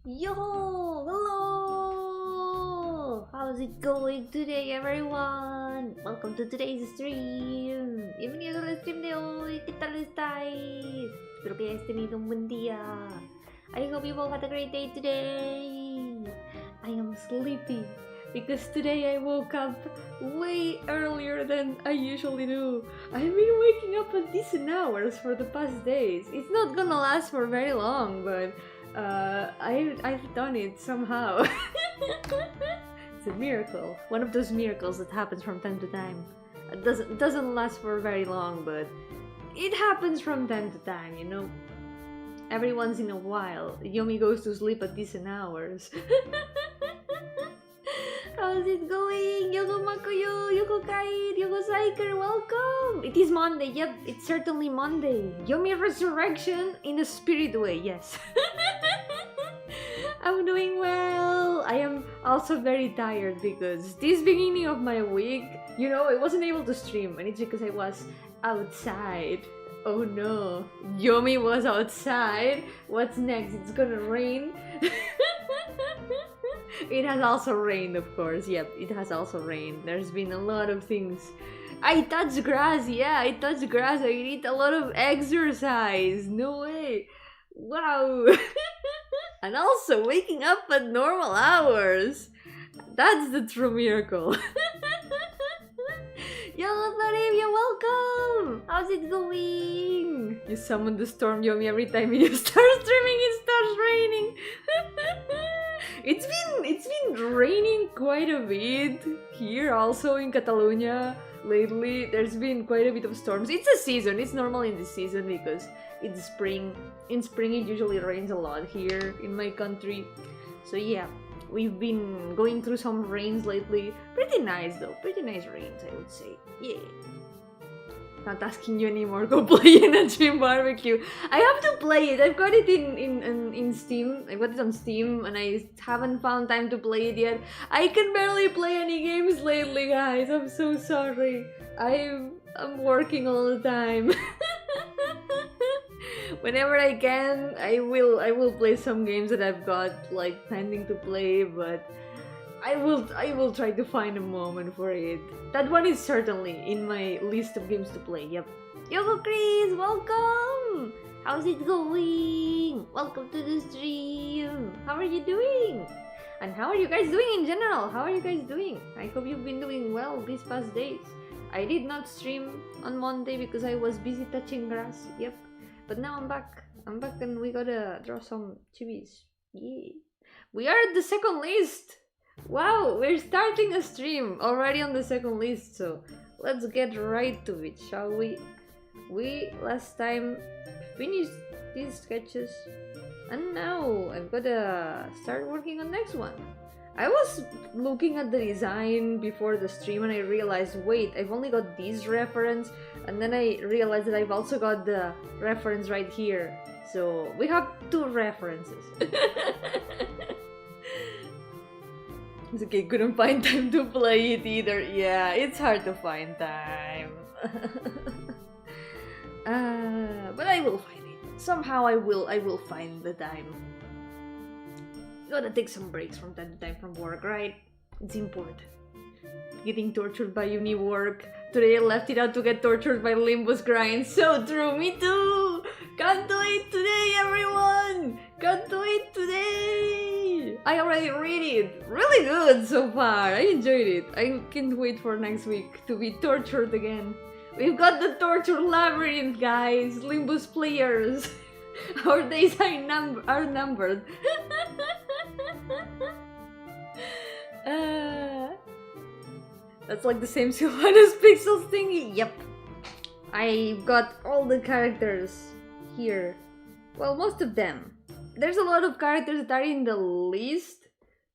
Yo! Hello! How's it going today, everyone? Welcome to today's stream. Bienvenidos al stream de hoy. ¿Qué tal estáis? Espero que hayáis tenido un buen día. I hope you all had a great day today. I am sleepy because today I woke up way earlier than I usually do. I've been waking up at decent hours for the past days. It's not gonna last for very long, but I've done it somehow. It's a miracle. One of those miracles that happens from time to time. It doesn't last for very long, but it happens from time to time, you know. Every once in a while, Yomi goes to sleep at decent hours. How's it going? Yogo Makoyo, Yogo Kaid, Yogo Saiker, welcome! It is Monday, yep, it's certainly Monday. Yomi Resurrection in a spirit way, yes. I'm doing well. I am also very tired because this beginning of my week, you know, I wasn't able to stream, and it's because I was outside. Oh no, Yomi was outside. What's next? It's gonna rain. It has also rained, of course. Yep, it has also rained. There's been a lot of things. I touched grass, yeah, I touched grass. I did a lot of exercise. No way. Wow. And also waking up at normal hours. That's the true miracle. Yo, Olivia, welcome! How's it going? You summon the storm, Yomi, every time you start streaming, it starts raining. It's been raining quite a bit here, also in Catalonia lately. There's been quite a bit of storms. It's a season. It's normal in this season because it's spring. In spring, it usually rains a lot here in my country. So yeah. We've been going through some rains lately. Pretty nice though, pretty nice rains, I would say. Yeah. Not asking you anymore, go play in a Dream Barbecue. I have to play it. I've got it in Steam. I got it on Steam and I haven't found time to play it yet. I can barely play any games lately, guys. I'm so sorry. I'm working all the time. Whenever I can, I will play some games that I've got like pending to play, but I will try to find a moment for it. That one is certainly in my list of games to play. Yep. Yo, Chris, welcome. How's it going? Welcome to the stream. How are you doing? And how are you guys doing in general? How are you guys doing? I hope you've been doing well these past days. I did not stream on Monday because I was busy touching grass. Yep. But now I'm back and we gotta draw some chibis. Yeah. We are at the second list! Wow, we're starting a stream already on the second list, so let's get right to it, shall we? We last time finished these sketches and now I've gotta start working on next one. I was looking at the design before the stream and I realized, wait, I've only got this reference, and then I realized that I've also got the reference right here. So we have two references. It's okay, couldn't find time to play it either. Yeah, it's hard to find time. But I will find it. Somehow I will find the time. Gotta take some breaks from time to time from work, right? It's important. Getting tortured by uni work. Today I left it out to get tortured by Limbus grind. So true, me too! Can't do it today, everyone! Can't do it today! I already read it. Really good so far. I enjoyed it. I can't wait for next week to be tortured again. We've got the torture labyrinth, guys! Limbus players! Our days are numbered. That's like the same Sylvanus Pixels thingy. Yep. I've got all the characters here. Well, most of them. There's a lot of characters that are in the list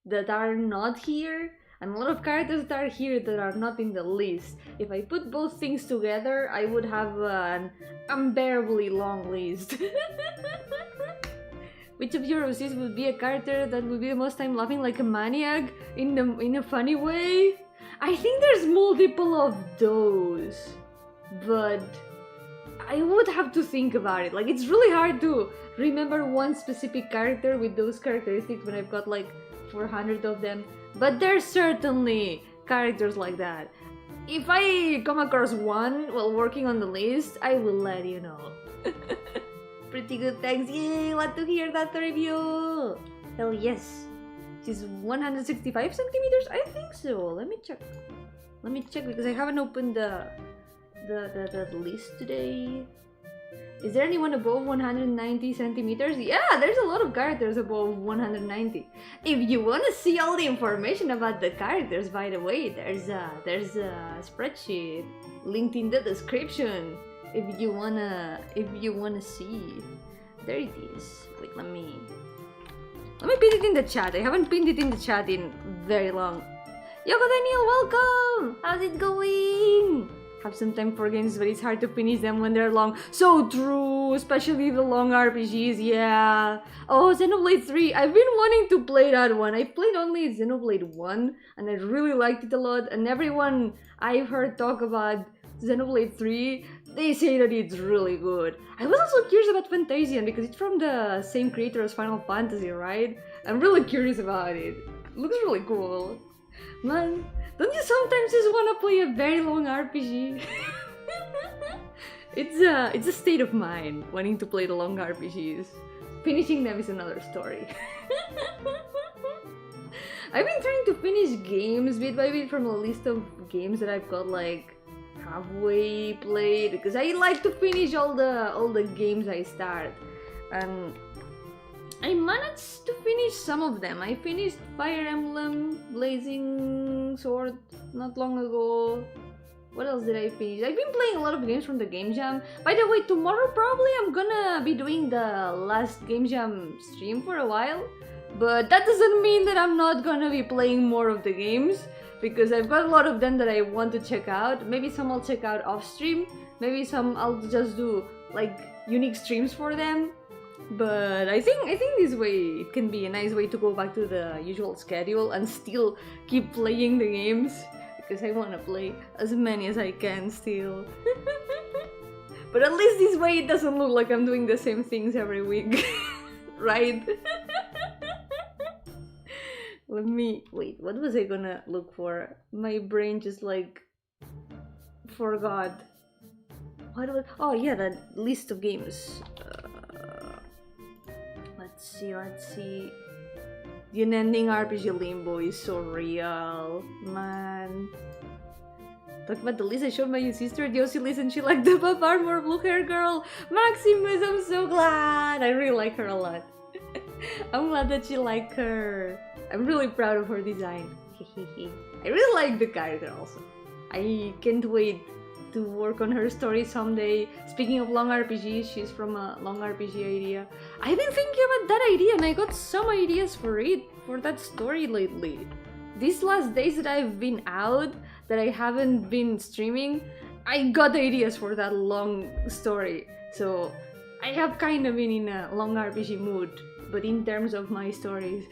that are not here, and a lot of characters that are here that are not in the list. If I put both things together, I would have an unbearably long list. Which of yours this would be a character that would be the most time laughing like a maniac in a funny way? I think there's multiple of those, but I would have to think about it. Like, it's really hard to remember one specific character with those characteristics when I've got like 400 of them. But there's certainly characters like that. If I come across one while working on the list, I will let you know. Pretty good, thanks. Yay, want to hear that review? Hell yes. She's 165 centimeters? I think so. Let me check. Let me check because I haven't opened the list today. Is there anyone above 190 centimeters? Yeah, there's a lot of characters above 190. If you want to see all the information about the characters, by the way, there's a spreadsheet linked in the description. If you wanna see, there it is. Wait, let me pin it in the chat. I haven't pinned it in the chat in very long. Yoko Daniel, welcome! How's it going? Have some time for games, but it's hard to finish them when they're long. So true, especially the long RPGs, yeah. Oh, Xenoblade 3, I've been wanting to play that one. I played only Xenoblade 1, and I really liked it a lot, and everyone I've heard talk about Xenoblade 3, they say that it's really good. I was also curious about Fantasian, because it's from the same creator as Final Fantasy, right? I'm really curious about it. It looks really cool. Man, don't you sometimes just want to play a very long RPG? It's a state of mind, wanting to play the long RPGs. Finishing them is another story. I've been trying to finish games bit by bit from a list of games that I've got like halfway played, because I like to finish all the games I start, and I managed to finish some of them. I finished Fire Emblem Blazing Sword not long ago. What else did I finish? I've been playing a lot of games from the Game Jam. By the way, tomorrow probably I'm gonna be doing the last Game Jam stream for a while. But that doesn't mean that I'm not gonna be playing more of the games, because I've got a lot of them that I want to check out. Maybe some I'll check out off stream. Maybe some I'll just do like unique streams for them. But I think this way it can be a nice way to go back to the usual schedule and still keep playing the games, because I want to play as many as I can still. But at least this way it doesn't look like I'm doing the same things every week. Right? Let me wait, what was I gonna look for? My brain just like forgot. What was, oh yeah, that list of games. Let's see. The unending RPG Limbo is so real, man. Talk about the list I showed my sister, Josie Liz, and she liked the buff armor blue hair girl. Maximus, I'm so glad. I really like her a lot. I'm glad that you like her. I'm really proud of her design. I really like the character also. I can't wait to work on her story someday. Speaking of long RPGs, she's from a long RPG idea. I've been thinking about that idea and I got some ideas for it, for that story lately. These last days that I've been out, that I haven't been streaming, I got ideas for that long story. So I have kind of been in a long RPG mood, but in terms of my stories.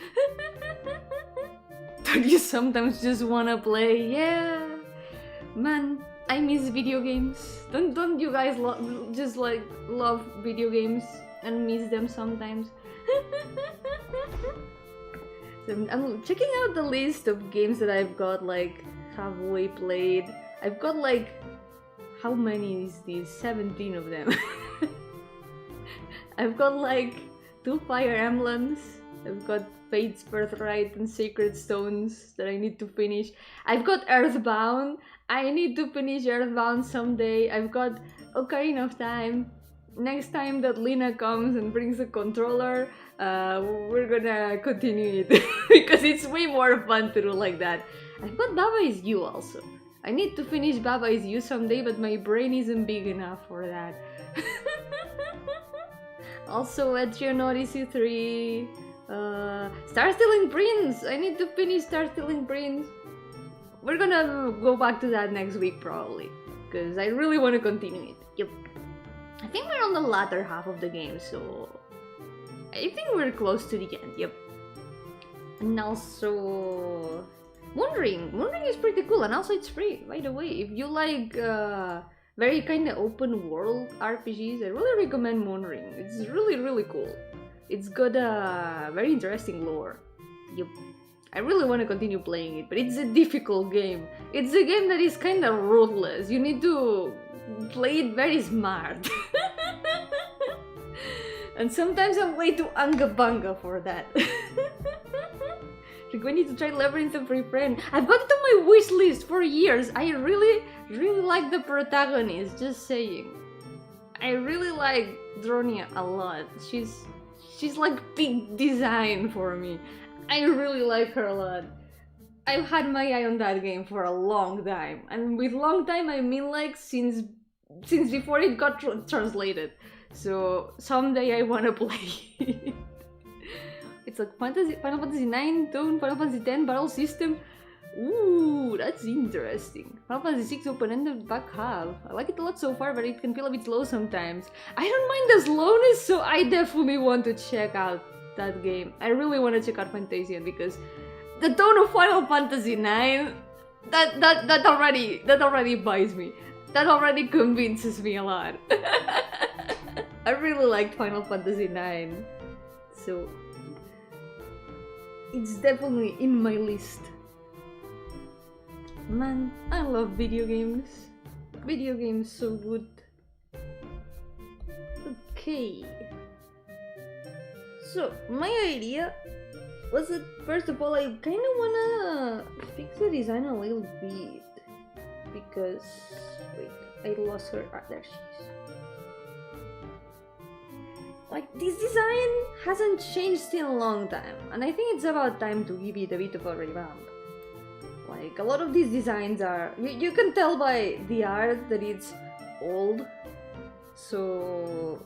Don't you sometimes just wanna play? Yeah, man. I miss video games. Don't you guys just like love video games and miss them sometimes? So I'm checking out the list of games that I've got like halfway played. I've got like, how many is these? 17 of them. I've got like 2 Fire Emblems. I've got Fate's Birthright and Sacred Stones that I need to finish. I've got Earthbound. I need to finish Earthbound someday. I've got Ocarina of Time. Next time that Lina comes and brings a controller, we're gonna continue it. Because it's way more fun to do like that. I've got Baba Is You also. I need to finish Baba Is You someday, but my brain isn't big enough for that. Also Etrian Odyssey 3. Star Stealing Prince! I need to finish Star Stealing Prince. We're gonna go back to that next week probably, because I really want to continue it. Yep. I think we're on the latter half of the game, so I think we're close to the end. Yep. And also Moon Ring is pretty cool, and also it's free, by the way. If you like very kind of open world RPGs, I really recommend Moon Ring. It's really cool. It's got a very interesting lore. Yup. I really want to continue playing it, but it's a difficult game. It's a game that is kind of ruthless. You need to play it very smart. And sometimes I'm way too anga-banga for that. Like, we need to try Labyrinth of Refrain. I've got it on my wish list for years. I really like the protagonist, just saying. I really like Dronia a lot. She's like peak design for me. I really like her a lot. I've had my eye on that game for a long time. And with long time I mean like since before it got translated. So someday I wanna play it. It's like Final Fantasy 9, Tone, Final Fantasy 10 battle system. Ooh, that's interesting. Final Fantasy 6 open-ended back half. I like it a lot so far, but it can feel a bit slow sometimes. I don't mind the slowness, so I definitely want to check out that game. I really want to check out Fantasian because the tone of Final Fantasy 9, that already buys me. That already convinces me a lot. I really liked Final Fantasy 9, so it's definitely in my list. Man, I love video games. Video games so good. Okay. So, my idea was that first of all I kinda wanna fix the design a little bit. Because, wait, I lost her. Ah, there she is. Like, this design hasn't changed in a long time, and I think it's about time to give it a bit of a revamp. Like, a lot of these designs are... You can tell by the art that it's old, so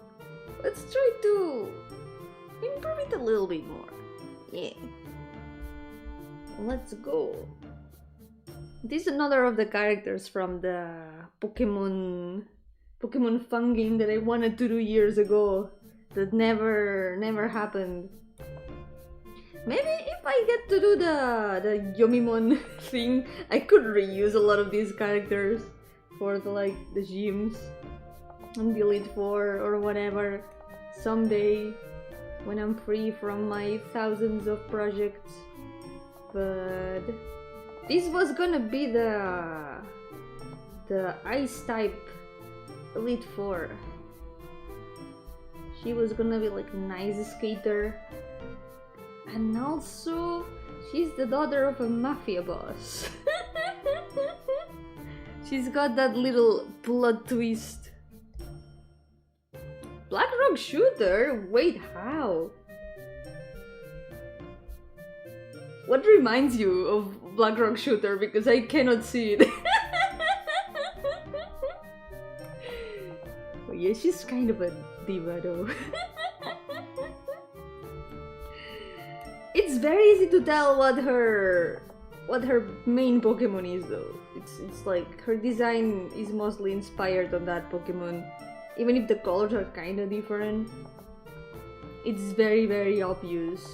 let's try to improve it a little bit more. Yeah. Let's go. This is another of the characters from the Pokemon fun game that I wanted to do years ago. That never happened. Maybe if I get to do the Yomimon thing, I could reuse a lot of these characters for the gyms and the Elite Four or whatever someday when I'm free from my thousands of projects. But this was gonna be the Ice type Elite Four. She was gonna be like a nice skater, and also she's the daughter of a mafia boss. She's got that little plot twist. Black Rock Shooter? Wait, how? What reminds you of Black Rock Shooter? Because I cannot see it. Oh yeah, she's kind of a diva though. It's very easy to tell what her main Pokemon is though. It's like her design is mostly inspired on that Pokemon. Even if the colors are kinda different. It's very obvious.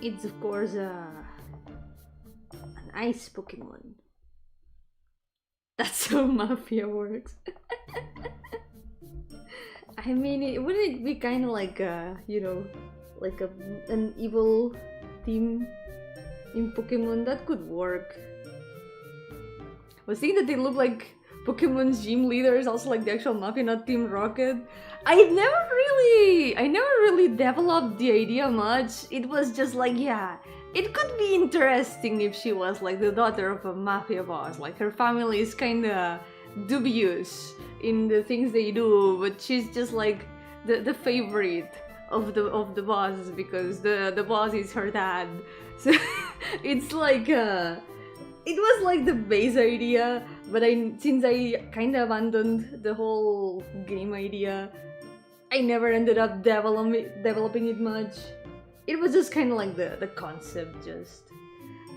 It's of course an ice Pokemon. That's how Mafia works. I mean, wouldn't it be kind of like an evil team in Pokemon? That could work. I was thinking that they look like Pokemon's gym leaders, also like the actual Mafia, not Team Rocket. I never really developed the idea much. It was just like, yeah, it could be interesting if she was like the daughter of a mafia boss. Like her family is kinda dubious in the things they do, but she's just like the favorite of the boss because the boss is her dad. So it's like it was like the base idea, but since I kinda abandoned the whole game idea, I never ended up developing it much. It was just kind of like the concept just.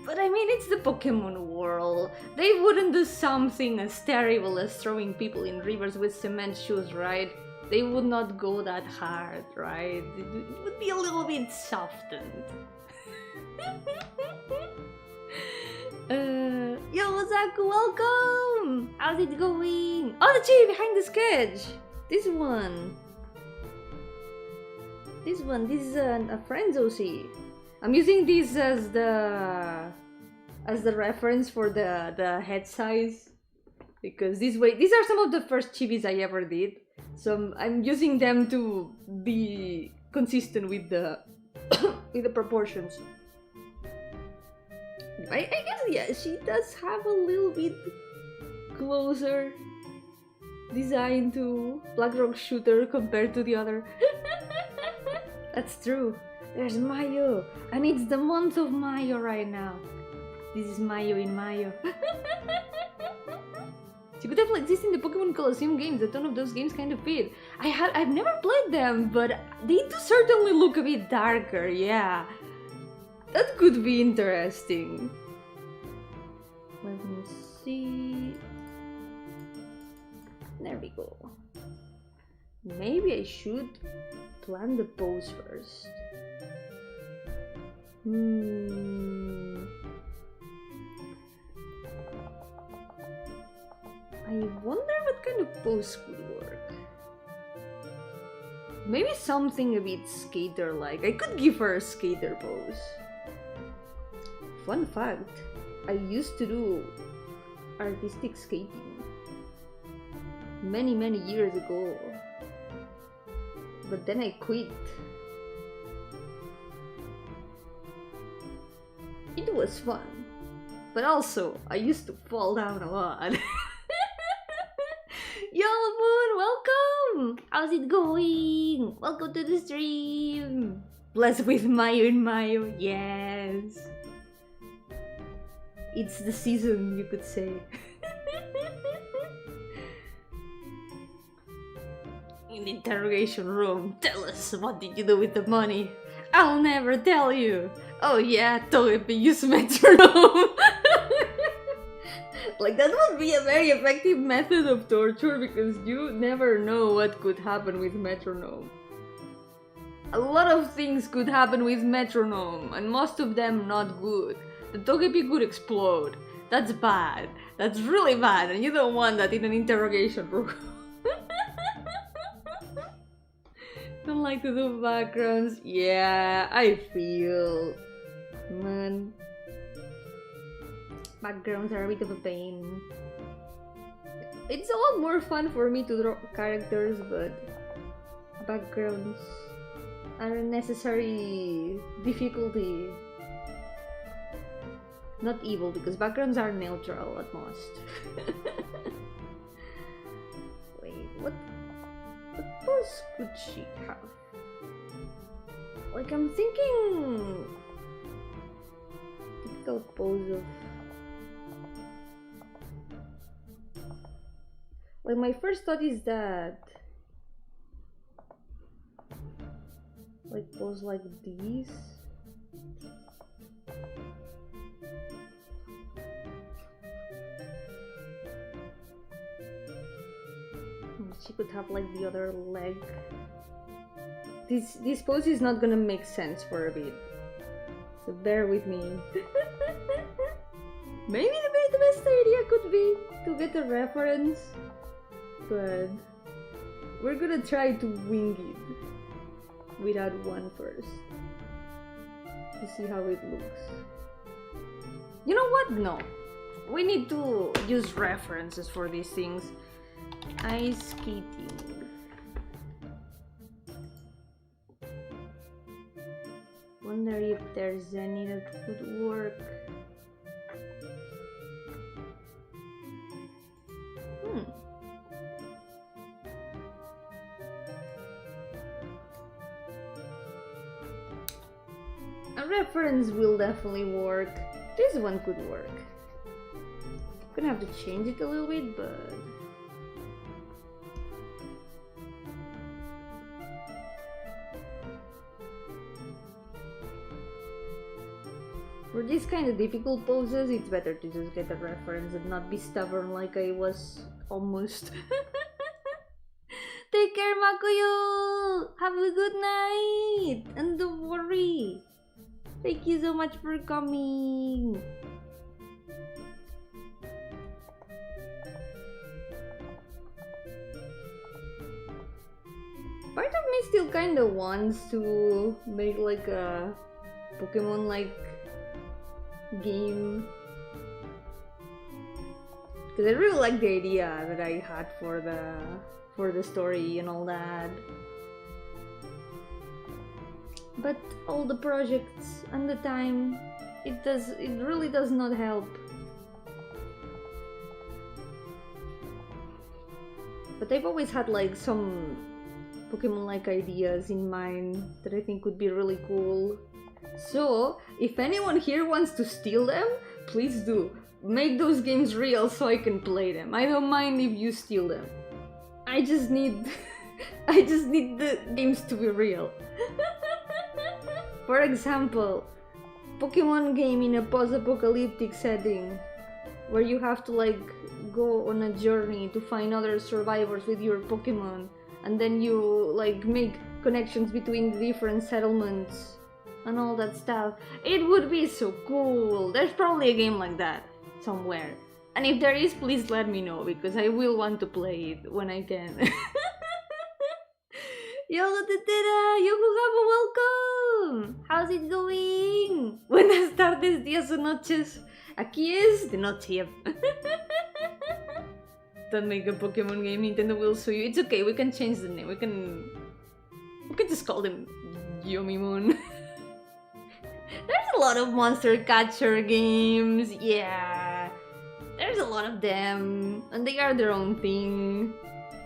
But I mean, it's the Pokemon world. They wouldn't do something as terrible as throwing people in rivers with cement shoes, right? They would not go that hard, right? It would be a little bit softened. Yo, Osaku, welcome! How's it going? Oh, the chibi behind the sketch! This one. This is a friend's OC. I'm using this as the reference for the head size, because these are some of the first chibis I ever did, so I'm using them to be consistent with the with the proportions. I guess, yeah, she does have a little bit closer design to Black Rock Shooter compared to the other. That's true. There's Mayo, and it's the month of Mayo right now. This is Mayo in Mayo. She could have exist in the Pokemon Colosseum games. A ton of those games kind of fit. I've never played them, but they do certainly look a bit darker. Yeah, that could be interesting. Let me see. There we go. Maybe I should plan the pose first. I wonder what kind of pose could work. Maybe something a bit skater-like. I could give her a skater pose. Fun fact, I used to do artistic skating many years ago, but then I quit. It was fun, but also I used to fall down a lot. Yo, Moon, welcome! How's it going? Welcome to the stream! Blessed with Mayo in Mayo, yes! It's the season, you could say. In the interrogation room, tell us, what did you do with the money? I'll never tell you! Oh yeah, Togepi, use metronome! Like, that would be a very effective method of torture, because you never know what could happen with metronome. A lot of things could happen with metronome, and most of them not good. The Togepi could explode. That's bad. That's really bad, and you don't want that in an interrogation room. Don't like to do backgrounds. Yeah, I feel. Man. Backgrounds are a bit of a pain. It's a lot more fun for me to draw characters, but backgrounds are a necessary difficulty. Not evil, because backgrounds are neutral at most. Wait, what pose could she have? Like, I'm thinking typical pose of, like, my first thought is that, like, pose like these. She could have like the other leg. This pose is not gonna make sense for a bit, so bear with me. Maybe the best idea could be to get a reference, but we're gonna try to wing it without one first to see how it looks. You know what? No, we need to use references for these things. Ice skating. Wonder if there's any that would work. A reference will definitely work. This one could work. I'm gonna have to change it a little bit, but for these kind of difficult poses, it's better to just get a reference and not be stubborn like I was almost. Take care, Makoyo! Have a good night! And don't worry! Thank you so much for coming! Part of me still kinda wants to make like a Pokemon-like game. Because I really like the idea that I had for the story and all that. But all the projects and the time, it really does not help. But I've always had like some Pokemon-like ideas in mind that I think would be really cool. So, if anyone here wants to steal them, please do. Make those games real so I can play them. I don't mind if you steal them. I just need the games to be real. For example, Pokemon game in a post-apocalyptic setting where you have to like go on a journey to find other survivors with your Pokemon, and then you like make connections between the different settlements and all that stuff. It would be so cool. There's probably a game like that somewhere. And if there is, please let me know, because I will want to play it when I can. Yo, tetera, yo jugamos, welcome! How's it going? Buenas tardes, días o noches. Aquí es de noche. Don't make a Pokemon game, Nintendo will sue you. It's okay, we can change the name. We can just call them Yomimon. There's a lot of monster catcher games, yeah. There's a lot of them, and they are their own thing.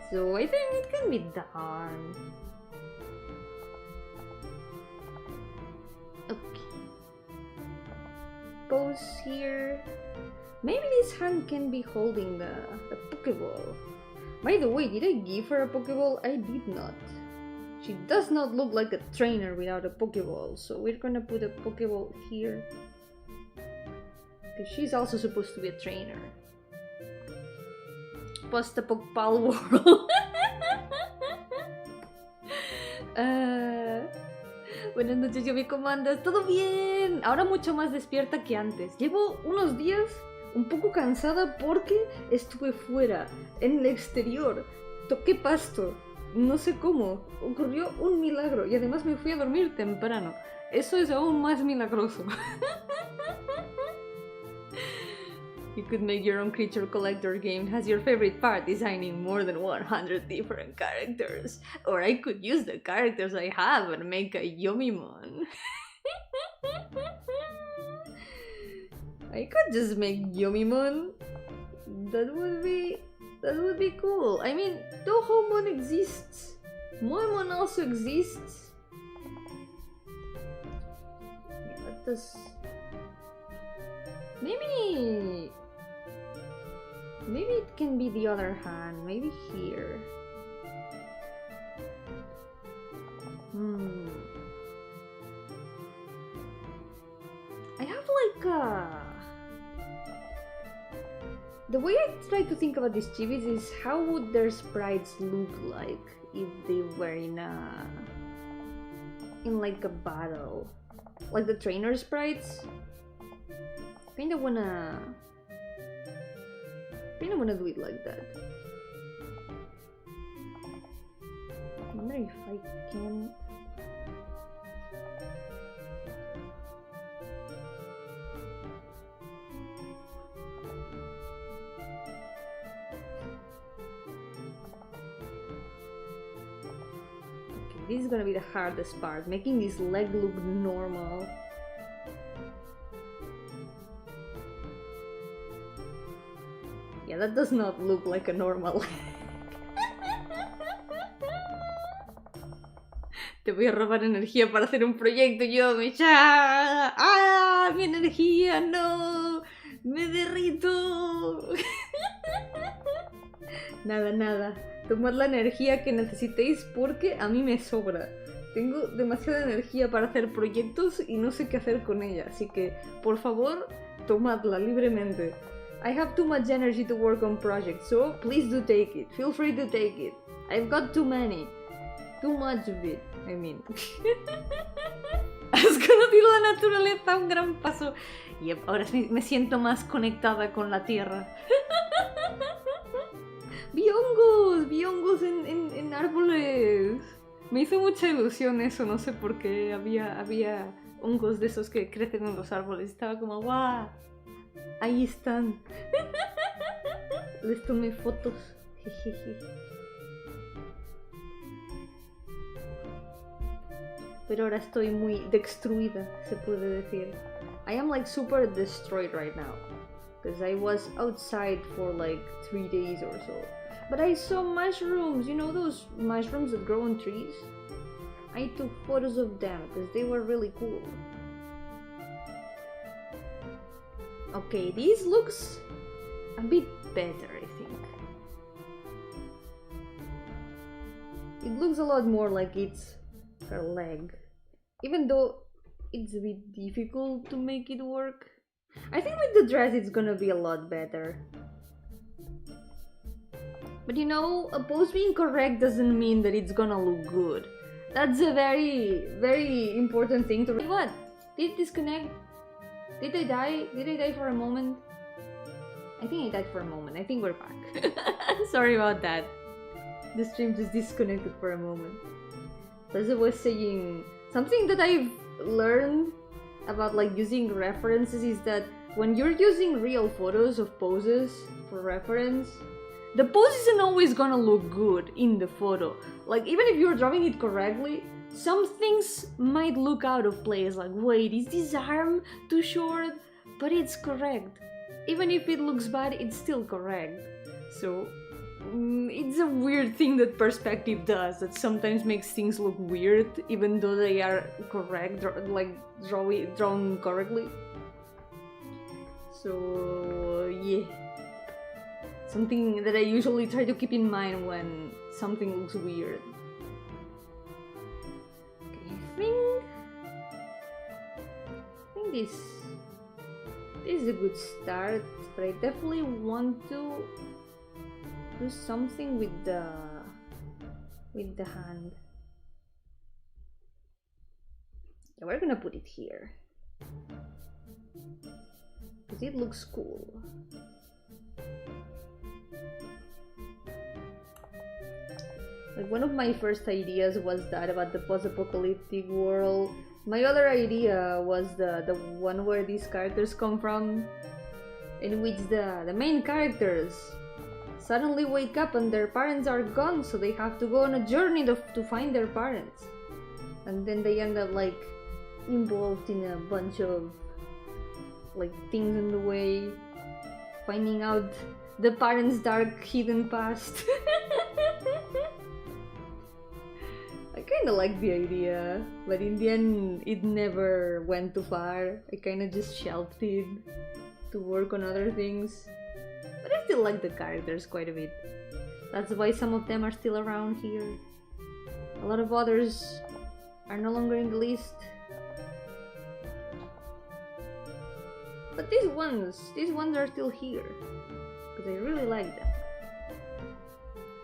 So I think it can be done. Okay. Pose here. Maybe this hand can be holding the Pokeball. By the way, did I give her a Pokeball? I did not. She does not look like a trainer without a Pokeball, so we're gonna put a Pokeball here. Because she's also supposed to be a trainer. Post-apocal world. Buenas noches, Yomi, ¿cómo andas? ¿Todo bien? Ahora mucho más despierta que antes. Llevo unos días un poco cansada porque estuve fuera, en el exterior. Toqué pasto. No sé cómo. Ocurrió un milagro y además me fui a dormir temprano. Eso es aún más milagroso. You could make your own creature collector game. Has your favorite part designing more than 100 different characters. Or I could use the characters I have and make a Yomimon. I could just make Yomimon. That would be cool. I mean, Touhoumon exists. Moemon also exists. Yeah, that does... Maybe it can be the other hand. Maybe here. I have like a... The way I try to think about these chibis is how would their sprites look like if they were in like a battle. Like the trainer sprites. Kinda wanna do it like that. I wonder if I can... Okay, this is gonna be the hardest part, making this leg look normal. Yeah, that does not look like a normal leg. Te voy a robar energía para hacer un proyecto, Yomi. ¡Ya! ¡Ah! ¡Mi energía! ¡No! ¡Me derrito! Nada. Tomad la energía que necesitéis porque a mí me sobra. Tengo demasiada energía para hacer proyectos y no sé qué hacer con ella. Así que, por favor, tomadla libremente. I have too much energy to work on projects, so please do take it. Feel free to take it. I've got too many. Too much of it, I mean. Has conocido la naturaleza, un gran paso. Y ahora me siento más conectada con la tierra. Vi hongos en árboles. Me hizo mucha ilusión eso, no sé por qué. Había hongos de esos que crecen en los árboles. Estaba como, ¡guau! Ahí están. Les tomé fotos. Jejeje. Pero ahora estoy muy destruida, se puede decir. I am like super destroyed right now. Because I was outside for like 3 days or so. But I saw mushrooms, you know those mushrooms that grow on trees? I took photos of them because they were really cool. Okay, this looks a bit better, I think. It looks a lot more like it's her leg. Even though it's a bit difficult to make it work. I think with the dress it's gonna be a lot better. But you know, a pose being correct doesn't mean that it's gonna look good. That's a very, very important thing to... What? Did it disconnect? Did I die? Did I die for a moment? I think I died for a moment. I think we're back. Sorry about that. The stream just disconnected for a moment. As I was saying, something that I've learned about like using references is that when you're using real photos of poses for reference, the pose isn't always gonna look good in the photo. Like, even if you're drawing it correctly, some things might look out of place. Like, wait, is this arm too short? But it's correct. Even if it looks bad, it's still correct. So, it's a weird thing that perspective does, that sometimes makes things look weird, even though they are correct, drawn correctly. So, yeah. Something that I usually try to keep in mind when something looks weird. Okay, I think this is a good start, but I definitely want to do something with the hand. Yeah, we're gonna put it here because it looks cool. Like, one of my first ideas was that about the post-apocalyptic world. My other idea was the one where these characters come from, in which the main characters suddenly wake up and their parents are gone, so they have to go on a journey to find their parents. And then they end up like involved in a bunch of like things in the way, finding out the parents' dark hidden past. I kinda like the idea, but in the end it never went too far. I kinda just shelved it to work on other things. But I still like the characters quite a bit. That's why some of them are still around here. A lot of others are no longer in the list. But these ones are still here, because I really like them.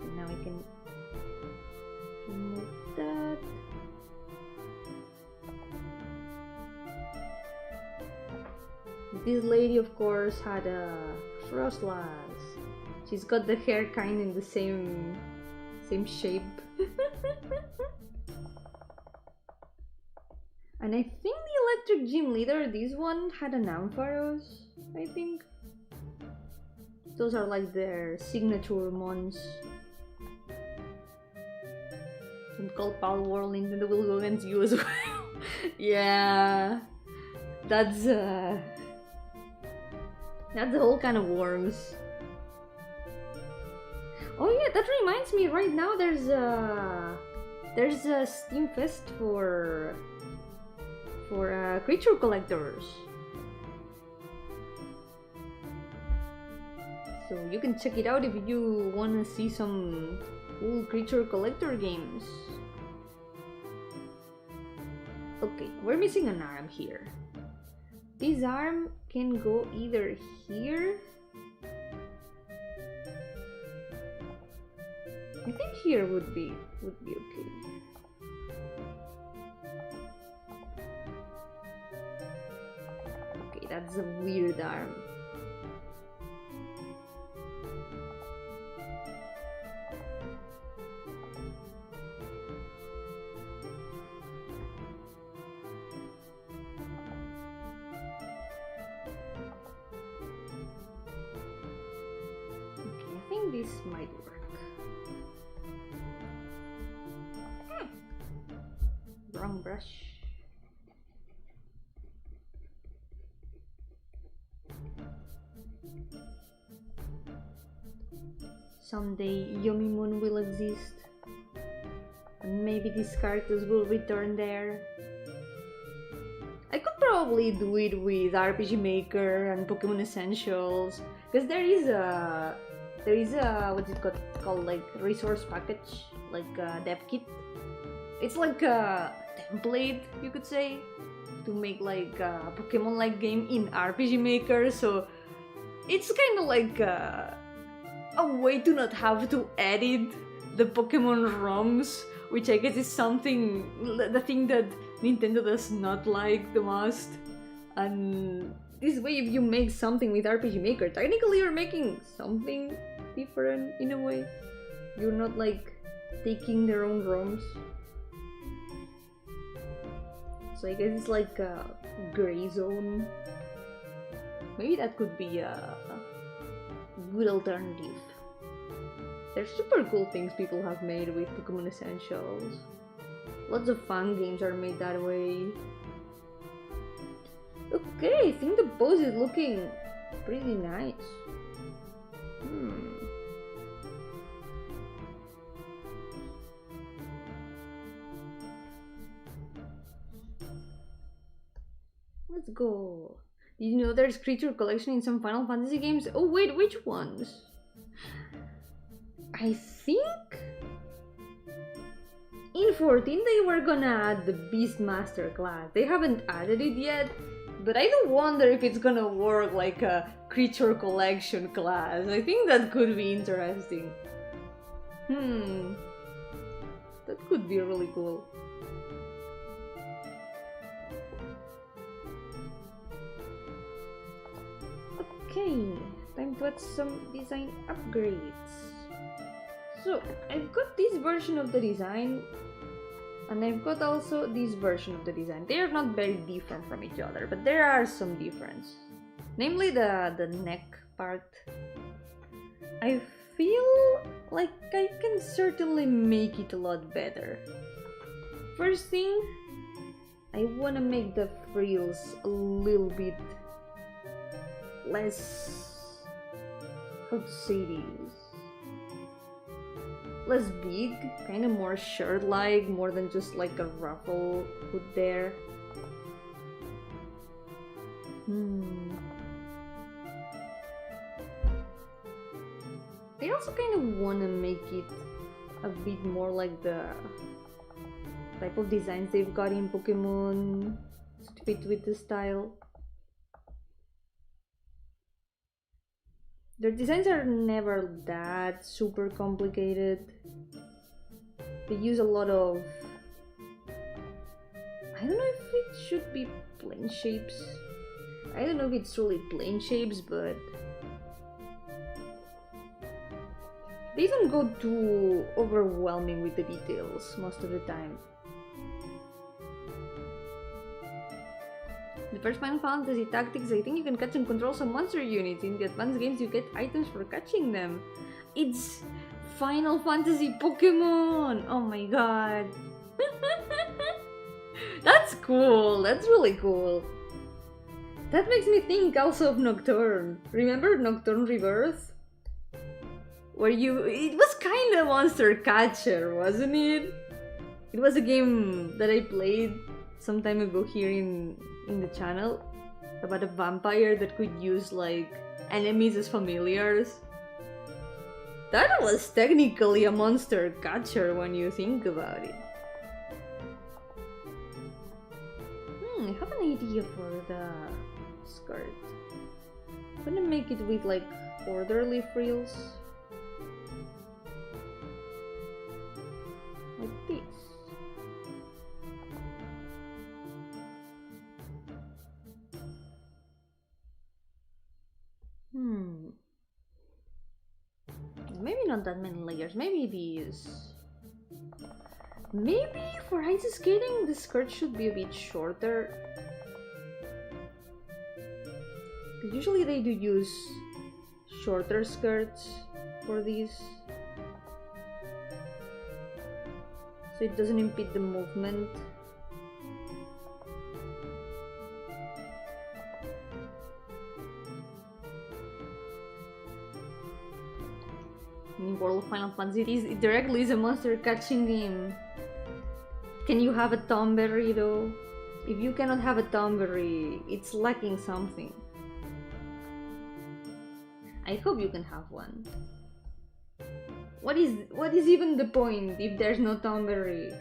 And now I can remove that. This lady, of course, had a frost lass. She's got the hair kind in the same shape. And I think the electric gym leader, this one, had an ampharos, I think. Those are like their signature mons. Don't call Power World, Nintendo will go against you as well. Yeah, that's a whole kind of worms. Oh yeah, that reminds me. Right now, there's a Steam Fest for creature collectors. So you can check it out if you want to see some cool creature collector games. Okay, we're missing an arm here. This arm can go either here. I think here would be okay. Okay, that's a weird arm. this might work. Wrong brush. Someday Yomi Moon will exist, and maybe these characters will return there. I could probably do it with RPG Maker and Pokemon Essentials, because there is a what's it called like resource package, like a dev kit. It's like a template, you could say, to make like a Pokemon-like game in RPG Maker. So it's kind of like a way to not have to edit the Pokemon ROMs, which I guess is something, the thing that Nintendo does not like the most. And this way, if you make something with RPG Maker, technically you're making something different in a way. You're not like taking their own ROMs. So I guess it's like a gray zone. Maybe that could be a good alternative. There's super cool things people have made with Pokemon Essentials. Lots of fun games are made that way. Okay, I think the pose is looking pretty nice. Let's go. You know there's creature collection in some Final Fantasy games? Oh wait, which ones? I think in 14 they were gonna add the Beastmaster class. They haven't added it yet, but I do wonder if it's gonna work like a creature collection class. I think that could be interesting. That could be really cool. Okay, time to add some design upgrades. So, I've got this version of the design, and I've got also this version of the design. They are not very different from each other, but there are some difference. Namely the neck part. I feel like I can certainly make it a lot better. First thing, I want to make the frills a little bit less, how to say this, less big, kind of more shirt-like, more than just like a ruffle put there. I also kind of want to make it a bit more like the type of designs they've got in Pokemon to fit with the style. Their designs are never that super complicated. They use a lot of... I don't know if it should be plane shapes. I don't know if it's truly plane shapes, but... they don't go too overwhelming with the details most of the time. The first Final Fantasy Tactics, I think you can catch and control some monster units. In the advanced games, you get items for catching them. It's Final Fantasy Pokemon! Oh my god. That's cool. That's really cool. That makes me think also of Nocturne. Remember Nocturne Rebirth? Where it was kind of Monster Catcher, wasn't it? It was a game that I played some time ago here in the channel about a vampire that could use like enemies as familiars. That was technically a Monster Catcher when you think about it. I have an idea for the skirt. I'm gonna make it with like orderly frills. Like this. Maybe not that many layers, maybe these. Maybe for ice skating the skirt should be a bit shorter. Usually they do use shorter skirts for these, so it doesn't impede the movement. In World of Final Fantasy, it directly is a monster catching game. Can you have a tomberry though? If you cannot have a tomberry, it's lacking something. I hope you can have one. What is even the point if there's no tomberry?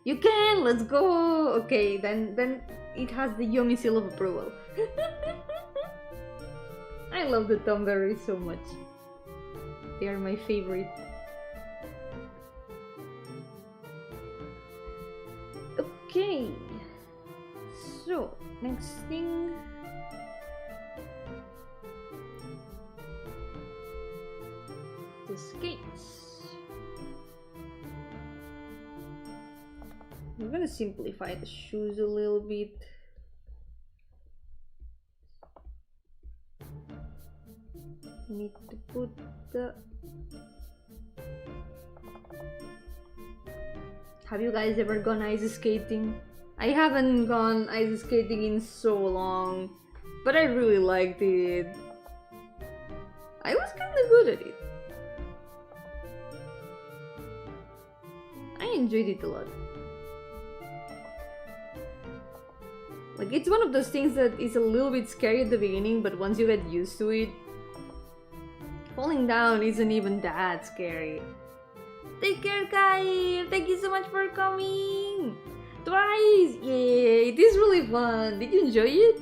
You can! Let's go! Okay, then it has the Yomi seal of approval. I love the tomberries so much. They are my favorite. Okay. So, next thing. The skates. I'm gonna simplify the shoes a little bit. Need to put the... Have you guys ever gone ice skating? I haven't gone ice skating in so long, but I really liked it. I was kinda good at it. I enjoyed it a lot. Like, it's one of those things that is a little bit scary at the beginning, but once you get used to it, falling down isn't even that scary. Take care, guys! Thank you so much for coming! Twice! Yay! It is really fun! Did you enjoy it?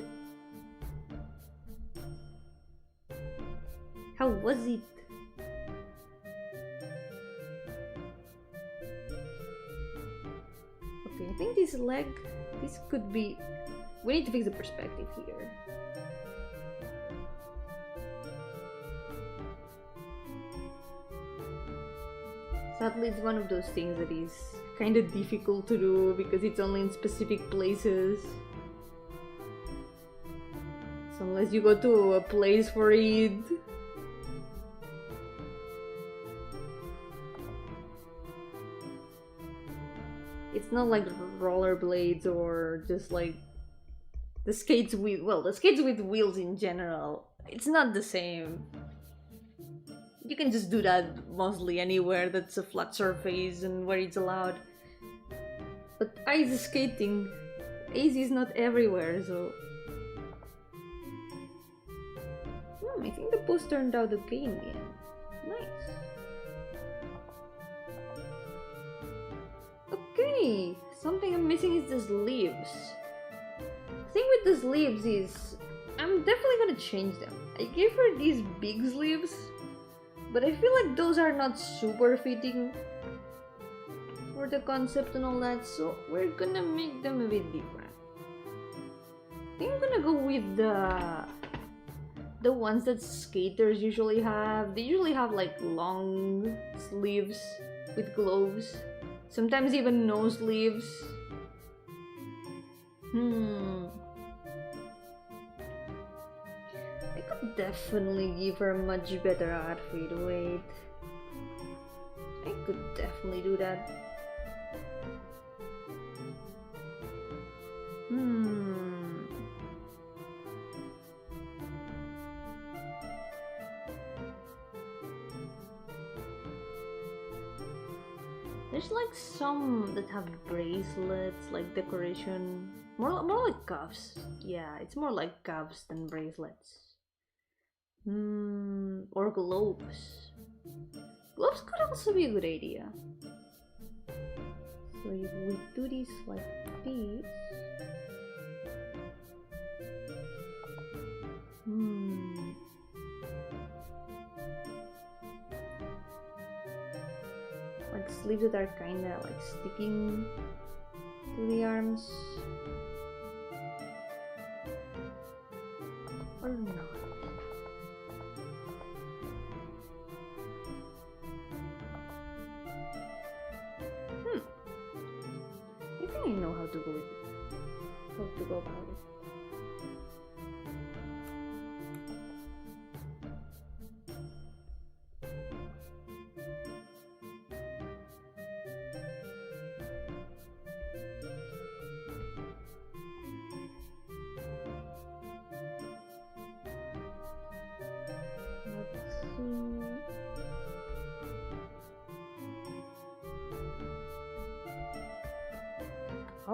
How was it? Okay, I think this leg, this could be... We need to fix the perspective here. Sadly, it's one of those things that is kind of difficult to do because it's only in specific places. So unless you go to a place for it... It's not like rollerblades or just like the skates with... Well, the skates with wheels in general. It's not the same. You can just do that mostly anywhere that's a flat surface and where it's allowed. But ice skating, ice is not everywhere, so... I think the post turned out okay in the end. Nice. Okay, something I'm missing is the sleeves. The thing with the sleeves is, I'm definitely gonna change them. I gave her these big sleeves, but I feel like those are not super fitting for the concept and all that, so we're gonna make them a bit different. I think I'm gonna go with the ones that skaters usually have. They usually have like long sleeves with gloves, sometimes even no sleeves. I could definitely give her a much better outfit. Wait, I could definitely do that. There's like some that have bracelets, like decoration, more like cuffs. Yeah, it's more like cuffs than bracelets. Or gloves. Gloves could also be a good idea. So if we do this like this. Like sleeves that are kinda like sticking to the arms. Or not. I think I know how to go with it. How to go about it.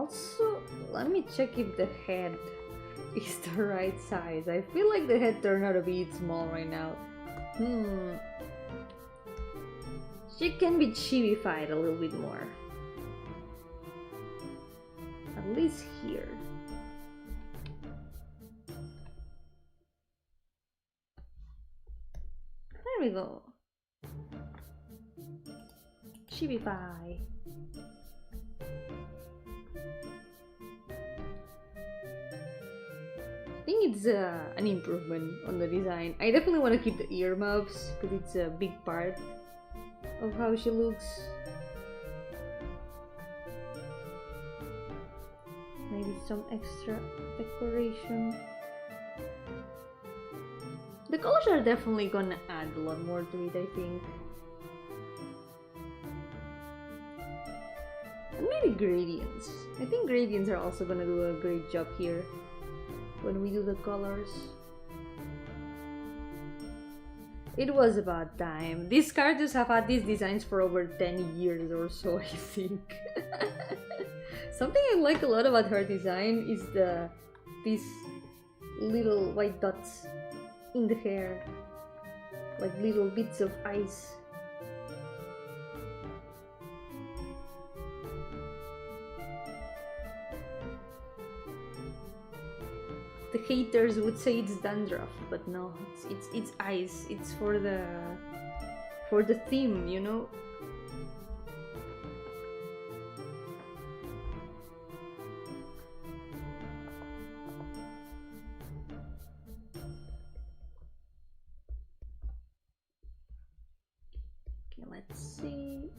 Also, let me check if the head is the right size. I feel like the head turned out a bit small right now. She can be chibified a little bit more. At least here. There we go. Chibify. I think it's an improvement on the design. I definitely want to keep the earmuffs because it's a big part of how she looks. Maybe some extra decoration. The colors are definitely gonna add a lot more to it, I think. And maybe gradients. I think gradients are also gonna do a great job here when we do the colors. It was about time. These characters have had these designs for over 10 years or so, I think. Something I like a lot about her design is these little white dots in the hair, like little bits of ice. The haters would say it's dandruff, but no, it's ice. It's for the theme, you know. Okay, let's see.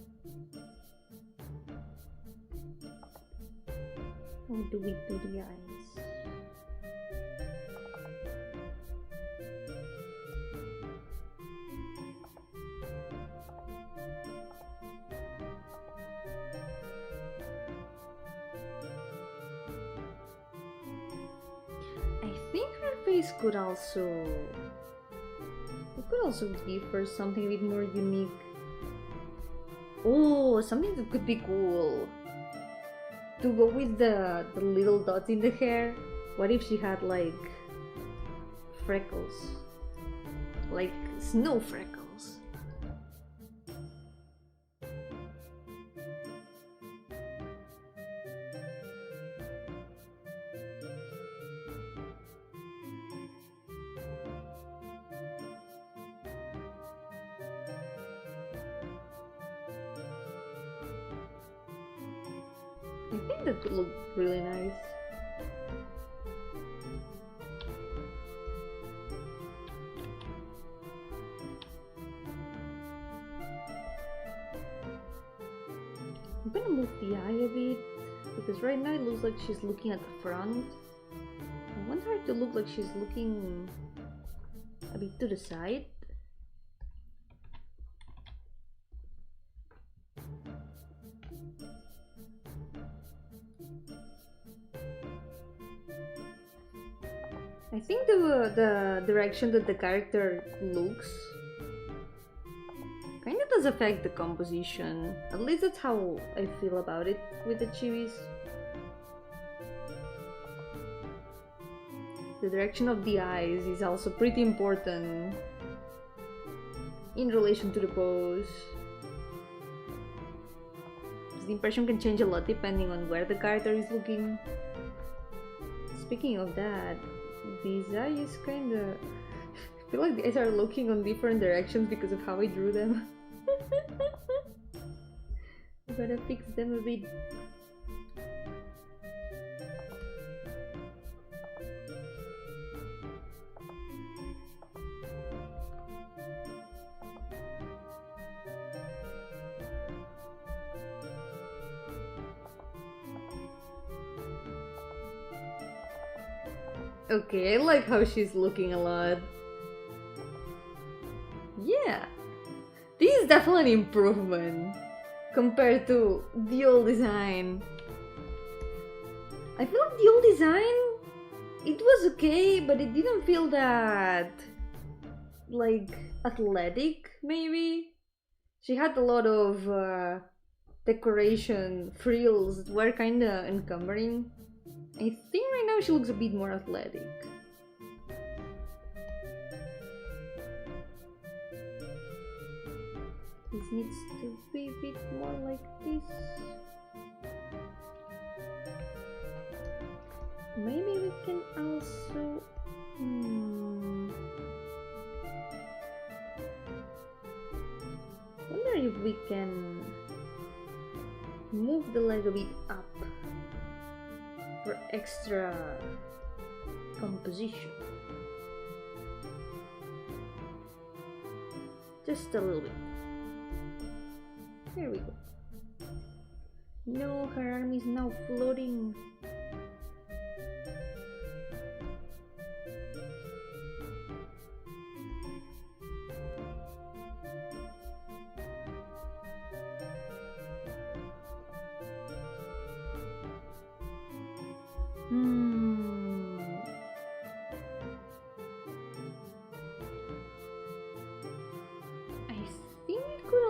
How do we do the eyes? Could also give her something a bit more unique. Oh, something that could be cool to go with the little dots in the hair. What if she had like freckles, like snow freckles? I think that would look really nice. I'm gonna move the eye a bit because right now it looks like she's looking at the front. I want her to look like she's looking a bit to the side. I think the direction that the character looks kind of does affect the composition. At least that's how I feel about it with the chibis. The direction of the eyes is also pretty important in relation to the pose. The impression can change a lot depending on where the character is looking. Speaking of that, these eyes kinda... I feel like the eyes are looking on different directions because of how I drew them. I gotta fix them a bit. Okay, I like how she's looking a lot. Yeah, this is definitely an improvement compared to the old design. I feel like the old design, it was okay, but it didn't feel that, like, athletic, maybe? She had a lot of decoration frills that were kinda encumbering. I think right now she looks a bit more athletic. This needs to be a bit more like this. Maybe we can also... wonder if we can move the leg a bit up for extra composition. Just a little bit. There we go. No, her arm is now floating.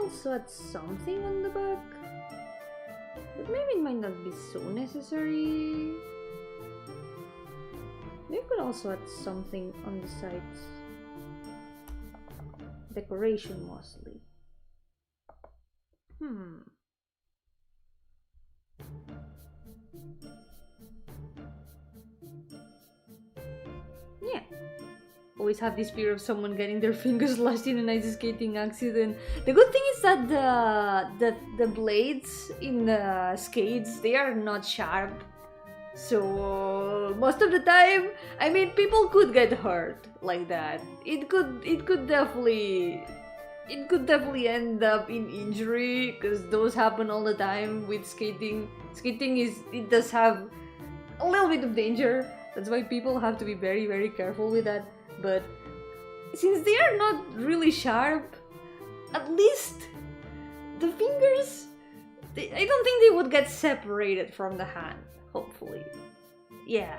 Also add something on the back, but maybe it might not be so necessary. We could also add something on the sides. Decoration mostly. Yeah. Always have this fear of someone getting their fingers slashed in an ice skating accident. The good thing is that the blades in the skates, they are not sharp. So most of the time, I mean, people could get hurt like that. It could definitely end up in injury, because those happen all the time with skating. Skating it does have a little bit of danger. That's why people have to be very, very careful with that. But since they are not really sharp, at least the fingers, I don't think they would get separated from the hand, hopefully. Yeah.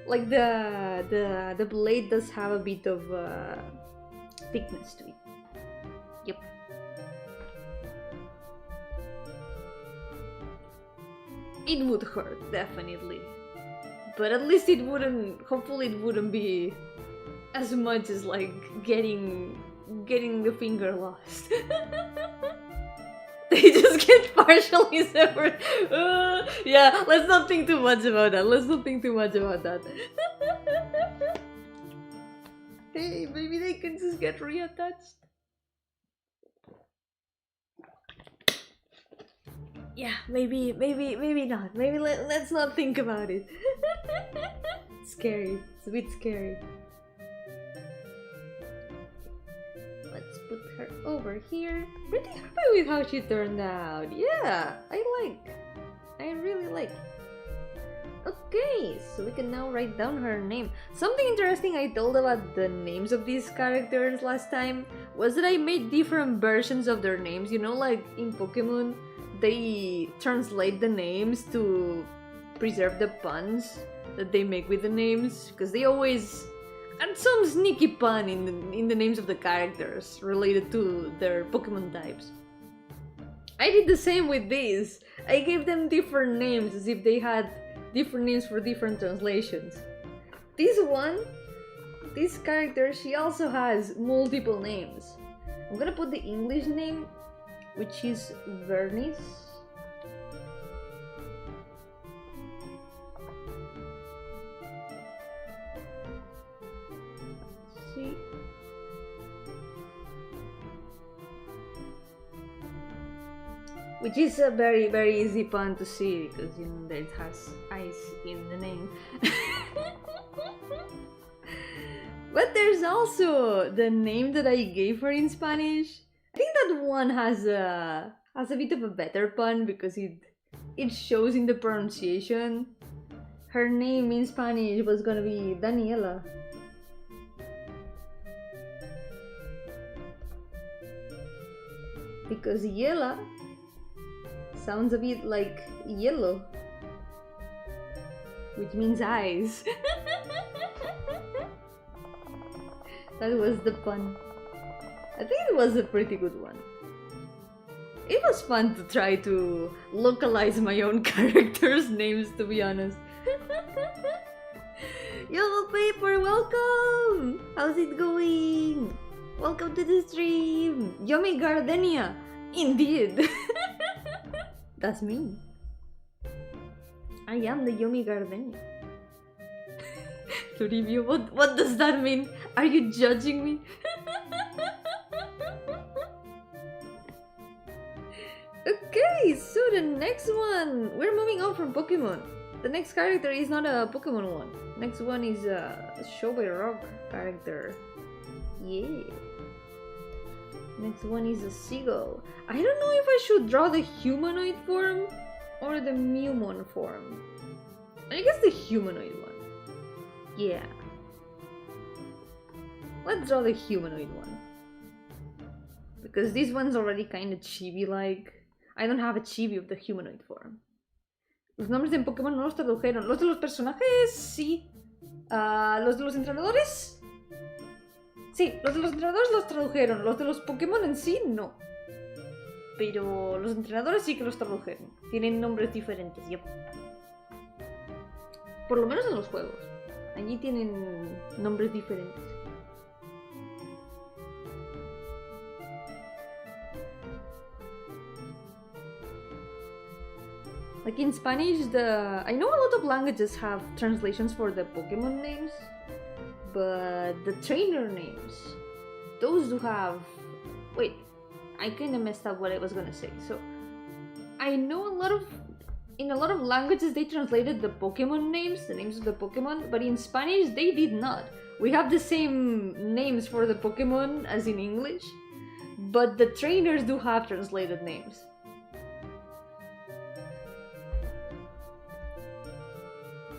Like the blade does have a bit of thickness to it. Yep. It would hurt, definitely. But at least it wouldn't, hopefully it wouldn't be as much as like getting the finger lost. They just get partially separate. Yeah, let's not think too much about that. Hey, maybe they can just get reattached. Yeah, maybe not. Maybe let's not think about it. It's scary. It's a bit scary. Let's put her over here. Pretty happy with how she turned out. Yeah, I really like. Okay, so we can now write down her name. Something interesting I told about the names of these characters last time was that I made different versions of their names. You know, like in Pokemon, they translate the names to preserve the puns that they make with the names, because they always add some sneaky pun in the names of the characters related to their Pokemon types. I did the same with these. I gave them different names as if they had different names for different translations. This character, she also has multiple names. I'm gonna put the English name, which is Vernice. Let's see. Which is a very, very easy pun to see, because you know that it has ice in the name. But there's also the name that I gave her in Spanish. I think that one has a bit of a better pun, because it shows in the pronunciation. Her name in Spanish was gonna be Daniela. Because Yela sounds a bit like yellow, which means eyes. That was the pun. I think it was a pretty good one. It was fun to try to localize my own characters' names, to be honest. Yo, Paper, welcome! How's it going? Welcome to the stream! Yomi Gardenia! Indeed! That's me. I am the Yomi Gardenia. Toribio, what does that mean? Are you judging me? Okay, so the next one. We're moving on from Pokemon. The next character is not a Pokemon one. Next one is a Show by Rock character. Yeah. Next one is a seagull. I don't know if I should draw the humanoid form or the Mewmon form. I guess the humanoid one. Yeah. Let's draw the humanoid one. Because this one's already kind of chibi-like. I don't have a chibi of the humanoid form. Los nombres de Pokémon no los tradujeron. Los de los personajes, sí. Los de los entrenadores... Sí, los de los entrenadores los tradujeron. Los de los Pokémon en sí, no. Pero los entrenadores sí que los tradujeron. Tienen nombres diferentes, yep. Por lo menos en los juegos. Allí tienen nombres diferentes. Like in Spanish, I know a lot of languages have translations for the Pokemon names, but the trainer names, those do have... Wait, I kinda messed up what I was gonna say. So, I know in a lot of languages they translated the Pokemon names, the names of the Pokemon, but in Spanish they did not. We have the same names for the Pokemon as in English, but the trainers do have translated names.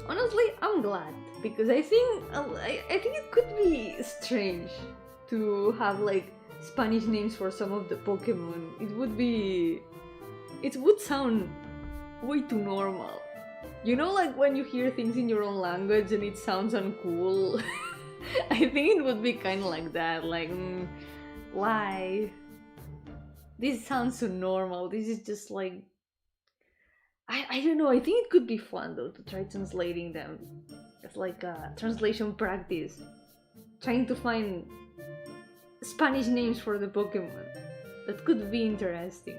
Honestly, I'm glad, because I think it could be strange to have like Spanish names for some of the Pokemon. It would sound way too normal. You know, like when you hear things in your own language and it sounds uncool? I think it would be kind of like that, like, why? This sounds so normal, this is just like... I don't know, I think it could be fun though to try translating them. It's like a translation practice. Trying to find Spanish names for the Pokemon. That could be interesting.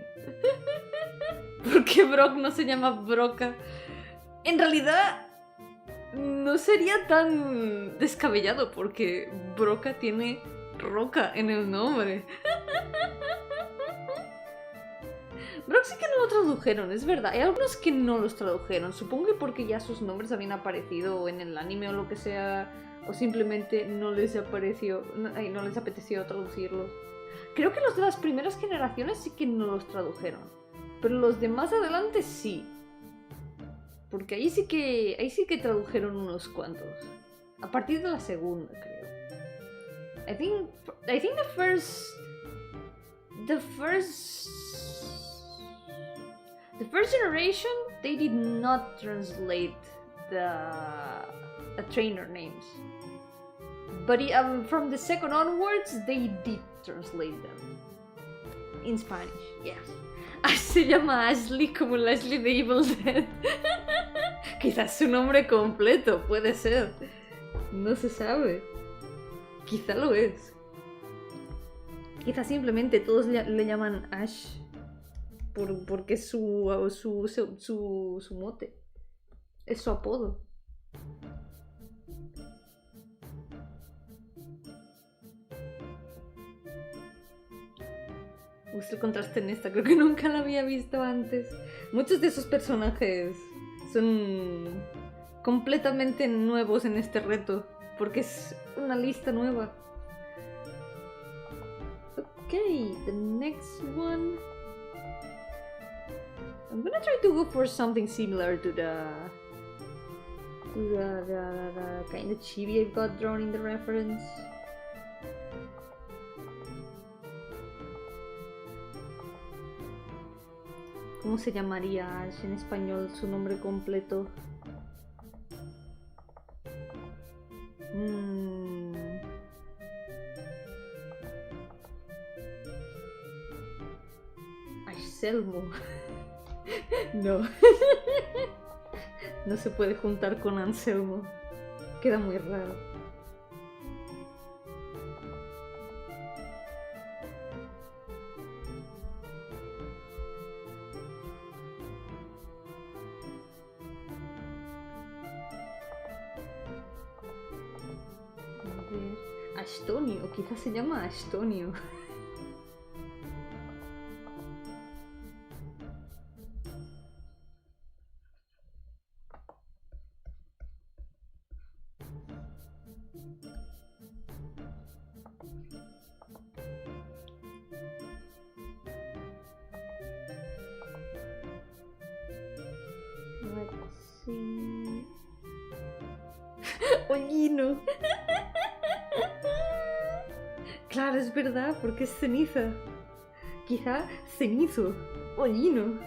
¿Por qué Brock no se llama Broca? En realidad, no sería tan descabellado porque Broca tiene roca en el nombre. Brock sí que no lo tradujeron, es verdad. Hay algunos que no los tradujeron. Supongo que porque ya sus nombres habían aparecido en el anime o lo que sea. O simplemente no les apeteció traducirlos. Creo que los de las primeras generaciones sí que no los tradujeron. Pero los de más adelante sí. Porque ahí sí que tradujeron unos cuantos. A partir de la segunda, creo. I think the first generation, they did not translate the trainer names. But from the second onwards, they did translate them. In Spanish, yes. Se llama Ashley como la Ashley de Evil Dead. Quizás su nombre completo, puede ser. No se sabe. Quizá lo es. Quizás simplemente todos le llaman Ash. Porque es su mote. Es su apodo. Me gusta el contraste en esta, creo que nunca la había visto antes. Muchos de esos personajes son completamente nuevos en este reto, porque es una lista nueva. Okay, the next one. I'm gonna try to go for something similar to the kind of chibi I've got drawn in the reference. ¿Cómo se llamaría Ash en español, su nombre completo? Ash Anselmo. No. No se puede juntar con Anselmo. Queda muy raro. A ver. Astonio, quizás se llama Astonio. Let's see. Hollino. Claro, es verdad, porque es ceniza. Quizá cenizo. Hollino.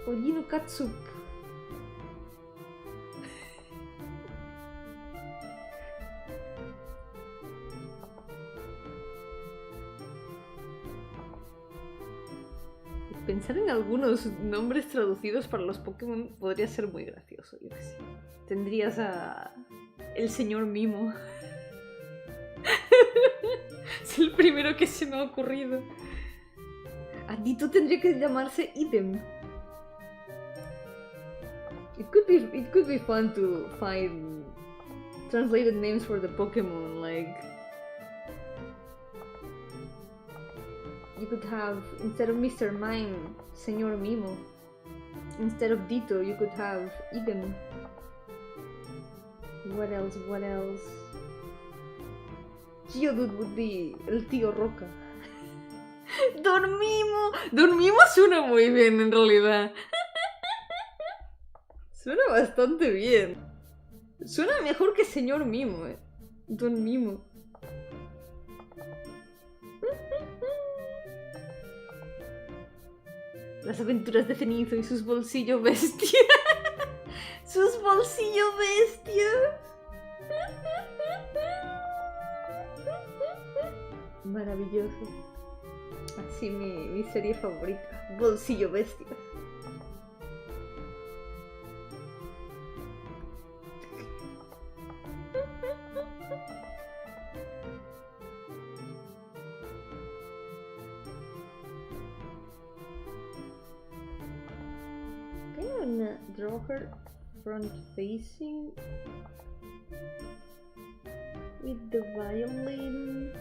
Hollino catsup. Pensar en algunos nombres traducidos para los Pokémon podría ser muy gracioso, yo que sé. Tendrías a... el señor Mimo. Es el primero que se me ha ocurrido. Adito tendría que llamarse Idem. It could be fun to find translated names for the Pokémon, like... You could have, instead of Mr. Mime, Señor Mimo. Instead of Dito, you could have Idem. What else? What else? Geodude would be el tío Roca. Dormimo. Dormimo suena muy bien en realidad. Suena bastante bien. Suena mejor que Señor Mimo, Don Mimo. Las aventuras de Cenizo y sus bolsillos bestias. Sus bolsillos bestias. Maravilloso. Así mi serie favorita. Bolsillo bestias. Draw her front facing with the violin.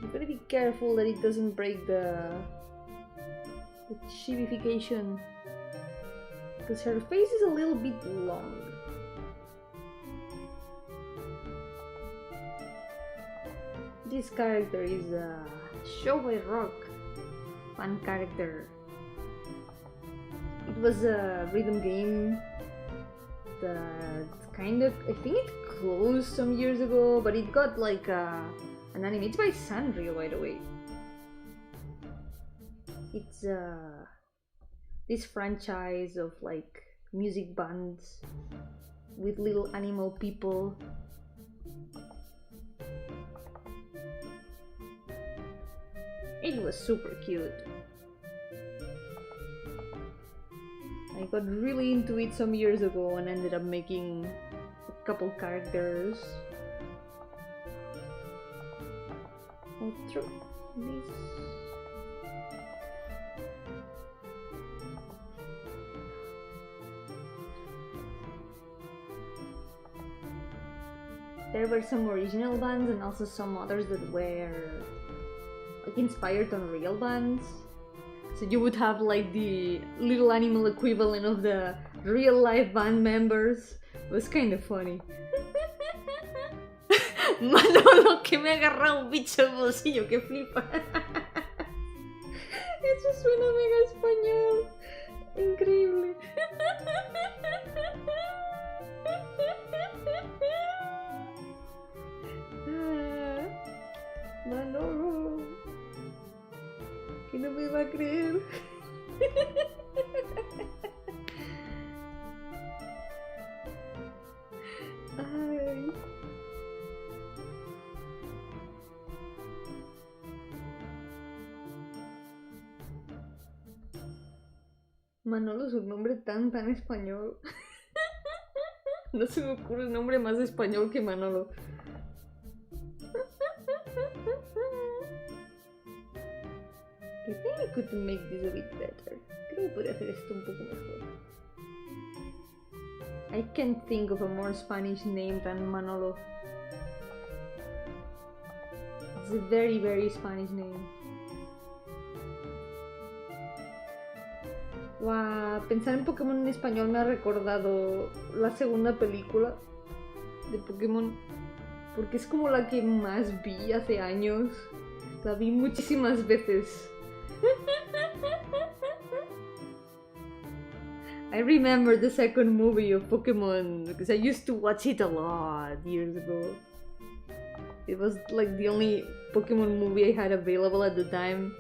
You gotta be careful that it doesn't break the chibification, because her face is a little bit long. This character is a Show by Rock fan character. It was a rhythm game that kind of, I think it closed some years ago, but it got like an anime. It's by Sanrio, by the way. It's this franchise of like music bands with little animal people. It was super cute. I got really into it some years ago and ended up making a couple characters. Otro. This. There were some original bands and also some others that were like inspired on real bands. So you would have like the little animal equivalent of the real life band members. It was kind of funny. Manolo, que me ha agarrado un bicho al bolsillo, que flipa. Eso suena mega español. Increíble. Manolo, que no me va a creer. Ay. Manolo es un nombre tan español. No se me ocurre un nombre más español que Manolo. I think I could make this a bit better. Creo que podría hacer esto un poco mejor. I can't think of a more Spanish name than Manolo. It's a very Spanish name. Wow, pensar en Pokémon en español me ha recordado la segunda película de Pokémon, porque es como la que más vi hace años. La vi muchísimas veces. I remember the second movie of Pokemon because I used to watch it a lot years ago. It was like the only Pokemon movie I had available at the time,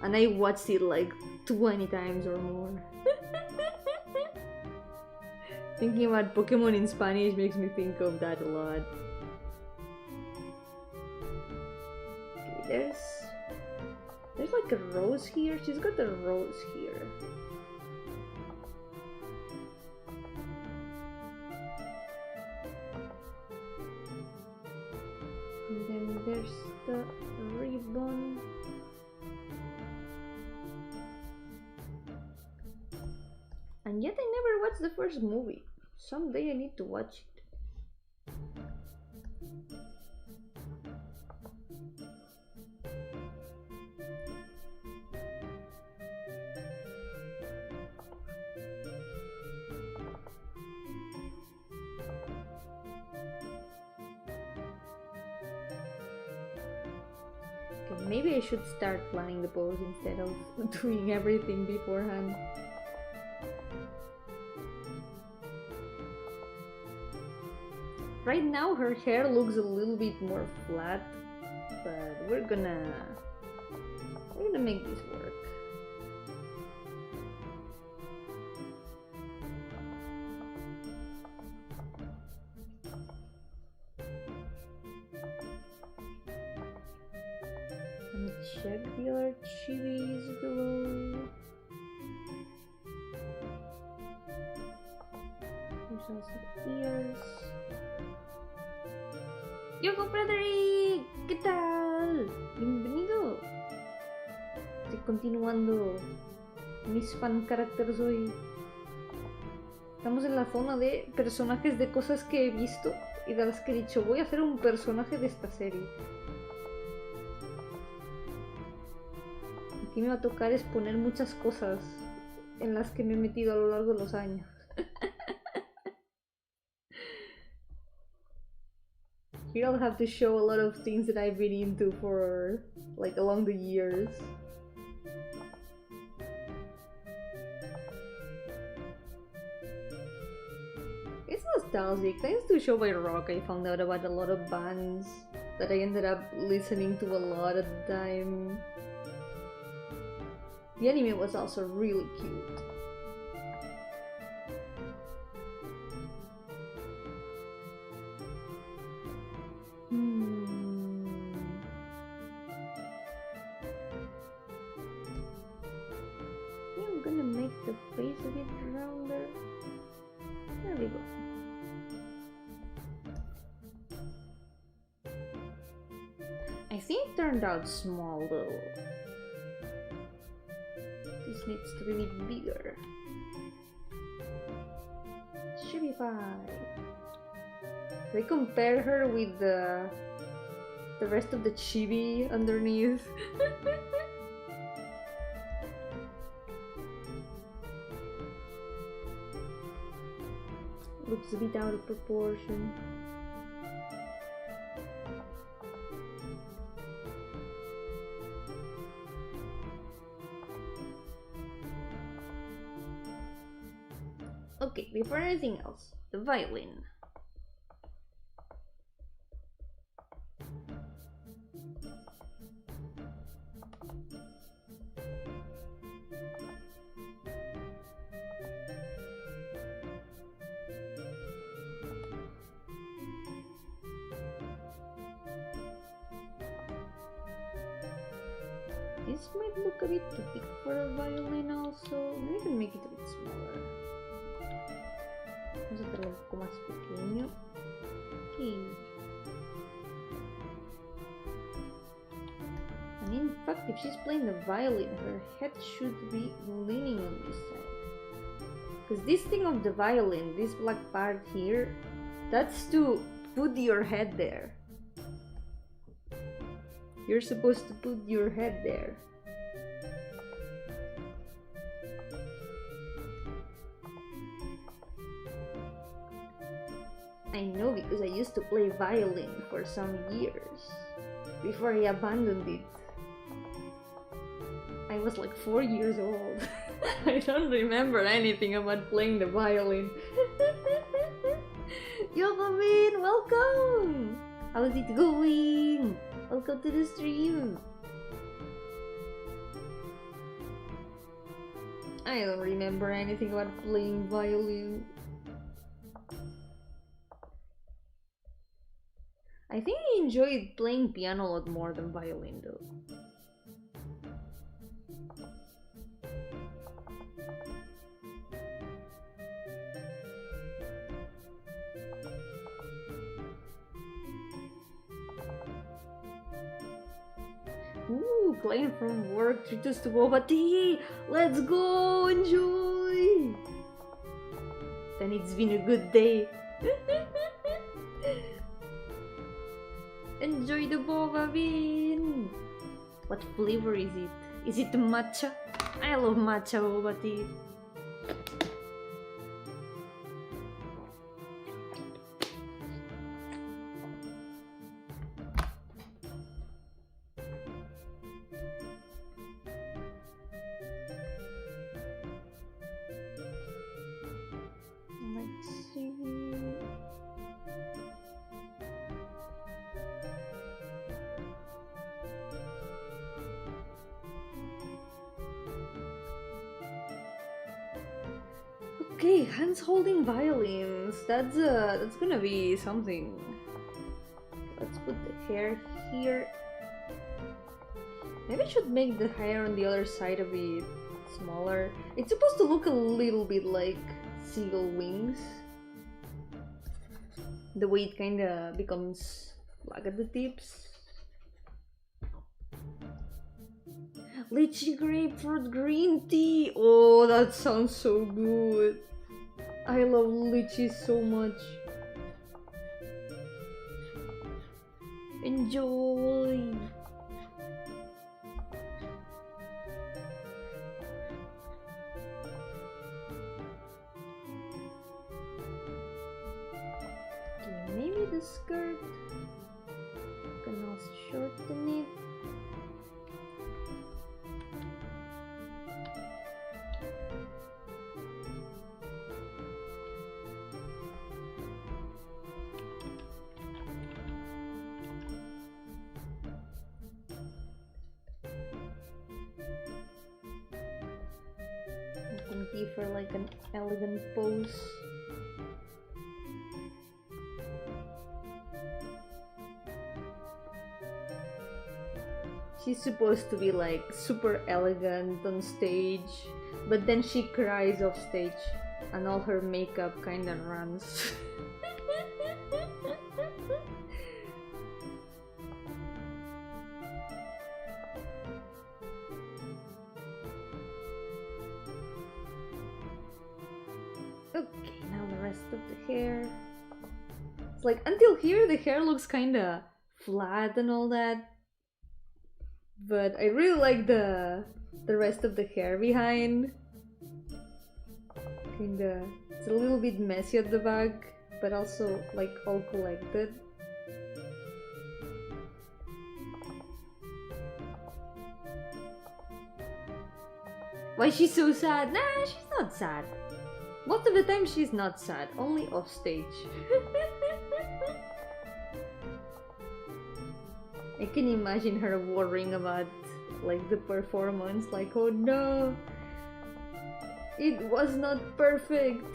and I watched it like 20 times or more. Thinking about Pokemon in Spanish makes me think of that a lot. Okay, there's like a rose here. She's got a rose here. And then there's the ribbon. And yet I never watched the first movie. Someday I need to watch it. Okay, maybe I should start planning the pose instead of doing everything beforehand. Right now her hair looks a little bit more flat, but we're gonna make this work. Let me check the other chibis below. There's also the ears. ¡Yo-hooo, Frederick! ¿Qué tal? Bienvenido. Estoy continuando mis fan characters hoy. Estamos en la zona de personajes de cosas que he visto y de las que he dicho voy a hacer un personaje de esta serie. Aquí me va a tocar exponer muchas cosas en las que me he metido a lo largo de los años. Here I'll have to show a lot of things that I've been into for, like, along the years. It's nostalgic. Thanks to Show by Rock, I found out about a lot of bands that I ended up listening to a lot at the time. The anime was also really cute. I'm gonna make the face a bit rounder. There we go. I think it turned out small though. This needs to be bigger. Should be fine. They compare her with the rest of the chibi underneath. Looks a bit out of proportion. Okay, before anything else, the violin. This might look a bit too big for a violin also. Maybe we can make it a bit smaller. Vamos a hacerlo un poco más pequeño. Okay. And in fact, if she's playing the violin, her head should be leaning on this side. Because this thing of the violin, this black part here, that's to put your head there. You're supposed to put your head there. I know because I used to play violin for some years before I abandoned it. I was like 4 years old. I don't remember anything about playing the violin. Yo-hooo, welcome! How's it going? Welcome to the stream. I don't remember anything about playing violin. I think I enjoyed playing piano a lot more than violin though. Ooh, client from work treat us to boba tea. Let's go, enjoy. Then it's been a good day. Enjoy the boba bean. What flavor is it? Is it matcha? I love matcha boba tea. Okay, hands holding violins. That's gonna be something. Let's put the hair here. Maybe I should make the hair on the other side a bit smaller. It's supposed to look a little bit like seagull wings. The way it kinda becomes black at the tips. Lychee grapefruit green tea! Oh, that sounds so good! I love lychee so much. Enjoy! Okay, maybe the skirt. Can also shorten it. For like an elegant pose. She's supposed to be like super elegant on stage, but then she cries off stage and all her makeup kinda runs. Hair. It's like until here the hair looks kinda flat and all that, but I really like the rest of the hair behind. Kinda, it's a little bit messy at the back, but also like all collected. Why is she so sad? Nah, she's not sad. Most of the time she's not sad, only off stage. I can imagine her worrying about like the performance, like oh no, it was not perfect.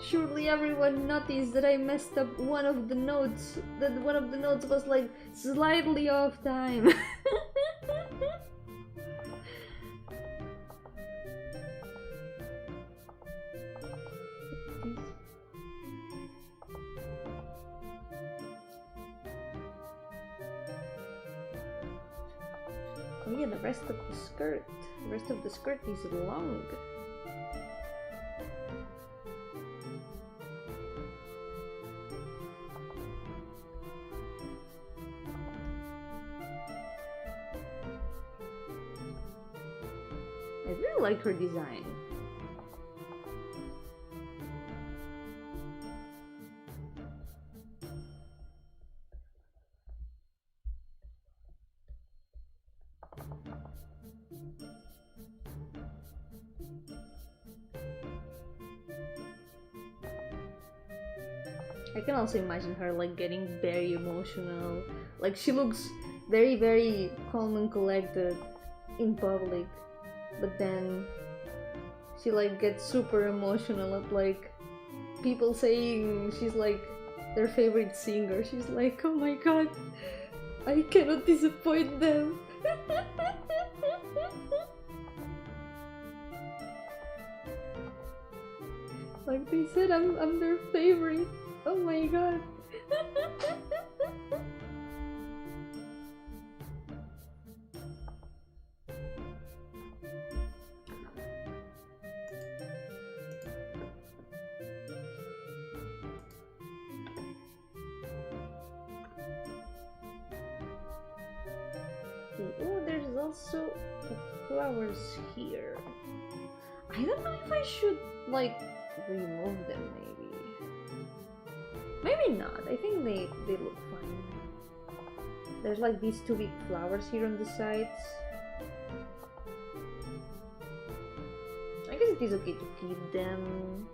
Surely everyone noticed that I messed up one of the notes, that one of the notes was like slightly off time. Oh yeah, the rest of the skirt. The rest of the skirt is long. I really like her design. I can also imagine her like getting very emotional. Like she looks very, very calm and collected in public, but then she like gets super emotional at like people saying she's like their favorite singer. She's like, oh my god, I cannot disappoint them. Like they said, I'm their favorite. Oh my god. Oh, there's also flowers here. I don't know if I should like remove them, maybe not. I think they look fine. There's like these two big flowers here on the sides. I guess it is okay to keep them.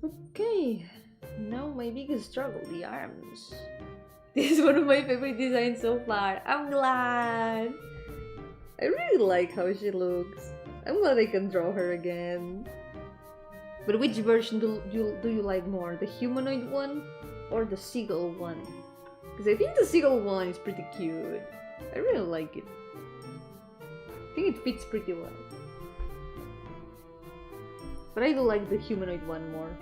Okay, now my biggest struggle, the arms. This is one of my favorite designs so far. I'm glad! I really like how she looks. I'm glad I can draw her again. But which version do you like more? The humanoid one or the seagull one? Because I think the seagull one is pretty cute. I really like it. I think it fits pretty well. But I do like the humanoid one more.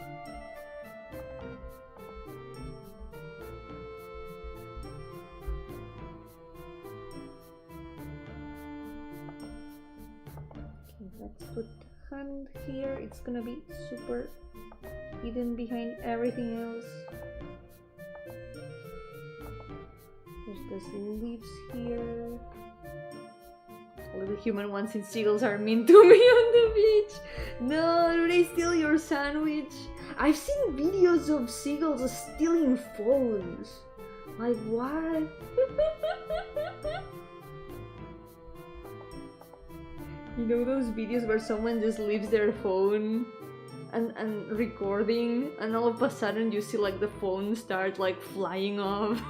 Let's put the hand here. It's gonna be super hidden behind everything else. There's the sleeves here. All the human ones and seagulls are mean to me on the beach. No, do they steal your sandwich? I've seen videos of seagulls stealing phones. Like what? You know those videos where someone just leaves their phone and recording, and all of a sudden you see like the phone start like flying off?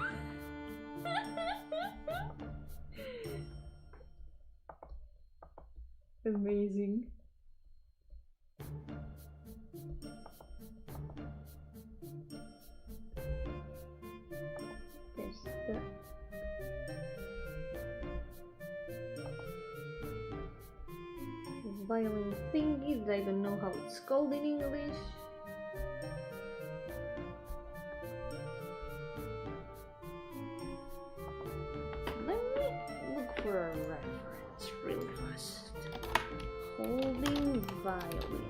Amazing. There's the violin thingy that I don't know how it's called in English. Let me look for a reference really fast. Holding violin.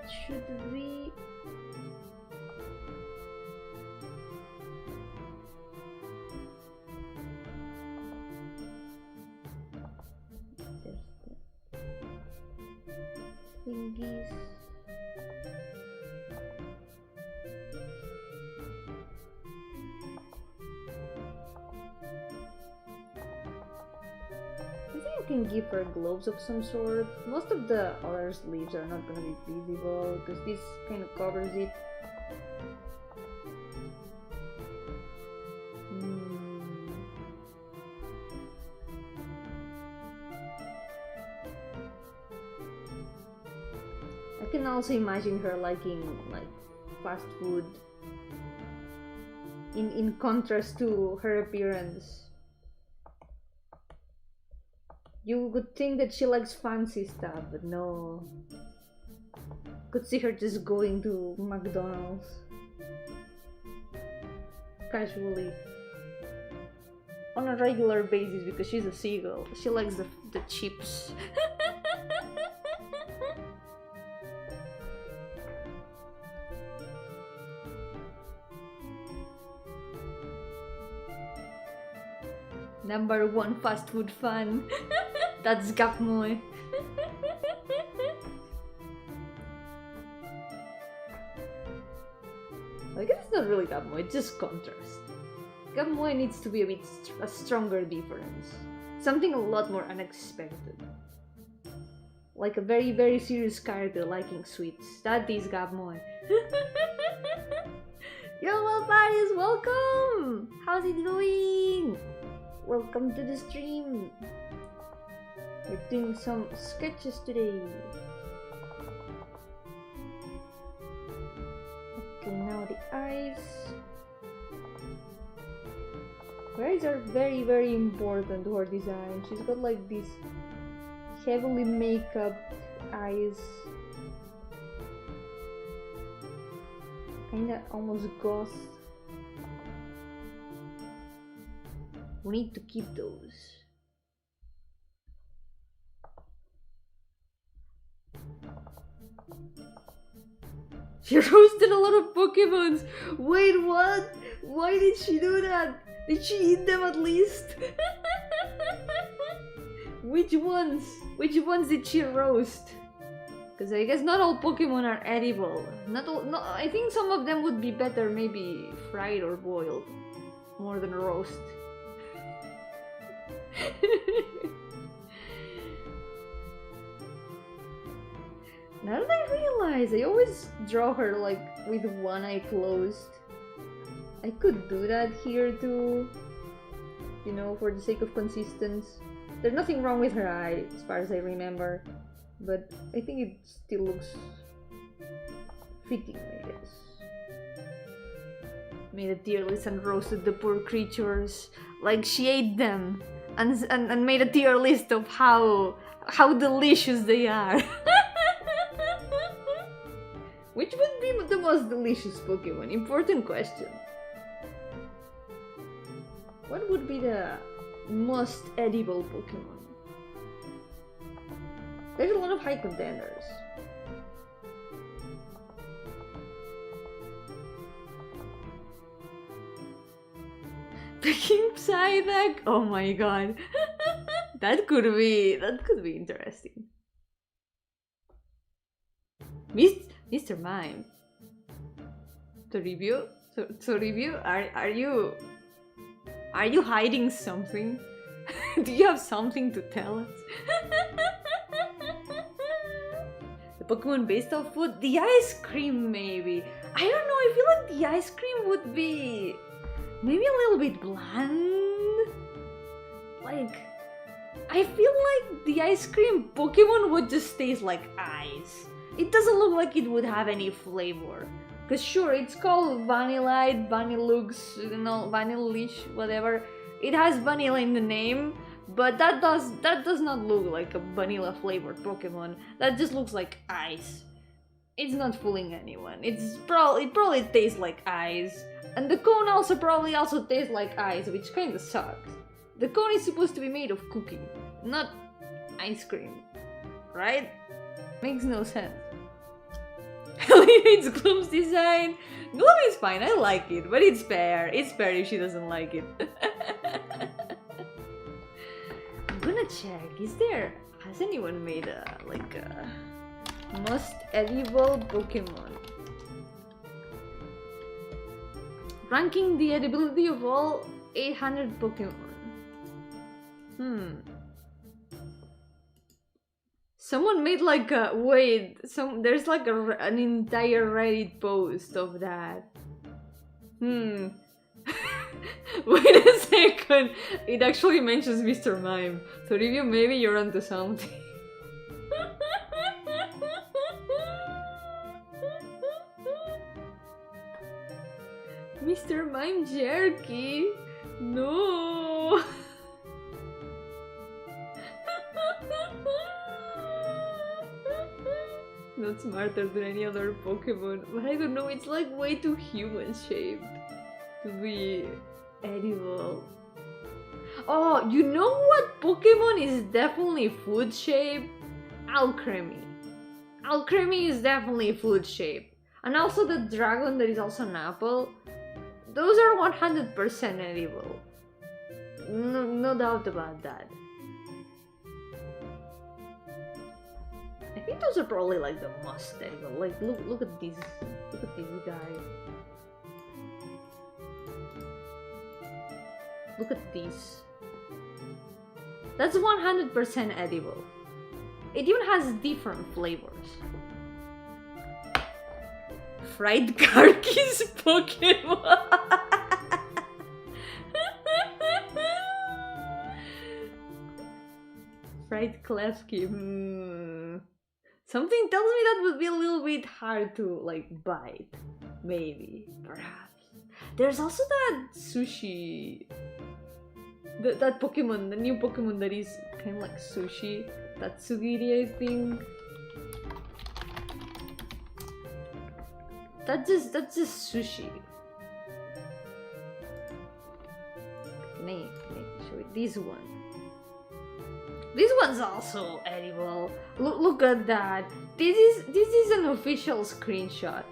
It should be thingies. I think you can give her gloves of some sort. Most of the other sleeves are not gonna be visible because this kind of covers it. I can also imagine her liking like fast food in contrast to her appearance. You would think that she likes fancy stuff, but no. Could see her just going to McDonald's casually on a regular basis because she's a seagull. She likes the chips. Number 1 fast food fan. That's Gapmoy. I guess it's not really Gapmoy, it's just contrast. Gapmoy needs to be a stronger difference. Something a lot more unexpected. Like a very, very serious character liking sweets. That is Gapmoy. Yo, well, buddies, welcome! How's it going? Welcome to the stream. We're doing some sketches today. Okay, now the eyes. The eyes are very, very important to her design. She's got like these heavily makeup eyes. Kinda almost ghost. We need to keep those. She roasted a lot of Pokemons! Wait, what? Why did she do that? Did she eat them at least? Which ones? Which ones did she roast? Because I guess not all Pokemon are edible. Not all, no, I think some of them would be better maybe fried or boiled. More than roast. Now that I realize, I always draw her like with one eye closed. I could do that here too, you know, for the sake of consistency. There's nothing wrong with her eye, as far as I remember, but I think it still looks fitting, I guess. Made a tier list and roasted the poor creatures like she ate them, and made a tier list of how delicious they are. Which would be the most delicious Pokemon? Important question. What would be the most edible Pokemon? There's a lot of high contenders. Picking Psyduck? Oh my god. That could be interesting. Mr. Mime. To review? Are you hiding something? Do you have something to tell us? The Pokemon based off food? The ice cream maybe. I don't know, I feel like the ice cream would be maybe a little bit bland. Like, I feel like the ice cream Pokemon would just taste like ice. It doesn't look like it would have any flavor. Cause sure, it's called Vanillite, Vanillux, you know, Vanillish, whatever. It has vanilla in the name, but that does not look like a vanilla flavored Pokemon. That just looks like ice. It's not fooling anyone. It probably tastes like ice. And the cone also probably tastes like ice, which kinda sucks. The cone is supposed to be made of cookie, not ice cream. Right? Makes no sense. Ellie hates Gloom's design. Gloom is fine, I like it, but it's fair. It's fair if she doesn't like it. I'm gonna check. Has anyone made a most edible Pokemon? Ranking the edibility of all 800 Pokemon. Someone made like a there's like an entire Reddit post of that. Wait a second. It actually mentions Mr. Mime. So review, maybe you're onto something. Mr. Mime jerky? No. not smarter than any other Pokemon, but I don't know, it's like way too human shaped to be edible. Oh, you know what Pokemon is definitely food shaped? Alcremie. Alcremie is definitely food shaped. And also the dragon that is also an apple. Those are 100% edible. No doubt about that. I think those are probably like the most edible. Like look at this. Look at this guy. Look at this. That's 100% edible. It even has different flavors. Fried Karki's Pokemon. Fried Klefki. Something tells me that would be a little bit hard to like bite. Maybe, perhaps. There's also that sushi. That Pokemon, the new Pokemon that is kind of like sushi. That Sugiri, I think. That's just sushi. Can I show you this one? This one's also edible. Look at that. This is an official screenshot.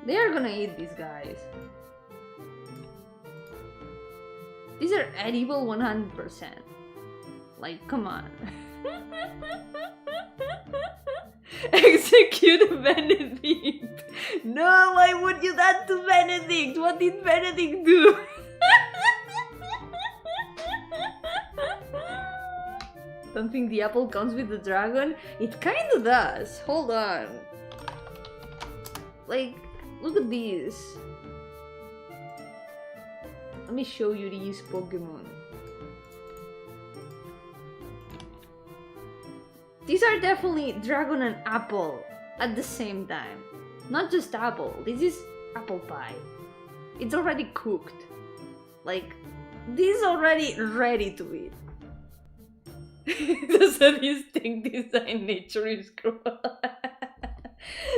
They are gonna eat these guys. These are edible 100%. Like, come on. Execute Benedict. No, why would you that to Benedict? What did Benedict do? Don't think the apple comes with the dragon? It kinda does. Hold on. Like, look at these. Let me show you these Pokemon. These are definitely dragon and apple at the same time. Not just apple. This is apple pie. It's already cooked. Like, this is already ready to eat. The sadistic design nature is cruel.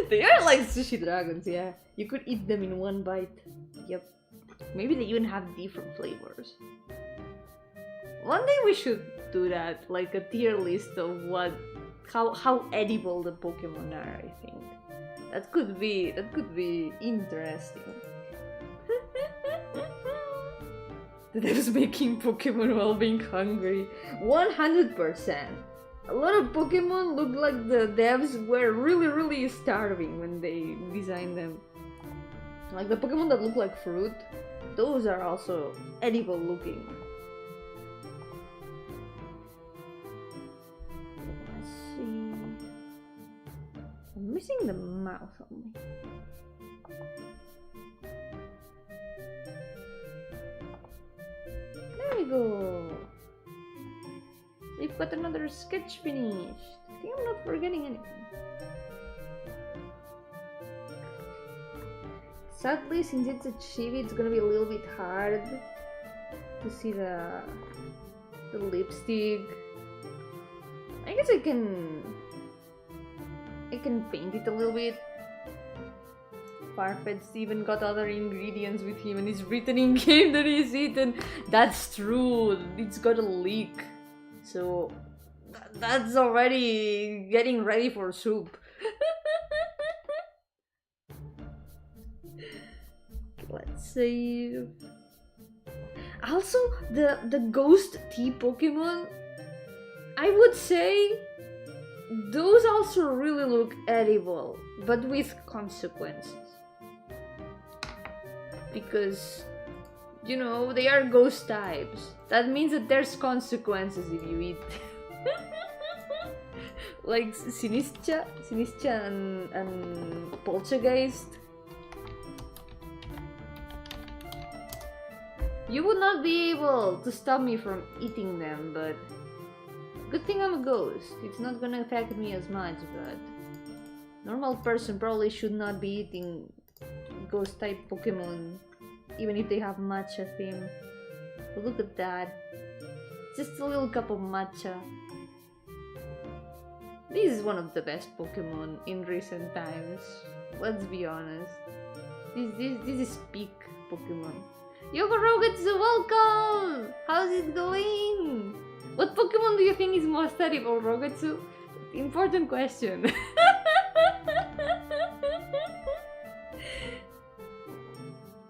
They are like sushi dragons, yeah. You could eat them in one bite. Yep. Maybe they even have different flavors. One day we should do that, like a tier list of how edible the Pokemon are, I think. That could be interesting. The devs making Pokemon while being hungry. 100%. A lot of Pokemon look like the devs were really starving when they designed them. Like the Pokemon that look like fruit, those are also edible looking. Let's see. I'm missing the mouth only. There we go. We've got another sketch finished. I think I'm not forgetting anything. Sadly, since it's a chibi, it's gonna be a little bit hard to see the lipstick. I guess I can paint it a little bit. Farfetch'd even got other ingredients with him and it's written in game that he's eaten. That's true, it's got a leak. So that's already getting ready for soup. Let's save. Also, the ghost tea Pokemon, I would say those also really look edible, but with consequences. Because, you know, they are ghost types. That means that there's consequences if you eat. Like Sinistra and Poltergeist. You would not be able to stop me from eating them, but good thing I'm a ghost. It's not gonna affect me as much, but normal person probably should not be eating ghost type Pokemon, even if they have matcha theme. But look at that. Just a little cup of matcha. This is one of the best Pokemon in recent times. Let's be honest. This is peak Pokemon. Yo-hooo Rogetsu, welcome! How's it going? What Pokemon do you think is most terrible, Rogetsu? Important question.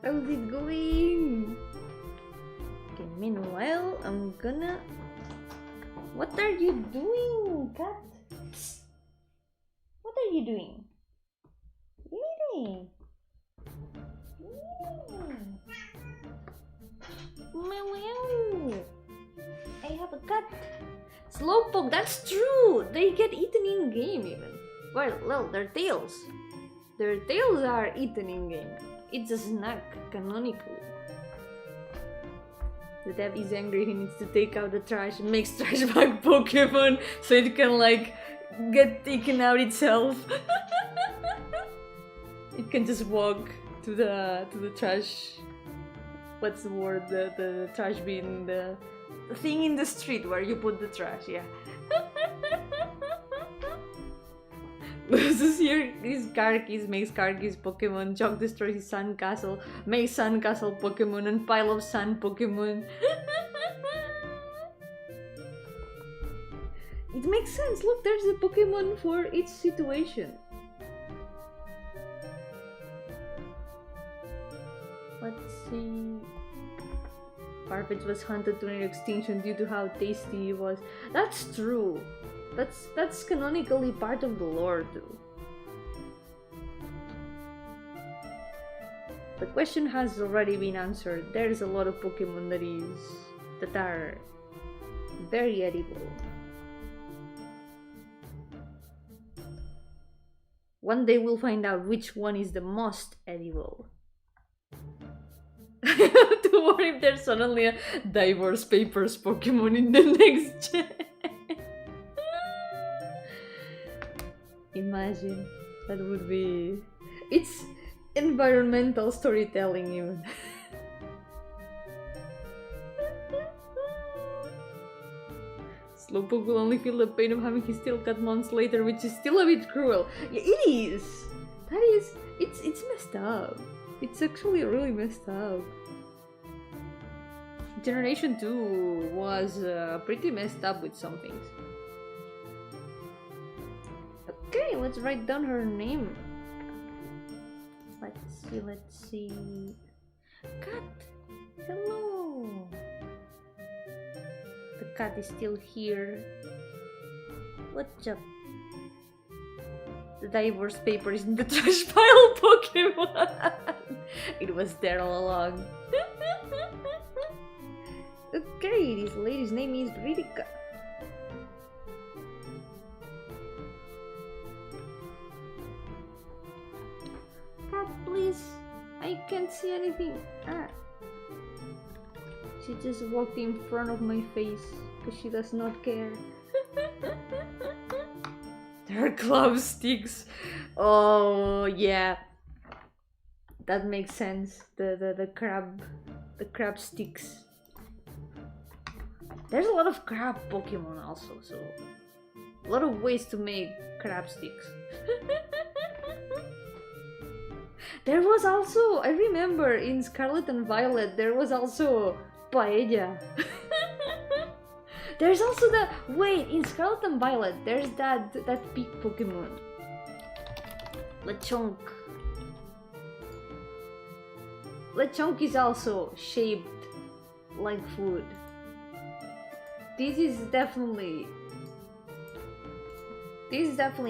How's it going? Okay, meanwhile, I'm gonna... What are you doing, cat? Psst. What are you doing? Really? Meow. I have a cat. Slowpoke, that's true! They get eaten in game even. Well, their tails. Their tails are eaten in game. It's a snack, canonically. The dev is angry, he needs to take out the trash and makes trash bag Pokemon so it can like get taken out itself. It can just walk to the trash. What's the word? The trash bin, the thing in the street where you put the trash, yeah. Loses here his car keys, makes car keys Pokemon, Jock destroys his sandcastle, makes sandcastle Pokemon, and pile of sand Pokemon. It makes sense, look, there's a Pokemon for each situation. Let's see... Farfetch'd was hunted to near extinction due to how tasty he was. That's true. That's canonically part of the lore too. The question has already been answered. There's a lot of Pokemon that are very edible. One day we'll find out which one is the most edible. Don't worry if there's suddenly a divorce papers Pokemon in the next gen. Imagine, that would be... It's environmental storytelling even. Slowpoke will only feel the pain of having his tail cut months later, which is still a bit cruel. Yeah, it is! That is... It's messed up. It's actually really messed up. Generation 2 was pretty messed up with some things. Okay, let's write down her name. Let's see. Cat! Hello! The cat is still here. What's up? The divorce paper is in the trash pile, Pokemon! It was there all along. Okay, this lady's name is Ridika. Cat, please. I can't see anything. Ah. She just walked in front of my face because she does not care. There are club sticks. Oh yeah, that makes sense. The crab sticks. There's a lot of crab Pokemon also, so a lot of ways to make crab sticks. There was also, I remember in Scarlet and Violet, there was also paella. There's also the, wait, in Scarlet and Violet, there's that pig Pokemon. Lechonk. Lechonk is also shaped like food. This is definitely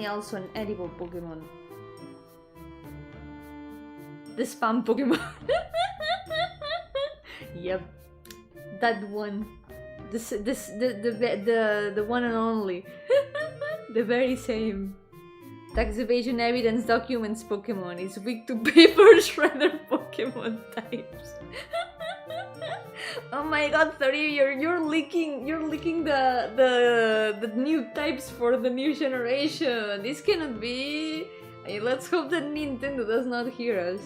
also an edible Pokemon. The spam Pokemon. Yep, that one. The one and only. The very same. Tax evasion evidence documents Pokemon is weak to paper shredder Pokemon types. Oh my god, 30, you're leaking the new types for the new generation. This cannot be. Let's hope that Nintendo does not hear us.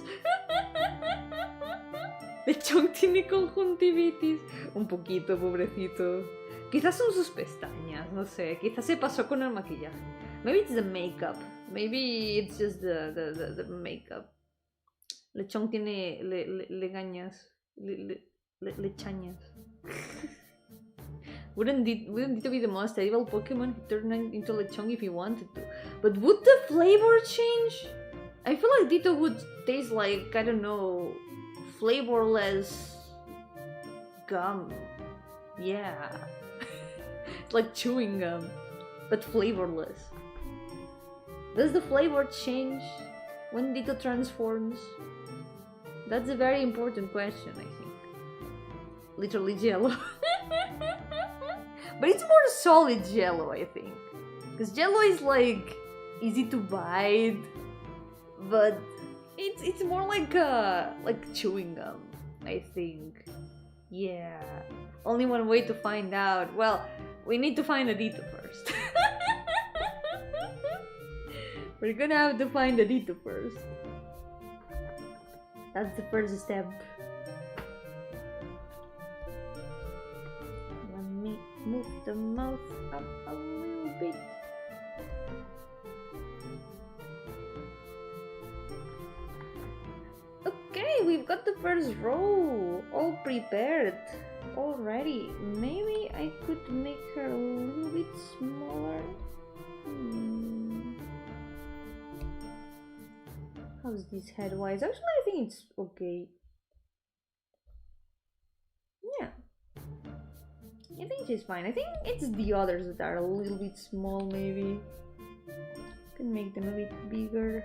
Lechonk tiene conjuntivitis. Un poquito, pobrecito. Quizás son sus pestañas, no sé. Quizás se pasó con el maquillaje. Maybe it's the makeup. Maybe it's just the makeup. Lechón tiene legañas. Lechañas. Wouldn't it be the most edible Pokemon? He turned into Lechong if he wanted to. But would the flavor change? I feel like Ditto would taste like, I don't know, flavorless gum. Yeah. It's like chewing gum, but flavorless. Does the flavor change when Ditto transforms? That's a very important question, I think. Literally Jello. But it's more solid Jello, I think. Because Jello is like easy to bite, but it's more like chewing gum, I think. Yeah. Only one way to find out. Well, we need to find a Ditto first. We're gonna have to find a Ditto first. That's the first step. Let me move the mouth up a little bit. Okay, we've got the first row all prepared already. Maybe I could make her a little bit smaller. How's this head-wise? Actually, I think it's okay. Yeah. I think she's fine. I think it's the others that are a little bit small, maybe. Can make them a bit bigger.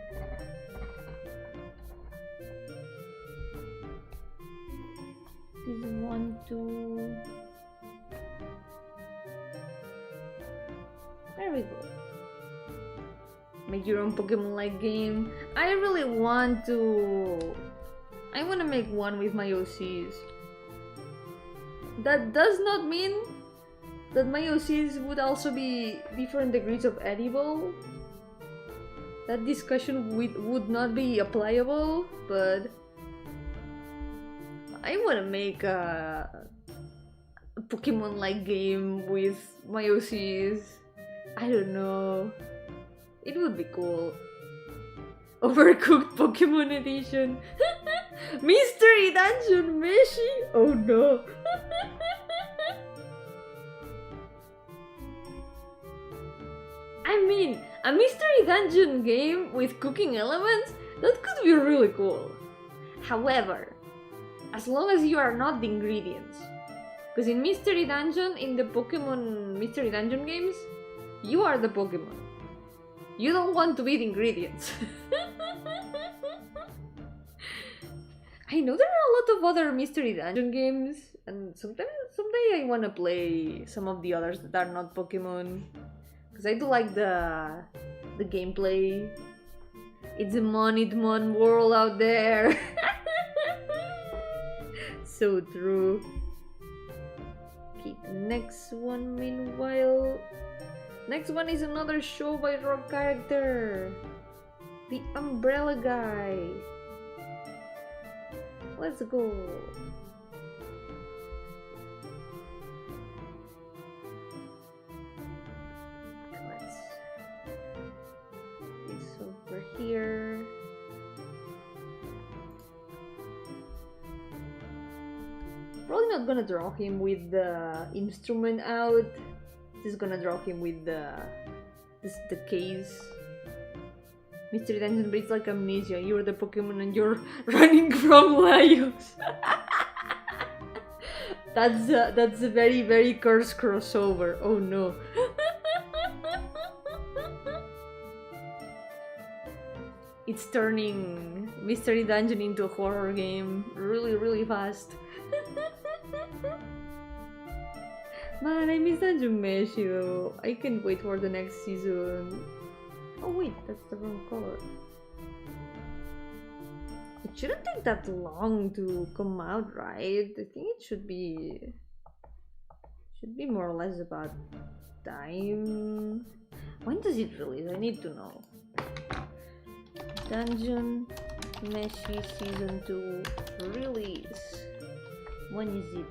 This one, two. There we go. Make your own Pokemon-like game. I really want to... I want to make one with my OCs. That does not mean that my OCs would also be different degrees of edible. That discussion would not be applicable, but... I want to make a Pokemon-like game with my OCs. I don't know. It would be cool. Overcooked Pokemon Edition. Mystery Dungeon Meshi? Oh no. I mean, a Mystery Dungeon game with cooking elements? That could be really cool. However, as long as you are not the ingredients. Because in Mystery Dungeon, in the Pokemon Mystery Dungeon games, you are the Pokemon. You don't want to be the ingredients. I know there are a lot of other Mystery Dungeon games, and someday I want to play some of the others that are not Pokemon. Because I do like the gameplay. It's a Monidmon world out there. So true. Okay, the next one meanwhile. Next one is another show by rock character. The Umbrella Guy. Let's go. Let's put this over here. Probably not gonna draw him with the instrument out. Just gonna draw him with the case. Mystery Dungeon breeds like amnesia. You're the Pokemon and you're running from lions. That's a very, very cursed crossover. Oh no. It's turning Mystery Dungeon into a horror game really, really fast. Man, I miss Dungeon Meshi though. I can't wait for the next season. Oh wait, that's the wrong color. It shouldn't take that long to come out, right? I think it should be more or less about time. When does it release? I need to know. Dungeon Meshi Season 2 release. When is it?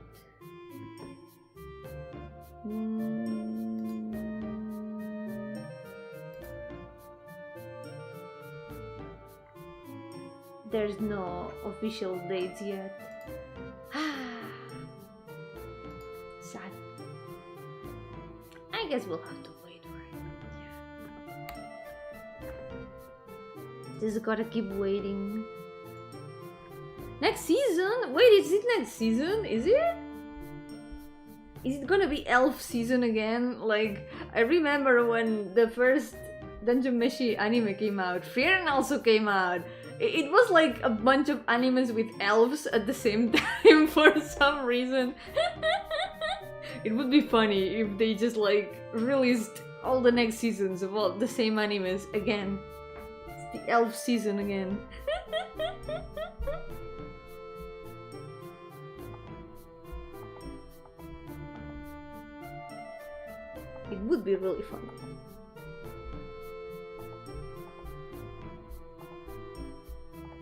there's no official dates yet. Sad. I guess we'll have to wait for it. Yeah. Just gotta keep waiting. Next season? Wait, is it next season? Is it? Is it gonna be elf season again? Like, I remember when the first Dungeon Meshi anime came out, Frieren also came out. It was like a bunch of animes with elves at the same time for some reason. It would be funny if they just like released all the next seasons of all the same animes again. It's the elf season again. It would be really fun.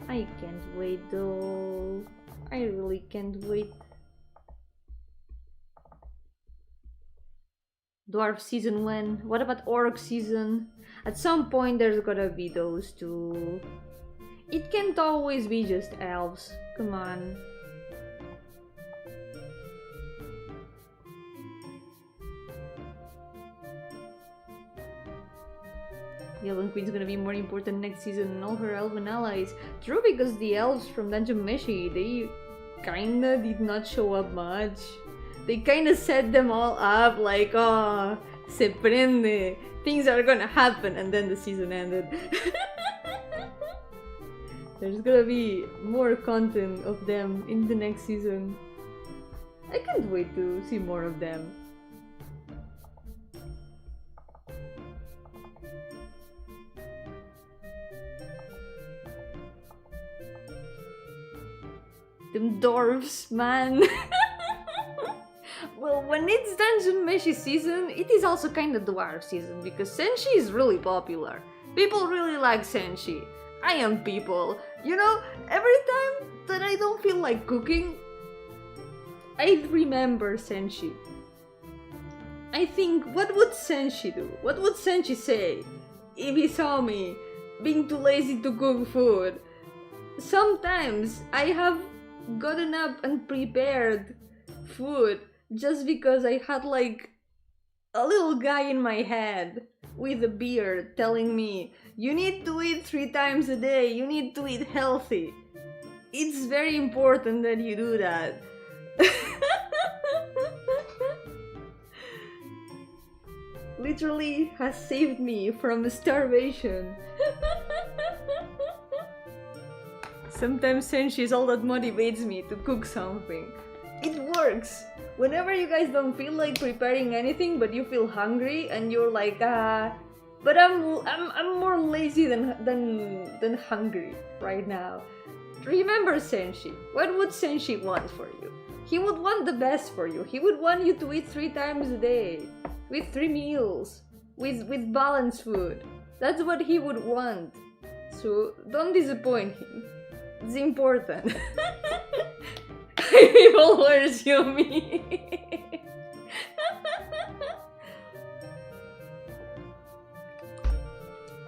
I can't wait though. I really can't wait. Dwarf season when? What about orc season? At some point there's gotta be those two. It can't always be just elves. Come on. The Elven Queen's gonna be more important next season than all her elven allies. True, because the elves from Dungeon Meshi, they kinda did not show up much. They kinda set them all up like, oh, se prende, things are gonna happen, and then the season ended. There's gonna be more content of them in the next season. I can't wait to see more of them. Them dwarves, man. Well, when it's Dungeon Meshi season, it is also kind of dwarf season because Senshi is really popular. People really like Senshi. I am people. You know, every time that I don't feel like cooking, I remember Senshi. I think, what would Senshi do? What would Senshi say if he saw me being too lazy to cook food? Sometimes I have gotten up and prepared food just because I had like a little guy in my head with a beard telling me, you need to eat 3 times a day, you need to eat healthy. It's very important that you do that. Literally has saved me from starvation. Sometimes Senshi is all that motivates me to cook something. It works! Whenever you guys don't feel like preparing anything but you feel hungry and you're like, but I'm more lazy than hungry right now. Remember Senshi. What would Senshi want for you? He would want the best for you. He would want you to eat 3 times a day. With 3 meals. With balanced food. That's what he would want. So don't disappoint him. It's important. People, where's Yomi?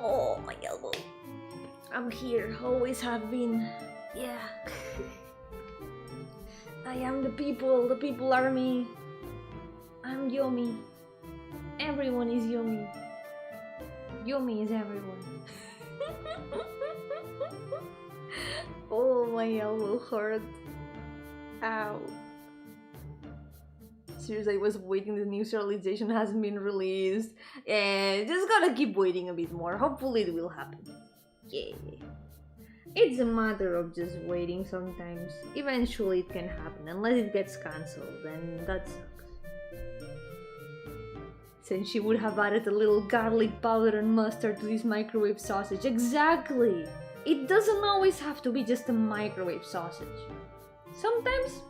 Oh, my elbow. I'm here, always have been. Yeah. I am the people are me. I'm Yomi. Everyone is Yomi. Yomi is everyone. Oh, my elbow hurt. Ow. Seriously, I was waiting, the new serialization hasn't been released. And just gotta keep waiting a bit more. Hopefully it will happen. Yeah. It's a matter of just waiting sometimes. Eventually it can happen, unless it gets cancelled, and that sucks. Since she would have added a little garlic powder and mustard to this microwave sausage. Exactly! It doesn't always have to be just a microwave sausage. Sometimes,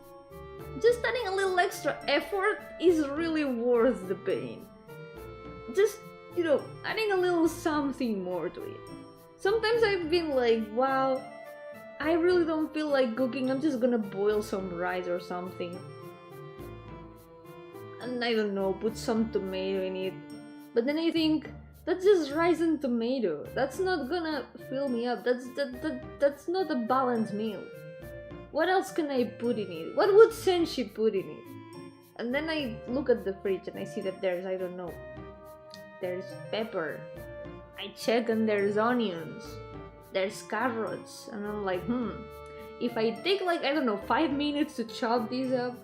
just adding a little extra effort is really worth the pain. Just, you know, adding a little something more to it. Sometimes I've been like, wow, I really don't feel like cooking, I'm just gonna boil some rice or something. And I don't know, put some tomato in it. But then I think, That's just rice and tomato. That's not gonna fill me up. That's not a balanced meal. What else can I put in it? What would Senshi put in it? And then I look at the fridge and I see that there's, I don't know, there's pepper. I check and there's onions. There's carrots. And I'm like, if I take like, I don't know, 5 minutes to chop these up,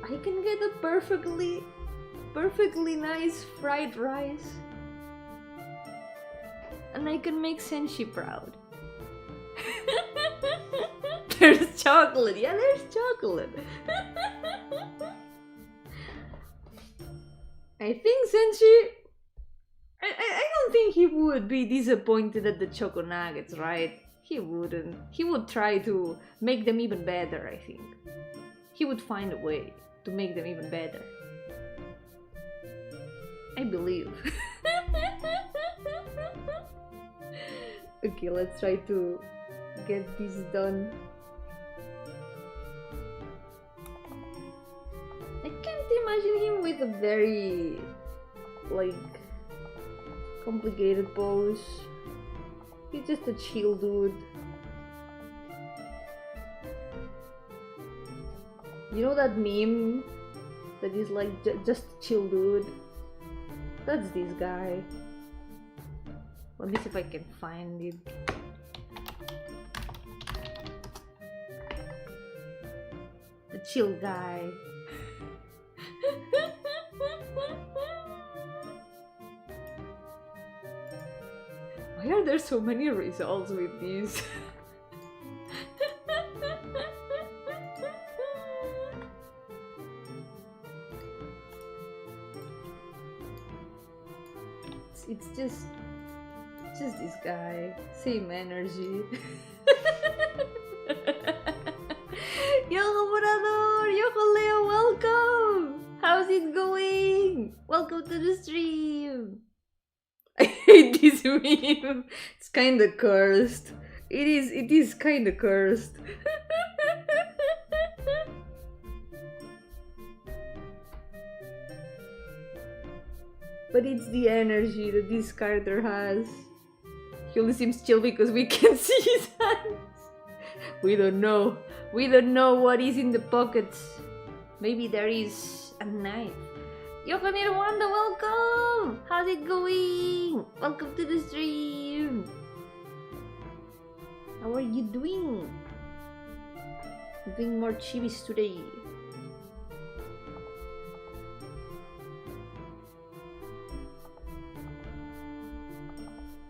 I can get a perfectly nice fried rice. And I can make Senshi proud. There's chocolate. Yeah, there's chocolate. I think Senshi... I don't think he would be disappointed at the choco nuggets, right? He wouldn't. He would try to make them even better, I think. He would find a way to make them even better. I believe. Okay, let's try to get this done. I can't imagine him with a very, like, complicated pose. He's just a chill dude. You know that meme that is like just a chill dude? That's this guy. Let me see if I can find it. The chill guy. Why are there so many results with these? It's just this guy. Same energy. Yo, Morador! Yo, Leo, welcome! How's it going? Welcome to the stream! I hate this meme. It's kinda cursed. It is kinda cursed. But it's the energy that this character has. He only seems chill because we can see his hands. We don't know. We don't know what is in the pockets. Maybe there is a knife. Yokanir Wanda, welcome! How's it going? Welcome to the stream. How are you doing? Doing more chibis today.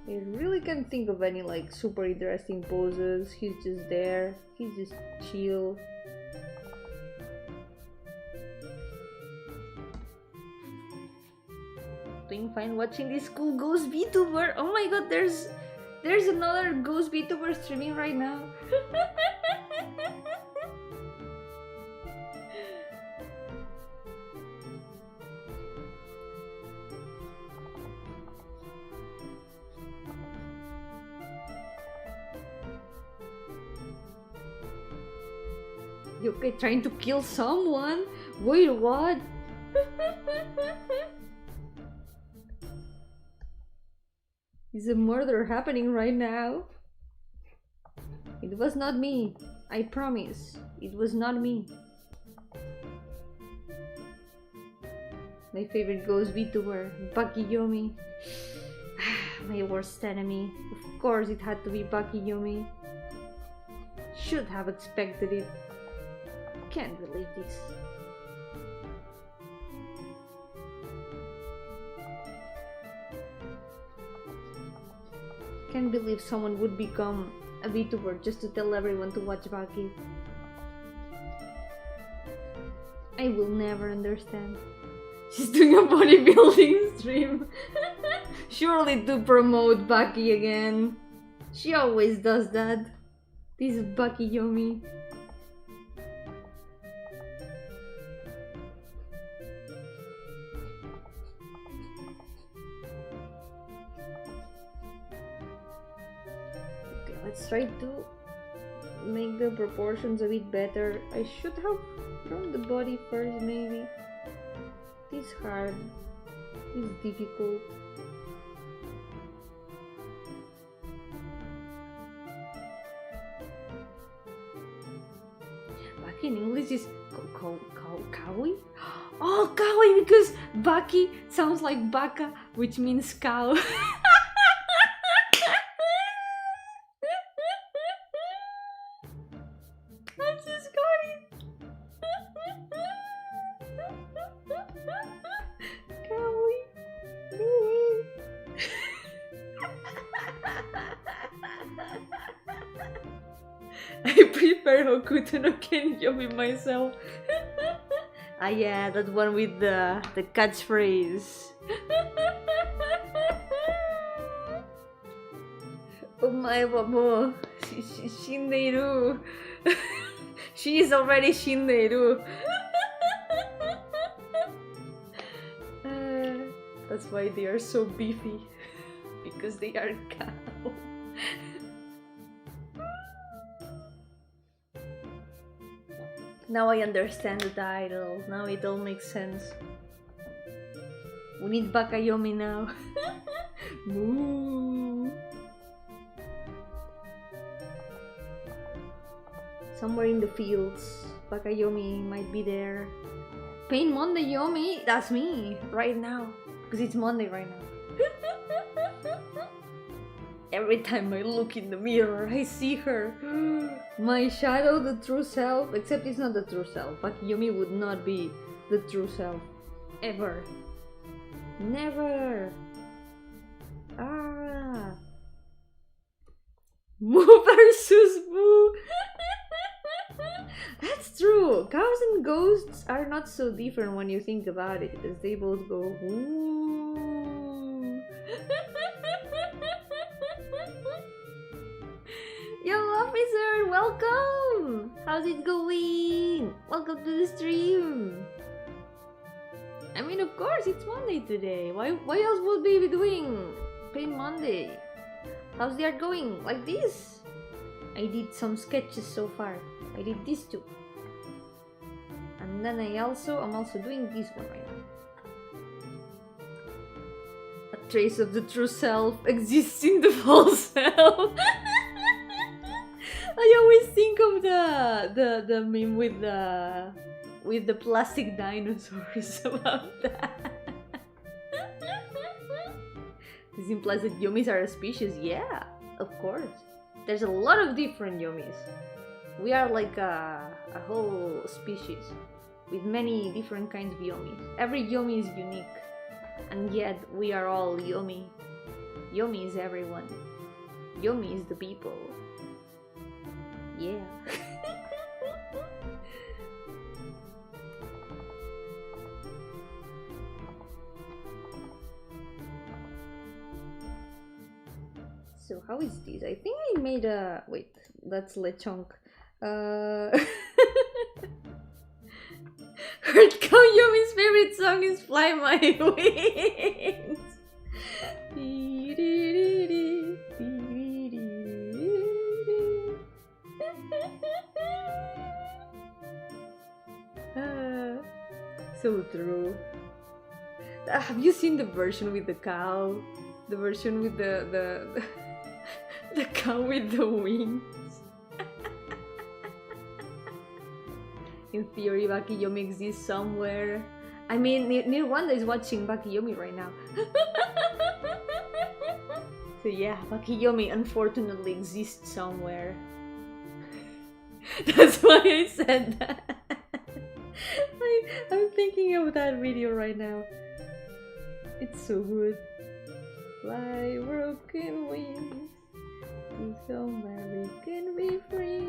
I really can't think of any like super interesting poses. He's just there. He's just chill. Doing fine watching this cool ghost VTuber. Oh my god, there's another ghost VTuber streaming right now. You okay, trying to kill someone? Wait, what? Is a murder happening right now? It was not me. I promise. It was not me. My favorite ghost VTuber, Yomi. My worst enemy. Of course it had to be Yomi. Should have expected it. Can't believe this. Can't believe someone would become a VTuber just to tell everyone to watch Baki. I will never understand. She's doing a bodybuilding stream. Surely to promote Baki again. She always does that. This is Yomi. Let's try to make the proportions a bit better. I should have drawn the body first, maybe. This is hard. This is difficult. Baki in English is kawi? Oh, kawi, because Baki sounds like baka, which means cow. I just got it. Kawi. I prefer Hokuto no Ken Yomi myself. Ah yeah, that one with the catchphrase. Omae wa mou shindeiru. She is already shindeiru. That's why they are so beefy. Because they are cow. Now I understand the title. Now it all makes sense. We need Bakayomi now. Moo. Somewhere in the fields, Bakayomi might be there. Pain Monday Yomi, that's me right now. Because it's Monday right now. Every time I look in the mirror, I see her. My shadow, the true self, except it's not the true self. Bakayomi would not be the true self. Ever. Never. Ah. Moo versus moo. That's true. Cows and ghosts are not so different when you think about it, as they both go ooh. Yo, officer, welcome! How's it going? Welcome to the stream. I mean, of course, it's Monday today. Why else would we be doing Pain Monday? How's the art going? Like this? I did some sketches so far. I did these two. And then I'm also doing this one right now. A trace of the true self exists in the false self. I always think of the meme with the plastic dinosaurs about that. This implies that yomis are a species. Yeah, of course. There's a lot of different yomis. We are like a whole species with many different kinds of yomis. Every yomi is unique, and yet we are all yomi. Yomi is everyone. Yomi is the people. Yeah. So how is this? I think I made a... Wait, that's lechonk. Heard Yomi's favorite song is Fly My Wings. So true. Have you seen the version with the cow? The version with the cow with the wings? In theory, Bakayomi exists somewhere. I mean, Nirwanda is watching Bakayomi right now. So yeah, Bakayomi unfortunately exists somewhere. That's why I said that. I'm thinking of that video right now. It's so good. Fly broken wings to somewhere we can be free.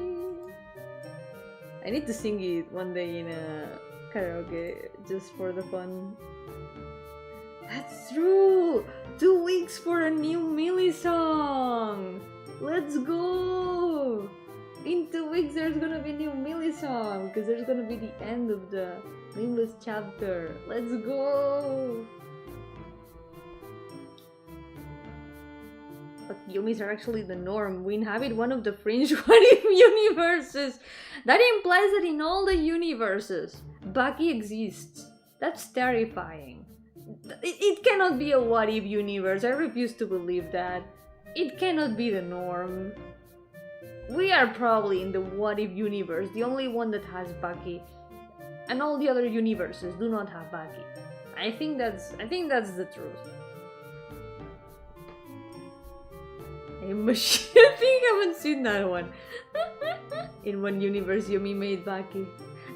I need to sing it one day in a karaoke just for the fun. That's true! 2 weeks for a new Millie song! Let's go! In 2 weeks there's gonna be a new Millie song because there's gonna be the end of the Nameless chapter. Let's go! But yomis are actually the norm. We inhabit one of the fringe what-if universes. That implies that in all the universes, Baki exists. That's terrifying. It cannot be a what-if universe. I refuse to believe that. It cannot be the norm. We are probably in the what if universe, the only one that has Baki, and all the other universes do not have Baki. I think that's the truth. I think I haven't seen that one. In one universe, Yomi made Baki.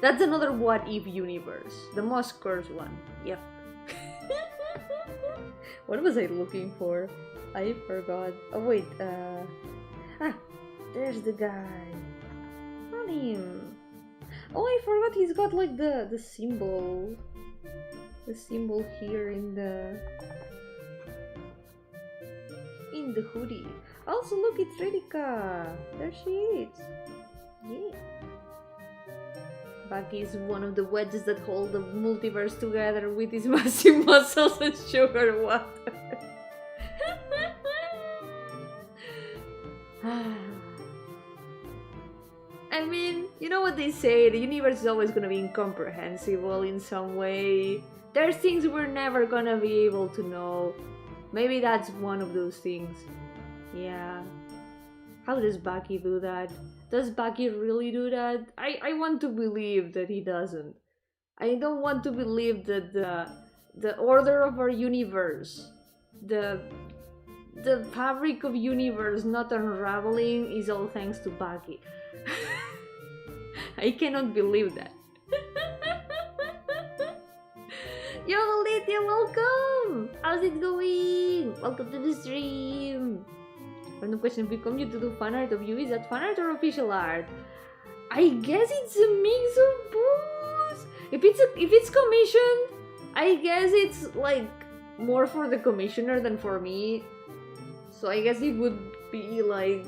That's another what if universe, the most cursed one. Yep. What was I looking for? I forgot. Oh wait, there's the guy. Not him. Oh, I forgot he's got like the symbol. The symbol here in the hoodie. Also, look, it's Redika. There she is. Yeah. Baki is one of the wedges that hold the multiverse together with his massive muscles and sugar water. I mean, you know what they say, the universe is always gonna be incomprehensible in some way. There's things we're never gonna be able to know. Maybe that's one of those things. Yeah. How does Baki do that? Does Baki really do that? I want to believe that he doesn't. I don't want to believe that the order of our universe, the fabric of universe not unraveling is all thanks to Baki. I cannot believe that. Yo, Lydia, welcome! How's it going? Welcome to the stream! Random question, if we come you to do fan art of you, is that fan art or official art? I guess it's a mix of both! If it's commissioned, I guess it's like more for the commissioner than for me. So I guess it would be like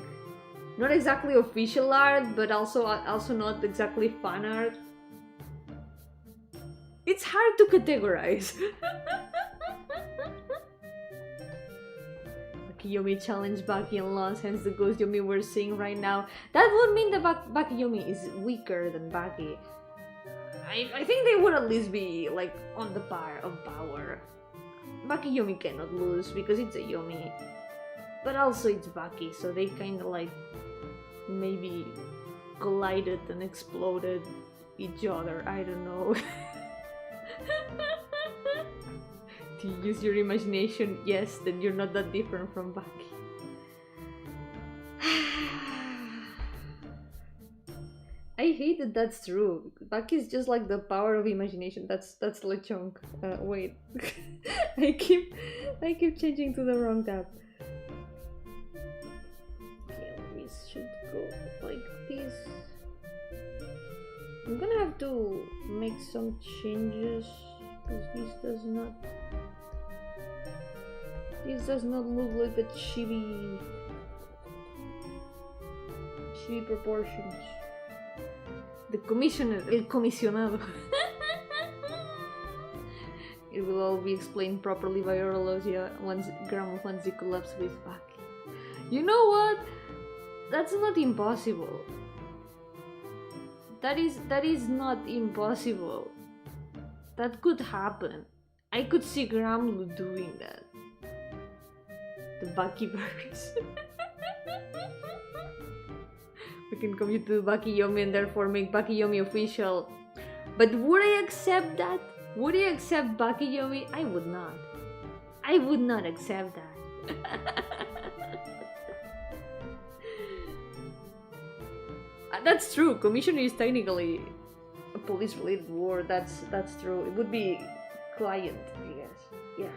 not exactly official art, but also not exactly fan art. It's hard to categorize. Baki Yomi challenged Baki and lost, hence the ghost Yomi we're seeing right now. That would mean that Baki Yomi is weaker than Baki. I think they would at least be like on the par of power. Baki Yomi cannot lose because it's a Yomi. But also it's Baki, so they kinda like maybe collided and exploded each other, I don't know. Do you use your imagination? Yes, then you're not that different from Baki. I hate that that's true. Baki is just like the power of imagination. That's Lechonk. Wait. I keep changing to the wrong tab. Okay, we should go like this. I'm gonna have to make some changes because this does not look like a chibi proportions. The commissioner, el comisionado. It will all be explained properly by Orologia once collapse with Baki. You know what? That's not impossible. That is not impossible. That could happen. I could see Gramlu doing that. The Baki verse. We can commute to Baki Yomi and therefore make Baki Yomi official. But would I accept that? Would I accept Baki Yomi? I would not. I would not accept that. That's true. Commissioner is technically a police-related word. That's true. It would be client, I guess. Yeah.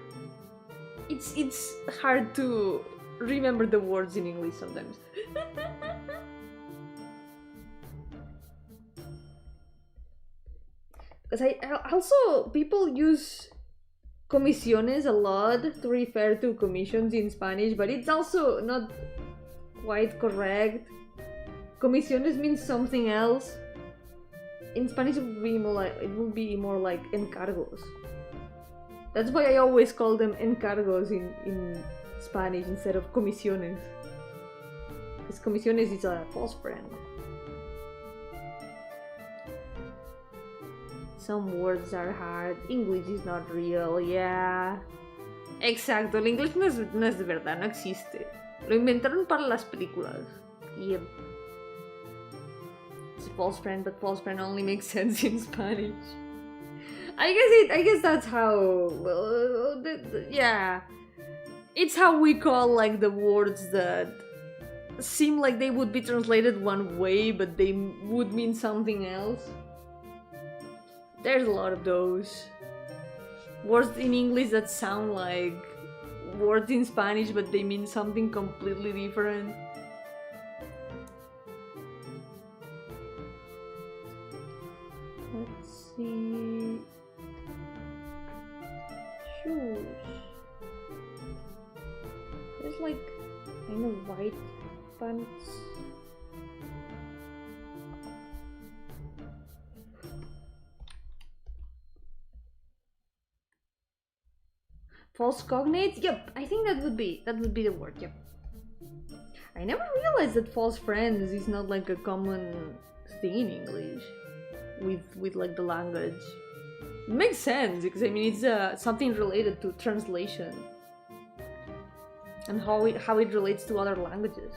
It's hard to remember the words in English sometimes. Because also people use comisiones a lot to refer to commissions in Spanish, but it's also not quite correct. Comisiones means something else. In Spanish it would be more like encargos. That's why I always call them encargos in Spanish instead of comisiones. Because comisiones is a false friend. Some words are hard. English is not real, yeah. Exacto, el inglés no es de verdad, no existe. Lo inventaron para las películas. Yep. It's a false friend, but false friend only makes sense in Spanish. I guess that's how. Yeah, it's how we call like the words that seem like they would be translated one way, but they would mean something else. There's a lot of those words in English that sound like words in Spanish, but they mean something completely different. Let's see. Shoes. There's like kind of white pants. False cognates? Yep, I think that would be the word, yep. I never realized that false friends is not like a common thing in English with like the language. It makes sense because I mean it's something related to translation and how it relates to other languages.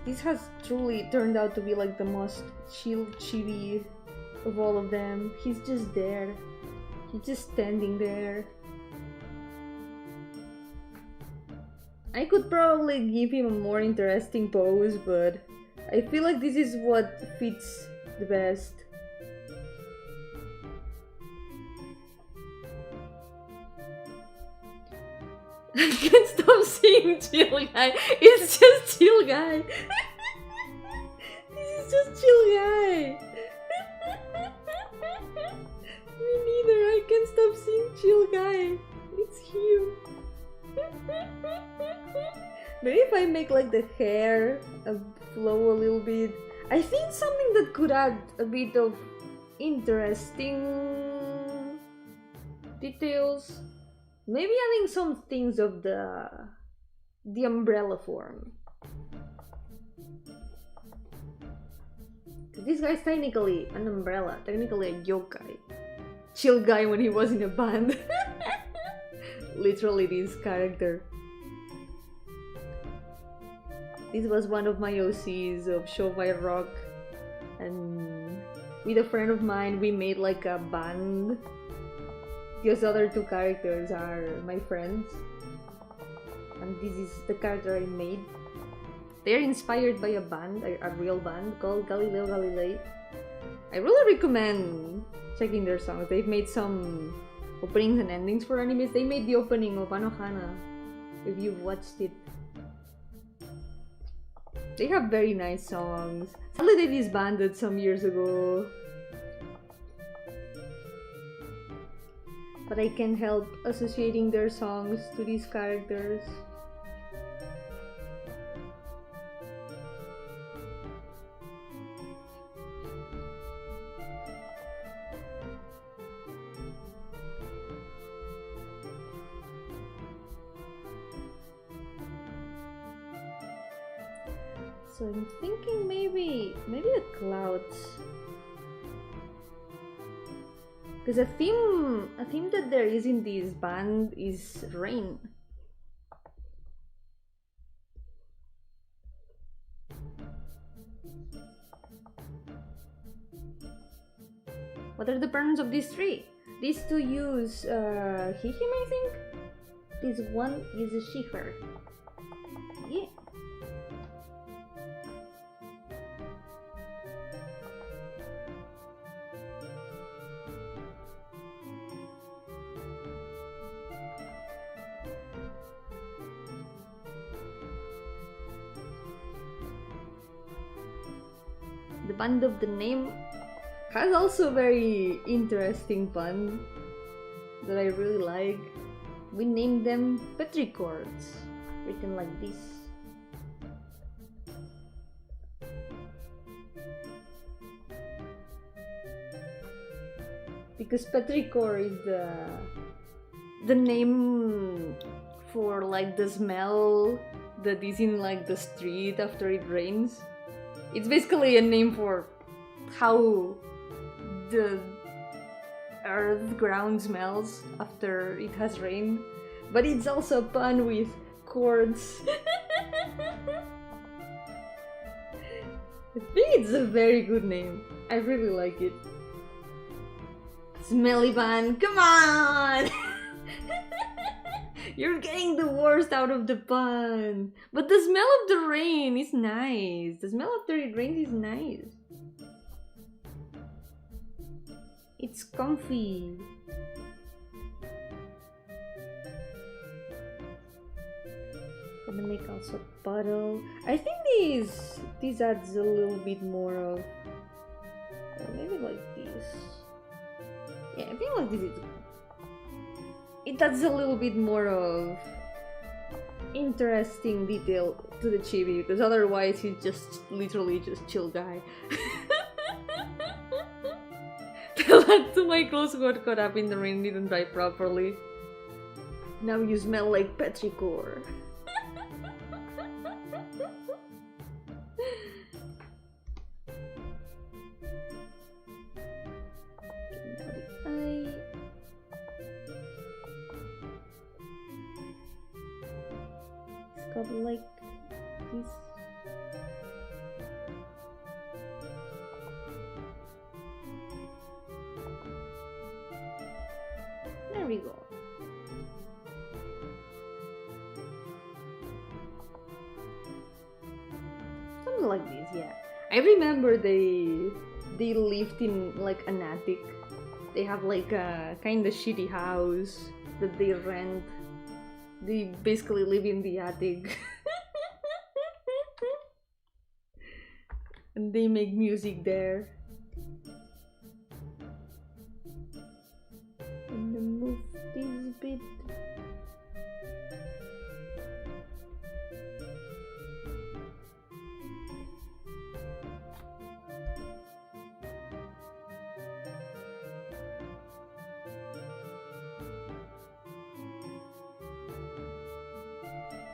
This has truly turned out to be like the most chill chibi of all of them. He's just there. He's just standing there. I could probably give him a more interesting pose, but I feel like this is what fits the best. I can't stop seeing chill guy. It's just chill guy. This is just chill guy. Me neither. I can't stop seeing chill guy. It's him. Maybe if I make like the hair flow a little bit, I think something that could add a bit of interesting details. Maybe adding some things of the umbrella form. This guy's technically an umbrella, technically a yokai. Chill guy when he was in a band. Literally this character. This was one of my OCs of Show by Rock, and with a friend of mine we made like a band. Those other two characters are my friends, and this is the character I made. They're inspired by a band, a real band called Galileo Galilei. I really recommend checking their songs. They've made some openings and endings for animes. They made the opening of Anohana, if you've watched it. They have very nice songs. Sadly they disbanded some years ago, but I can't help associating their songs to these characters. So I'm thinking maybe the clouds. Because a theme that there is in this band is rain. What are the pronouns of these three? These two use he, him, I think. This one uses she, her. Yeah. The band of the name has also a very interesting pun that I really like. We named them petrichords, written like this. Because petrichor is the name for like the smell that is in like the street after it rains. It's basically a name for how the earth ground smells after it has rained, but it's also a pun with chords. I think it's a very good name. I really like it. Smelly pun, come on! You're getting the worst out of the pun. But the smell of the rain is nice. The smell after it rains is nice. It's comfy. Gonna make also a puddle. I think these adds a little bit more of maybe like this. Yeah, I think like this is it adds a little bit more of interesting detail to the chibi, because otherwise he's just literally just chill guy. Tell that to my clothes got caught up in the rain, didn't dry properly. Now you smell like petrichor. Like this. There we go. Something like this, yeah. I remember they lived in like an attic. They have like a kind of shitty house that they rent. They basically live in the attic. And they make music there. And then move this bit.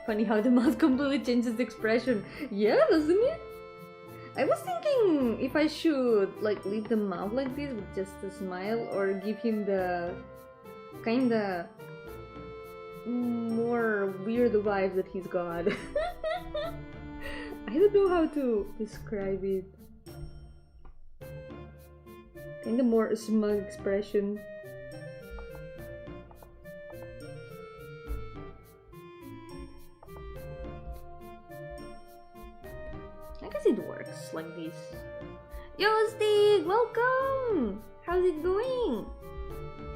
Funny how the mouth completely changes the expression. Yeah, doesn't it? I was thinking if I should like leave the mouth like this with just a smile, or give him the kinda more weird vibe that he's got. I don't know how to describe it. Kinda more smug expression. It works like this. Yo, Stig, welcome! How's it going?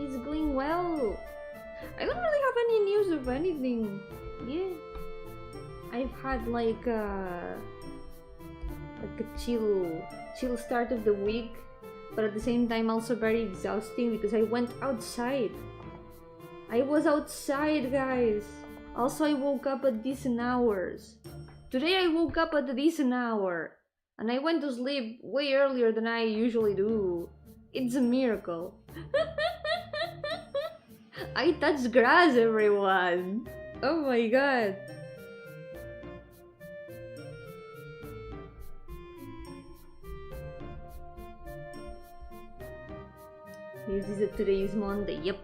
It's going well. I don't really have any news of anything. Yeah, I've had like a chill start of the week, but at the same time also very exhausting because I went outside. I was outside, guys. Also, I woke up at decent hours. Today I woke up at a decent hour, and I went to sleep way earlier than I usually do. It's a miracle. I touched grass, everyone! Oh my god! News is that today is Monday. Yep,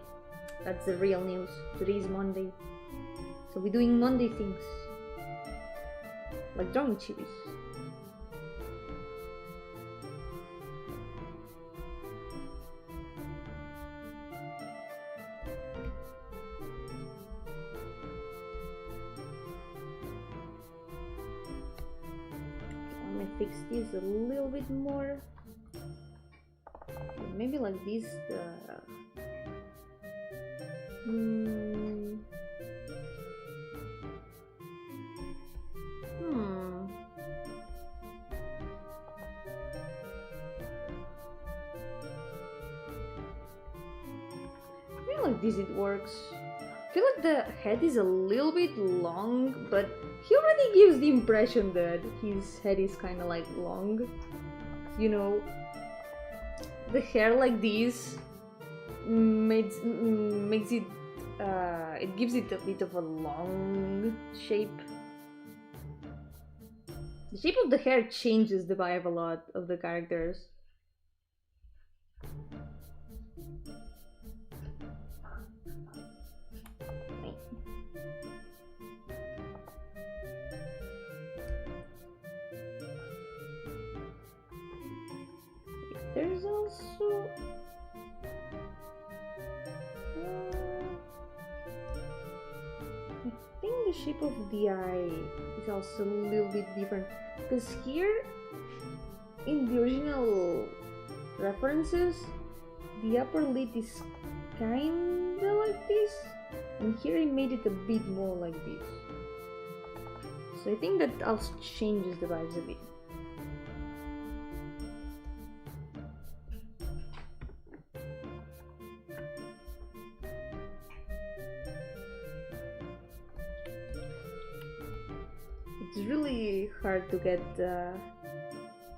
that's the real news. Today is Monday. So we're doing Monday things. Like drawing chibis. I'm gonna fix this a little bit more. Okay, maybe like this. Like this it works. I feel like the head is a little bit long, but he already gives the impression that his head is kind of like long. You know, the hair like this makes it it gives it a bit of a long shape. The shape of the hair changes the vibe a lot of the characters. also... I think the shape of the eye is also a little bit different. Because here, in the original references, the upper lid is kinda like this. And here I made it a bit more like this. So I think that also changes the vibes a bit. It's really hard to get the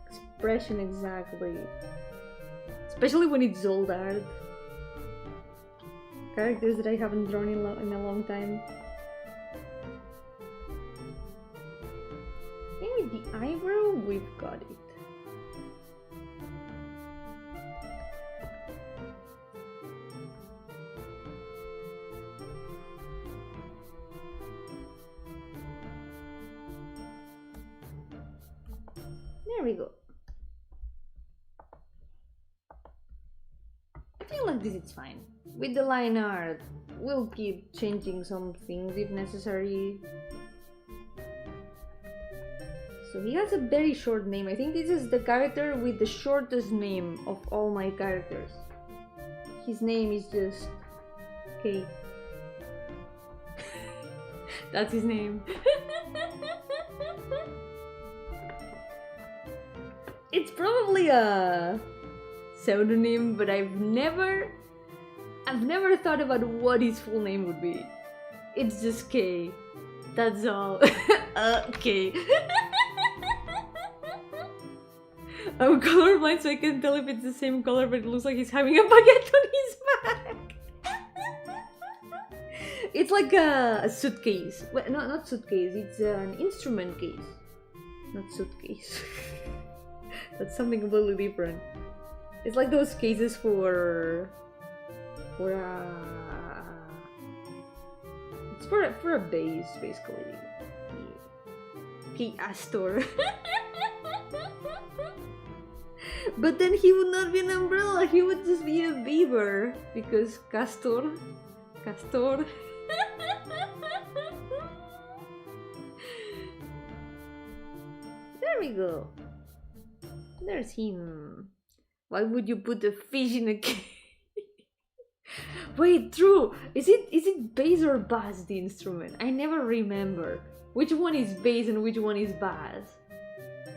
expression exactly. Especially when it's old art. Characters that I haven't drawn in a long time. Maybe the eyebrow, we've got it. There we go. I feel like this is fine. With the line art, we'll keep changing some things if necessary. So he has a very short name. I think this is the character with the shortest name of all my characters. His name is just K. That's his name. It's probably a pseudonym, but I've never thought about what his full name would be. It's just K. That's all. K. I'm colorblind, so I can tell if it's the same color, but it looks like he's having a baguette on his back. It's like a suitcase. Well, no, not suitcase. It's an instrument case. Not suitcase. That's something completely different. It's like those cases for it's for a base, basically. Key Astor. But then he would not be an umbrella, he would just be a beaver. Because Castor. There we go. There's him. Why would you put a fish in a cage? Wait, true. Is it bass or bass, the instrument? I never remember which one is bass and which one is bass.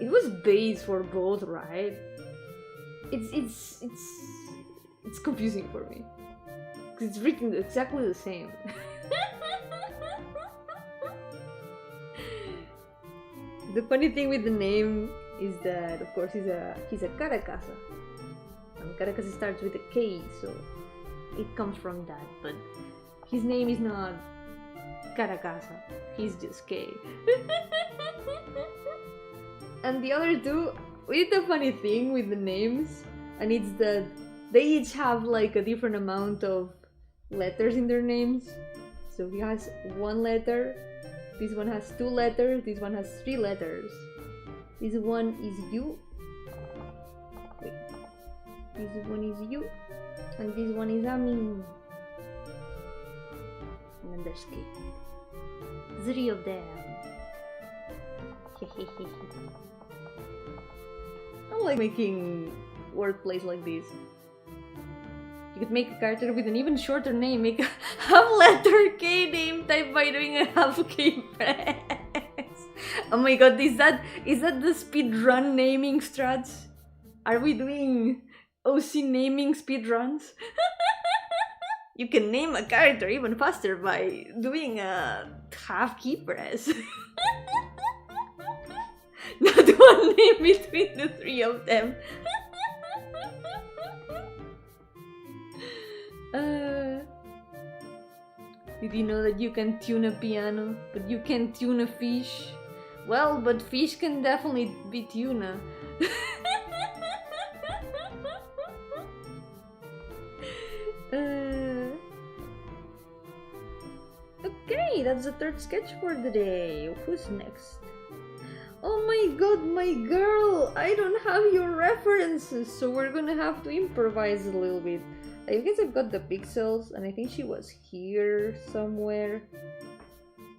It was bass for both, right? It's confusing for me. Cause it's written exactly the same. The funny thing with the name is that, of course, he's a Caracasa. And Caracasa starts with a K, so it comes from that. But his name is not Caracasa. He's just K. And the other two, we did a funny thing with the names, and it's that they each have like a different amount of letters in their names. So he has one letter, this one has two letters, this one has three letters. This one is U. Wait. This one is U. And this one is Amin. And then there's K. Three of them. I like making wordplays like this. You could make a character with an even shorter name, make a half-letter K name type by doing a half-K press. Oh my god, is that the speedrun naming strats? Are we doing OC naming speedruns? You can name a character even faster by doing a half-key press. Not one name between the three of them. Did you know that you can tune a piano, but you can't tune a fish? Well, but fish can definitely be tuna. Okay, that's the third sketch for the day. Who's next? Oh my my god, my girl! I don't have your references, so we're gonna have to improvise a little bit. I guess I've got the pixels, and I think she was here somewhere.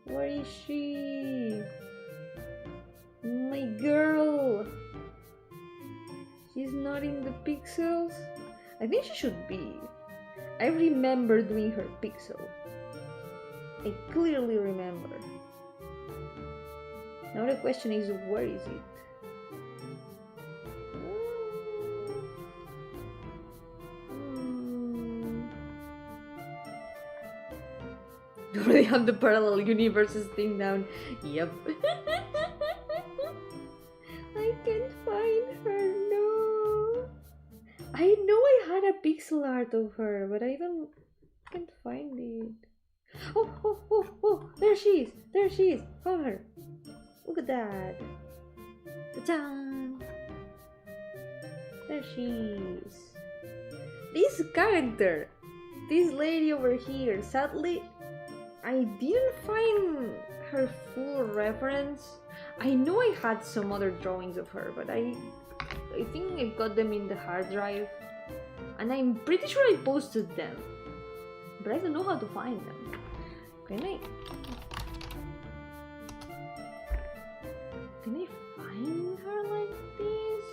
Where is she? My girl! She's not in the pixels? I think she should be. I remember doing her pixel. I clearly remember. Now the question is, where is it? Do they have the parallel universes thing down? Yep. I can't find her, no. I know I had a pixel art of her, but I can't find it. Oh, there she is, found her. Look at that. Ta-da! There she is. This character, this lady over here, sadly, I didn't find her full reference. I know I had some other drawings of her, but I think I've got them in the hard drive. And I'm pretty sure I posted them. But I don't know how to find them. Can I find her like this?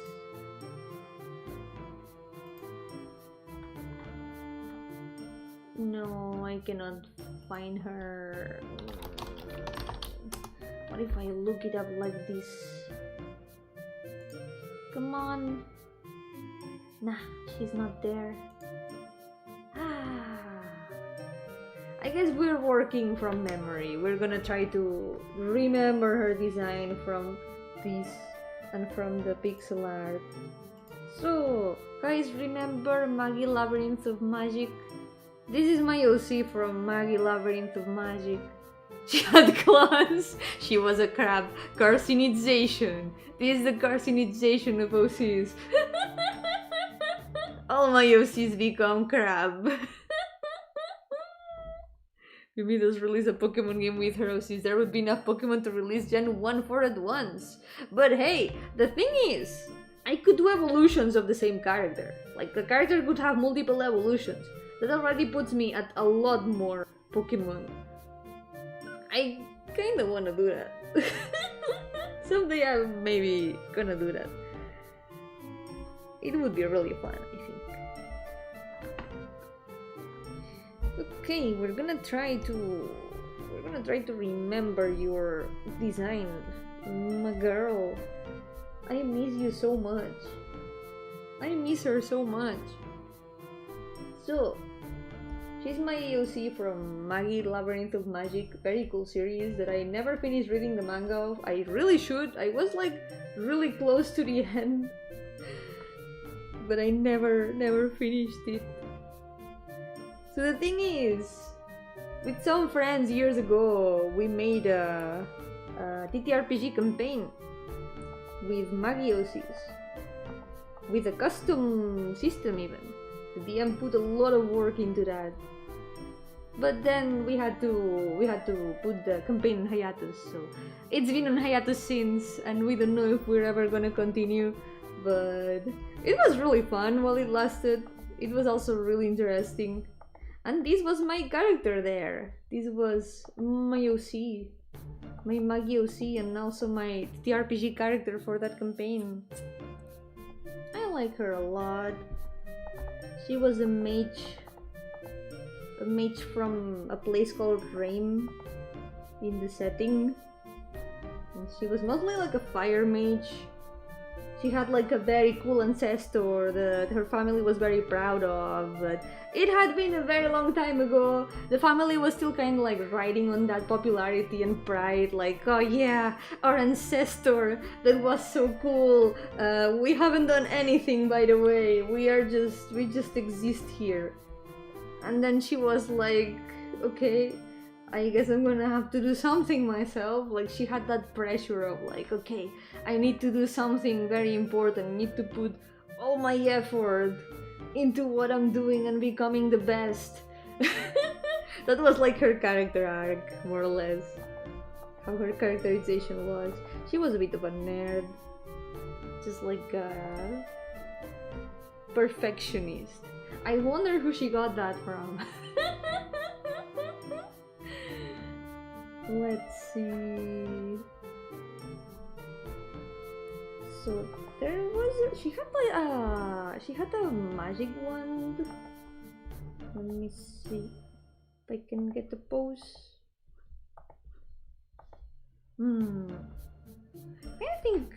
No, I cannot find her. What if I look it up like this? Come on. Nah, she's not there. I guess we're working from memory. We're gonna try to remember her design from this and from the pixel art. So, guys, remember Maggie Labyrinth of Magic? This is my OC from Maggie Labyrinth of Magic. She had claws. She was a crab. Carcinization. This is the carcinization of OCs. All my OCs become crab. Maybe does release a Pokemon game with her OCs. There would be enough Pokemon to release Gen 1 for at once. But hey, the thing is, I could do evolutions of the same character. Like, the character could have multiple evolutions. That already puts me at a lot more Pokemon. I kinda wanna do that. Someday I'm maybe gonna do that. It would be really fun, I think. Okay, we're gonna try to remember your design. My girl, I miss you so much. I miss her so much. So, she's my AOC from Maggie Labyrinth of Magic, very cool series that I never finished reading the manga of. I really should. I was like really close to the end, but I never finished it. So the thing is, with some friends years ago, we made a TTRPG campaign with Maggie OCs, with a custom system even. The DM put a lot of work into that. But then we had to put the campaign on hiatus, so it's been on hiatus since, and we don't know if we're ever gonna continue. But it was really fun while it lasted. It was also really interesting. And this was my character there. This was my OC. My Maggie OC, and also my TRPG character for that campaign. I like her a lot. She was a mage from a place called Rame in the setting. And she was mostly like a fire mage. She had like a very cool ancestor that her family was very proud of, but it had been a very long time ago. The family was still kind of like riding on that popularity and pride, like, oh yeah, our ancestor, that was so cool. We haven't done anything, by the way. We just exist here. And then she was like, okay, I guess I'm gonna have to do something myself. Like, she had that pressure of like, okay, I need to do something very important. I need to put all my effort into what I'm doing and becoming the best. That was like her character arc, more or less. How her characterization was. She was a bit of a nerd. Just like a perfectionist. I wonder who she got that from. Let's see. So there was she had a magic wand. Let me see if I can get the pose. I think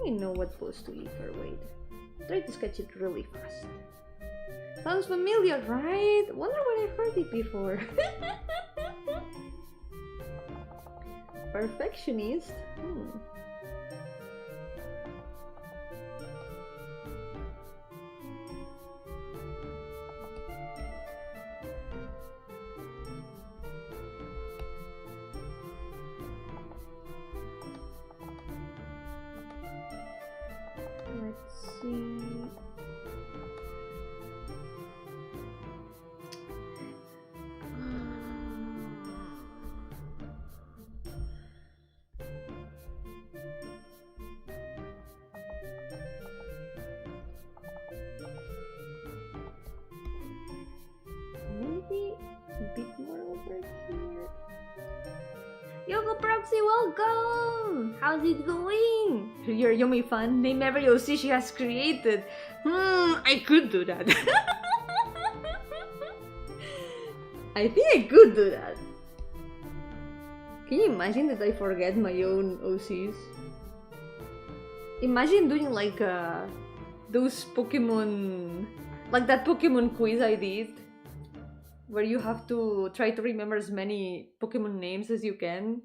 I know what pose to give her. Wait. Try to sketch it really fast. Sounds familiar, right? Wonder where I heard it before. Perfectionist? Let's see. Maybe a bit more over here. Yoko Proxy, welcome! How's it going? Your Yomi fan, name every OC she has created. I could do that. I think I could do that. Can you imagine that I forget my own OCs? Imagine doing like those Pokemon, like that Pokemon quiz I did, where you have to try to remember as many Pokemon names as you can.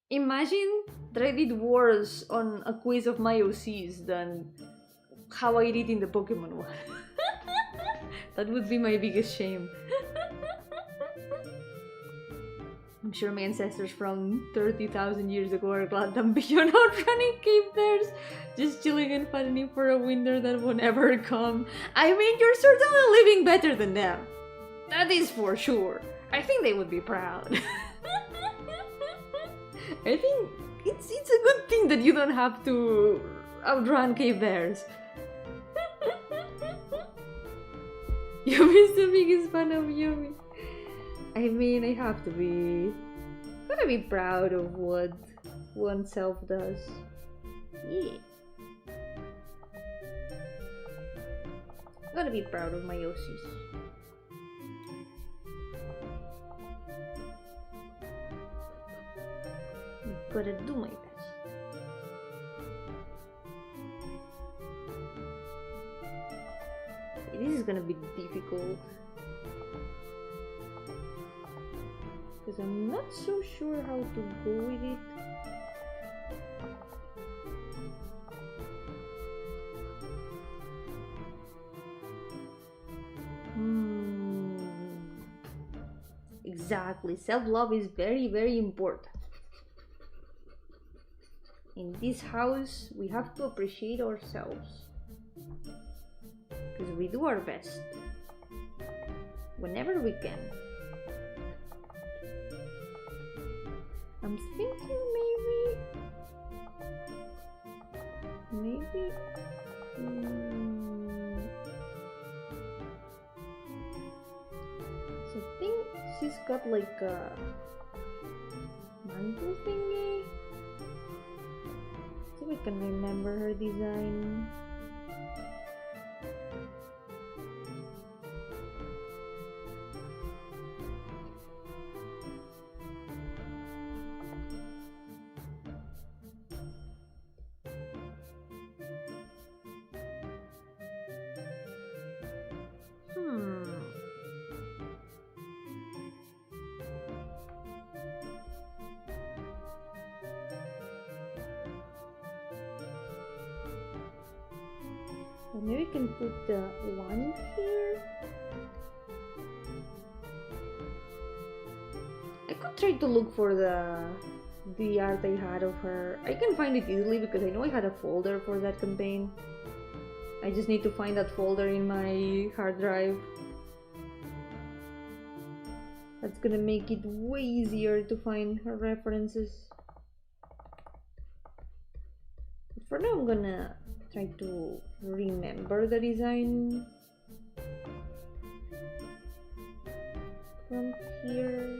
Imagine that I did worse on a quiz of my OCs than how I did in the Pokemon one. That would be my biggest shame. I'm sure my ancestors from 30,000 years ago are glad I'm beyond outrunning cave bears, just chilling and fighting for a winter that won't ever come. I mean, you're certainly living better than them. That is for sure. I think they would be proud. I think it's a good thing that you don't have to outrun cave bears. Yumi's the biggest fan of Yumi. I mean, I have to be... gotta be proud of what oneself does. Yeah. Gotta be proud of my OCs. Gotta do my best. This is gonna be difficult. Because I'm not so sure how to go with it. Exactly, self-love is very, very important. In this house, we have to appreciate ourselves. Because we do our best. Whenever we can. I'm thinking maybe so I think she's got like a mantle thingy. See if I can remember her design. Maybe we can put the one here. I could try to look for the art I had of her. I can find it easily because I know I had a folder for that campaign. I just need to find that folder in my hard drive. That's gonna make it way easier to find her references. For now, I'm gonna try to remember the design from here.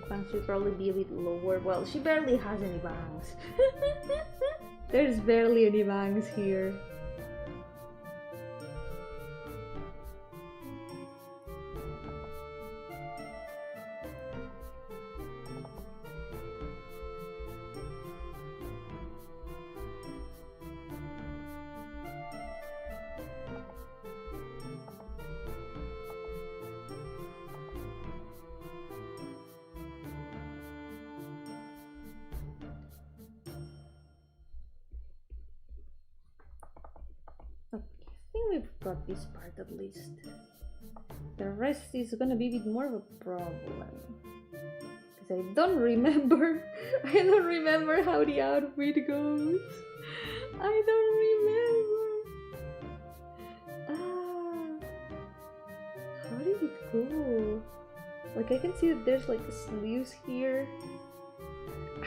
Bangs should probably be a bit lower. Well, she barely has any bangs. There's barely any bangs here. We've got this part at least. The rest is gonna be a bit more of a problem. Because I don't remember. I don't remember how the outfit goes. I don't remember. How did it go? Like, I can see that there's like sleeves here.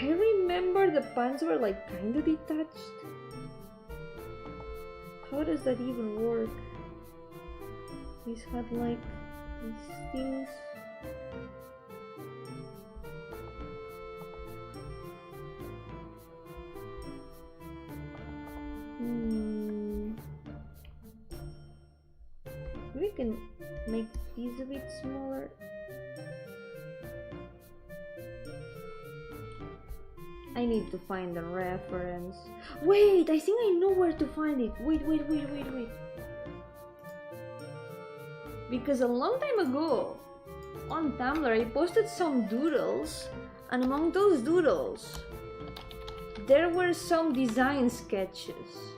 I remember the pants were like kind of detached. How does that even work? These had like these things. We can make these a bit smaller. I need to find the reference. Wait, I think I know where to find it. Wait. Because a long time ago, on Tumblr, I posted some doodles, and among those doodles, there were some design sketches.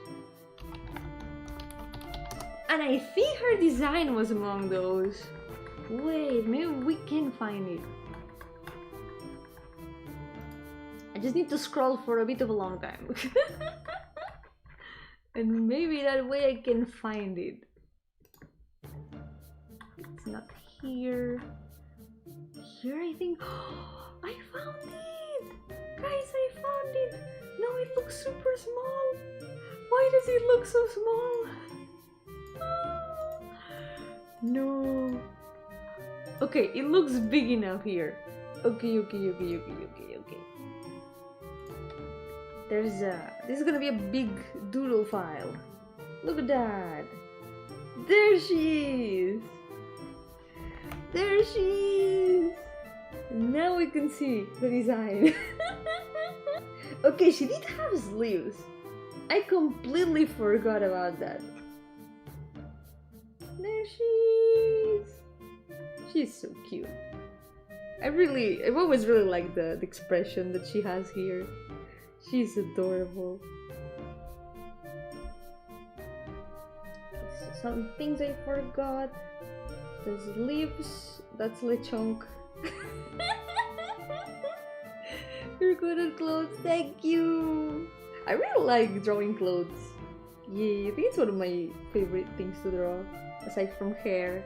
And I think her design was among those. Wait, maybe we can find it. I just need to scroll for a bit of a long time. And maybe that way I can find it. It's not here. Here I think. I found it! Guys, I found it! No, it looks super small. Why does it look so small? No. Okay, it looks big enough here. Okay. This is gonna be a big doodle file. Look at that. There she is. There she is. Now we can see the design. Okay, she did have sleeves. I completely forgot about that. There she is. She's so cute. I've always really liked the expression that she has here. She's adorable. So some things I forgot. The sleeves, that's Lechonk. You're good at clothes, thank you! I really like drawing clothes. Yeah, I think it's one of my favorite things to draw, aside from hair.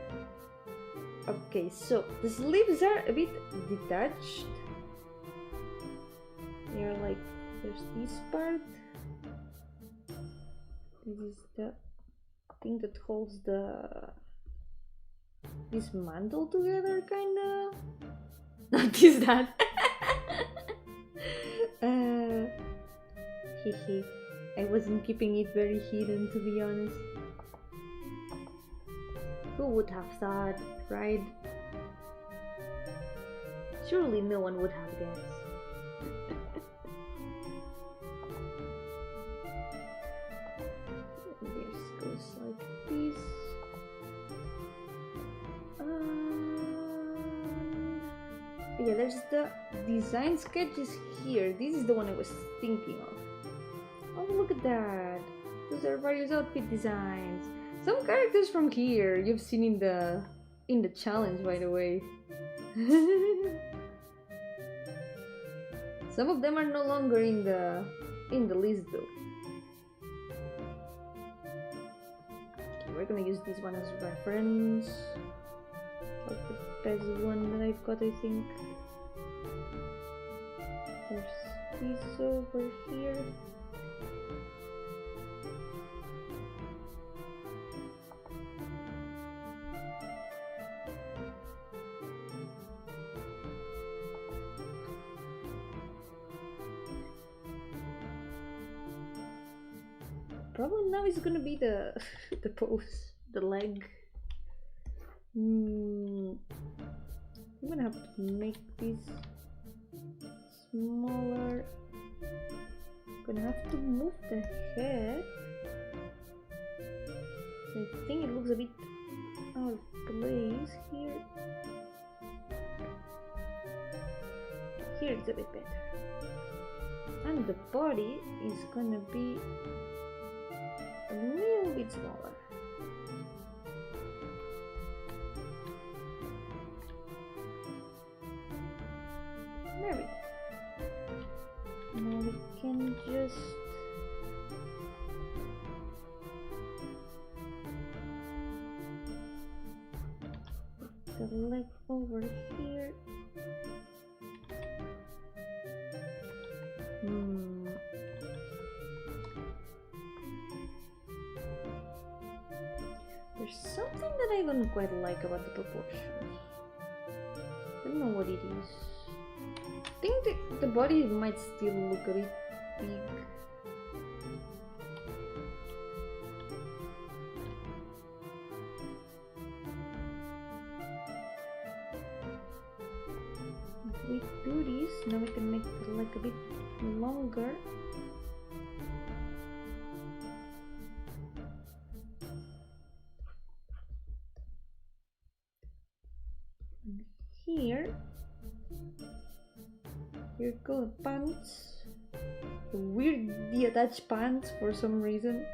Okay, so the sleeves are a bit detached. They're like, there's this part. This is the thing that holds this mantle together, kinda. Not this, that. I wasn't keeping it very hidden, to be honest. Who would have thought, right? Surely no one would have guessed. There's Yeah, there's the design sketches here. This is the one I was thinking of. Oh, look at that. Those are various outfit designs. Some characters from here you've seen in the challenge, by the way. Some of them are no longer in the list though. Okay, we're gonna use this one as reference. Like the best one that I've got, I think. There's this over here. Problem now is gonna be the the pose, the leg. I'm gonna have to make this smaller. Gonna have to move the head. I think it looks a bit out of place here. Here it's a bit better. And the body is gonna be a little bit smaller. There we go. Now we can just put the leg over here. There's something that I don't quite like about the proportions. I don't know what it is. I think the body might still look a bit big. If we do this, now we can make the leg a bit longer. Here go the pants. The weirdly attached pants for some reason.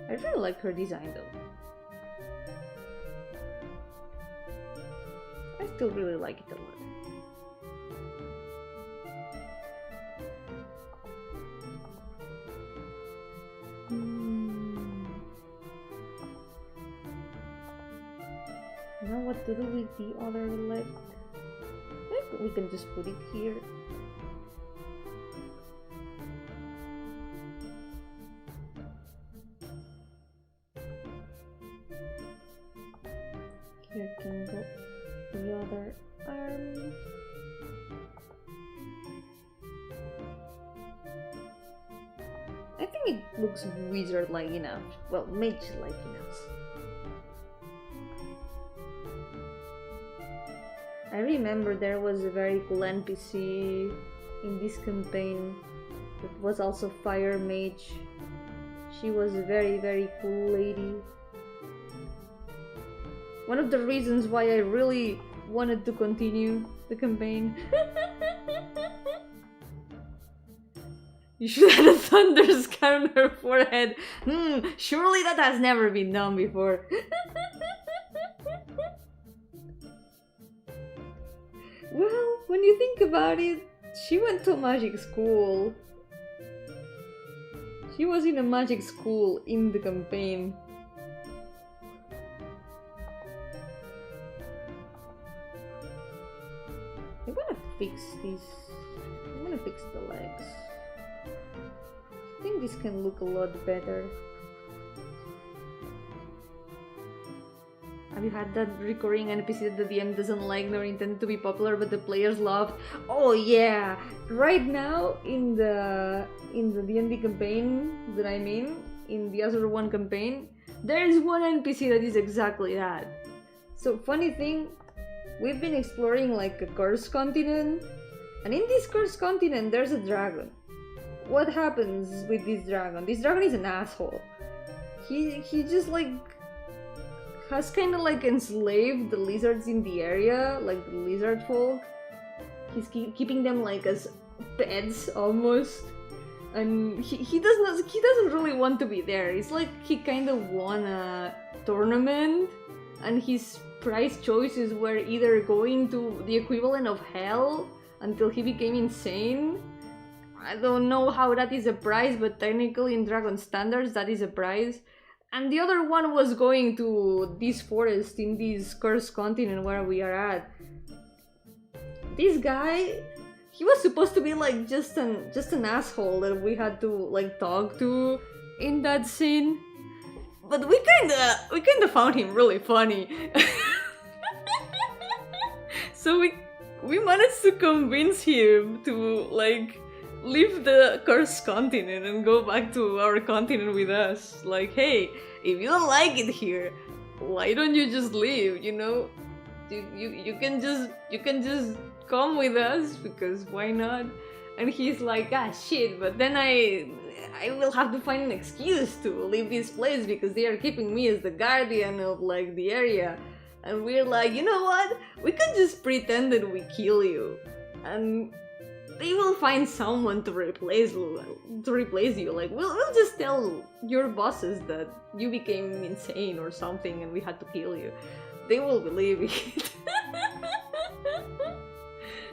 I really like her design though. I still really like it a lot. Now what to do with the other leg? We can just put it here. Here can go the other arm. I think it looks wizard-like enough. Well, mage-like enough. I remember there was a very cool NPC in this campaign that was also Fire Mage. She was a very cool lady. One of the reasons why I really wanted to continue the campaign. You should have a thunder scar on her forehead. Surely that has never been done before. Well, when you think about it, she went to magic school. She was in a magic school in the campaign. I wanna fix this. I wanna fix the legs. I think this can look a lot better. Have you had that recurring NPC that the DM doesn't like nor intend to be popular but the players loved? Oh yeah! Right now in the D&D campaign that I'm in the Azure 1 campaign, there is one NPC that is exactly that. So funny thing, we've been exploring like a cursed continent, and in this cursed continent there's a dragon. What happens with this dragon? This dragon is an asshole. he just like has kind of like enslaved the lizards in the area, like the lizard folk. He's keeping them like as pets almost, and he doesn't really want to be there. It's like he kind of won a tournament, and his prize choices were either going to the equivalent of hell until he became insane. I don't know how that is a prize, but technically in Dragon standards that is a prize. And the other one was going to this forest in this cursed continent where we are at. This guy, he was supposed to be like just an asshole that we had to like talk to in that scene. But we kinda found him really funny. So we managed to convince him to like leave the cursed continent and go back to our continent with us. Like, hey, if you don't like it here, why don't you just leave, you know? You can just come with us, because why not? And he's like, ah shit, but then I will have to find an excuse to leave this place because they are keeping me as the guardian of like the area. And we're like, you know what? We can just pretend that we kill you, and they will find someone to replace you. Like, we'll just tell your bosses that you became insane or something and we had to kill you. They will believe it.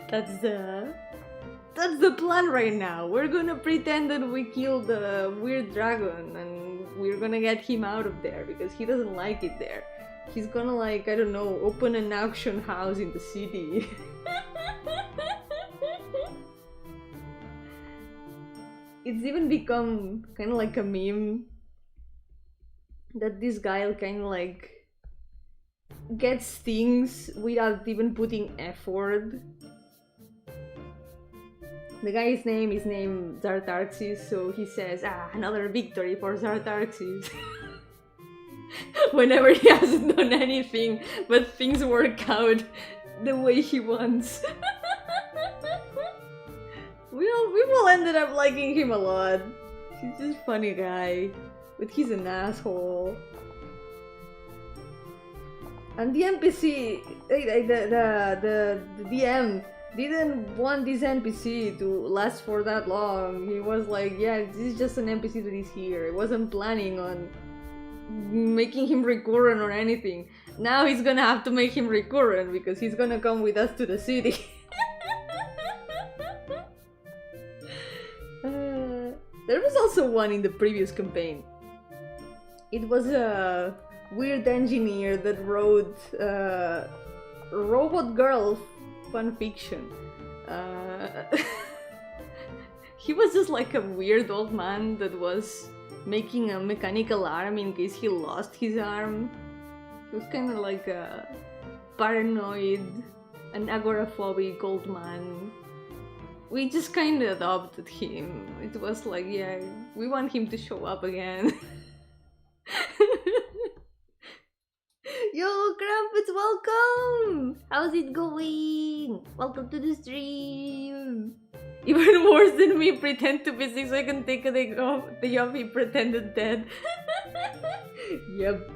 That's the plan right now. We're gonna pretend that we killed the weird dragon and we're gonna get him out of there because he doesn't like it there. He's gonna, like, I don't know, open an auction house in the city. It's even become kind of like a meme that this guy kind of like gets things without even putting effort. The guy's name is named Zartarxis, so he says, another victory for Zartarxis. Whenever he hasn't done anything, but things work out the way he wants. We all ended up liking him a lot. He's just a funny guy, but he's an asshole. And the NPC, the DM didn't want this NPC to last for that long. He was like, yeah, this is just an NPC that is here. I wasn't planning on making him recurrent or anything. Now he's gonna have to make him recurrent because he's gonna come with us to the city. There was also one in the previous campaign. It was a weird engineer that wrote Robot Girl fanfiction. He was just like a weird old man that was making a mechanical arm in case he lost his arm. He was kind of like a paranoid, an agoraphobic old man. We just kind of adopted him. It was like, yeah, we want him to show up again. Yo, Crumpets, welcome! How's it going? Welcome to the stream! Even worse than me pretend to be sick so I can take a day off. The Yomi pretended dead. Yep.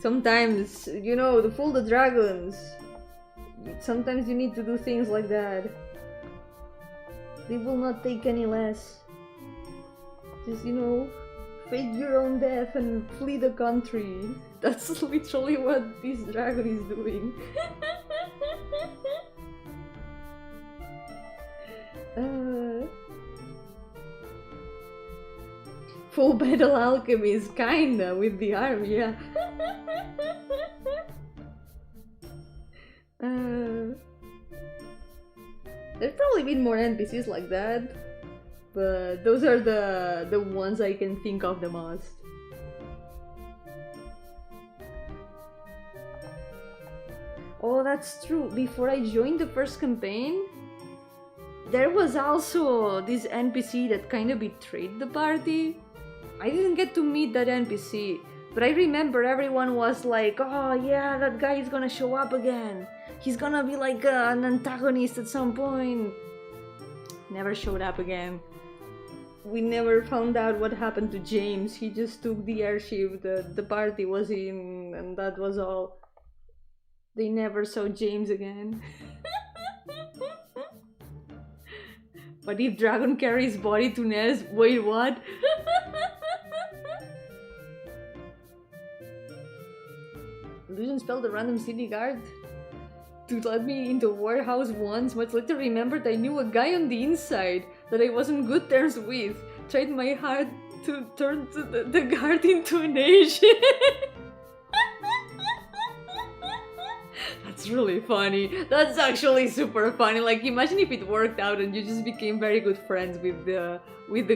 Sometimes, you know, to fool the dragons, sometimes you need to do things like that. They will not take any less. Just, you know, fake your own death and flee the country. That's literally what this dragon is doing. Full battle alchemist, kinda, with the arm, yeah. There's probably been more NPCs like that, but those are the ones I can think of the most. Oh, that's true. Before I joined the first campaign, there was also this NPC that kind of betrayed the party. I didn't get to meet that NPC, but I remember everyone was like, oh yeah, that guy is gonna show up again. He's gonna be like an antagonist at some point. Never showed up again. we never found out what happened to James. He just took the airship the party was in, and that was all. They never saw James again. But if Dragon carries body to Ness, wait, what? Illusion spelled a random city guard to let me into a warehouse once. Much later remembered I knew a guy on the inside that I was on good terms with. Tried my hard to turn the guard into an Asian. That's really funny. That's actually super funny. Like, imagine if it worked out and you just became very good friends with the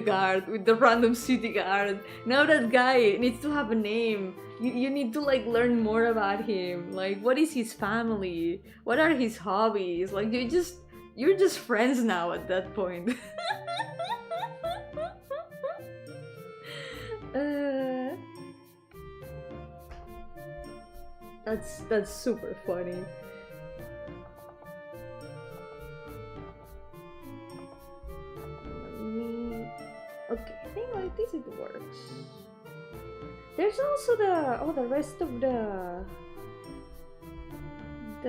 guard, with the random city guard. Now that guy needs to have a name. You need to like learn more about him. Like, what is his family? What are his hobbies? Like, you're just friends now at that point. That's super funny. Okay, I think like this it works. There's also the rest of the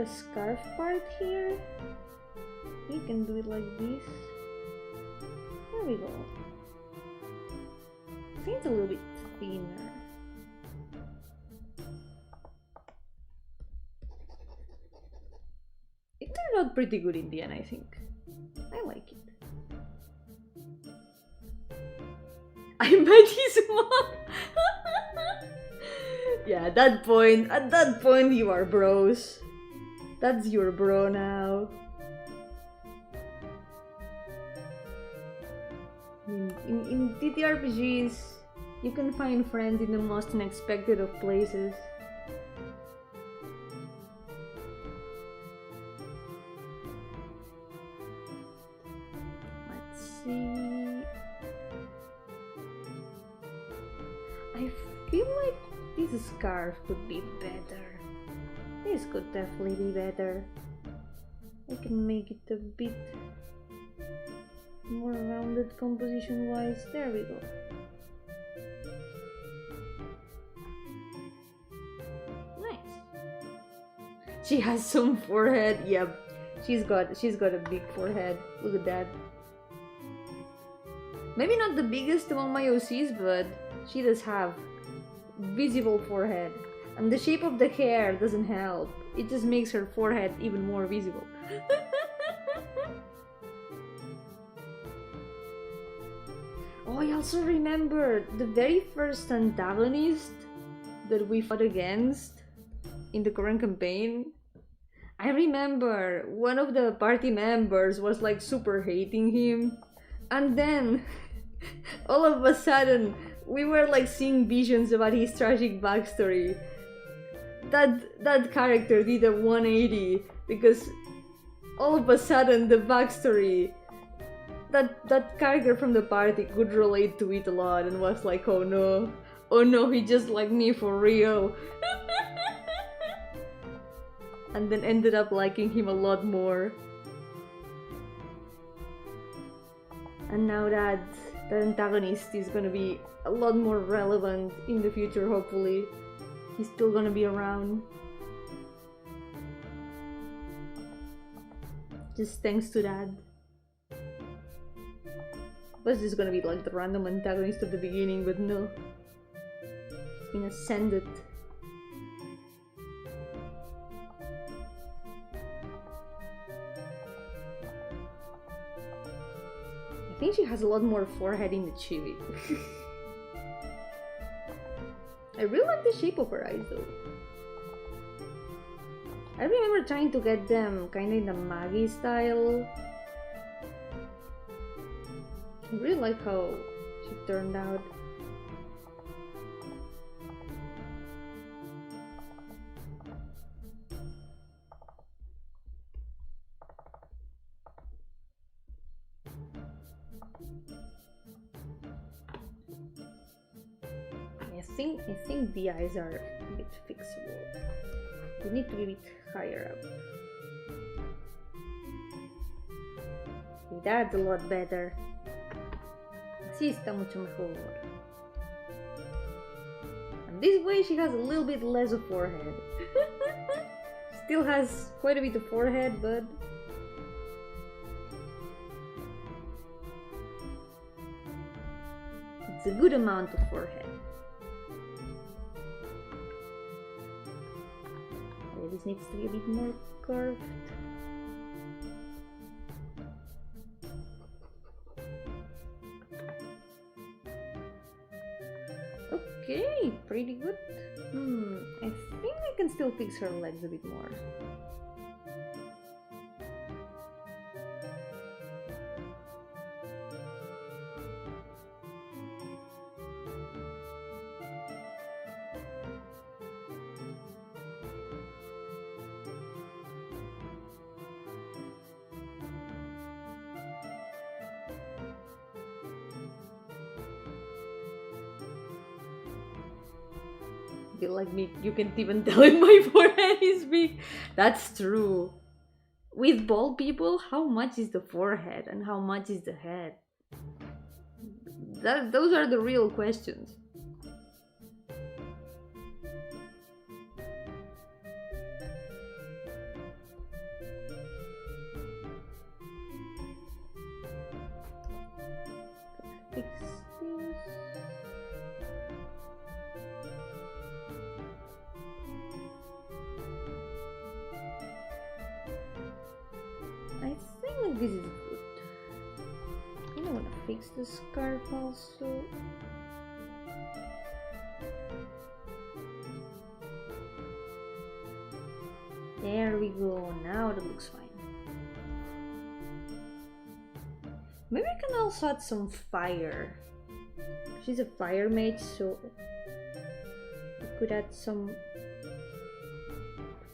scarf part here. You can do it like this. There we go. I think it's a little bit thinner. It turned out pretty good in the end, I think. I like it. I met his mom! Yeah, at that point you are bros. That's your bro now. In TTRPGs, you can find friends in the most unexpected of places. Let's see. I feel like this scarf could be better. This could definitely be better. I can make it a bit more rounded composition wise. There we go. Nice. She has some forehead. Yep. She's got a big forehead. Look at that. Maybe not the biggest among my OCs, but she does have visible forehead. And the shape of the hair doesn't help. It just makes her forehead even more visible. Oh, I also remember the very first antagonist that we fought against in the current campaign. I remember one of the party members was like super hating him, and then all of a sudden we were like seeing visions about his tragic backstory. That character did a 180 because all of a sudden the backstory, that character from the party could relate to it a lot and was like, oh no, he just like me for real. And then ended up liking him a lot more. And now that the antagonist is gonna be a lot more relevant in the future, hopefully. He's still gonna be around. Just thanks to that. Was just gonna be like the random antagonist at the beginning, but no. It's been ascended. I think she has a lot more forehead in the chibi. I really like the shape of her eyes though. I remember trying to get them kinda in the Maggie style. I really like how she turned out. I think the eyes are a bit fixable. They need to be a bit higher up. Okay, that's a lot better. Sí, está mucho mejor. And this way she has a little bit less of forehead. Still has quite a bit of forehead, but it's a good amount of forehead. Okay, this needs to be a bit more curved. Okay, pretty good. I think I can still fix her legs a bit more. Be like me, you can't even tell if my forehead is big. That's true. With bald people, how much is the forehead and how much is the head? Those are the real questions. Fix this. I think this is good. I don't want to fix the scarf also. There we go, now that looks fine. Maybe I can also add some fire. She's a fire mage, so I could add some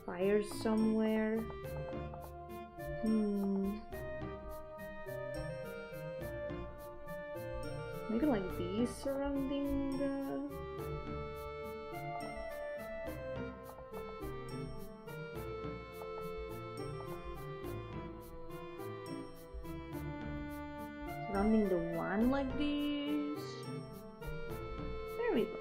fire somewhere. Maybe like these surrounding the... surrounding the one like this. There we go.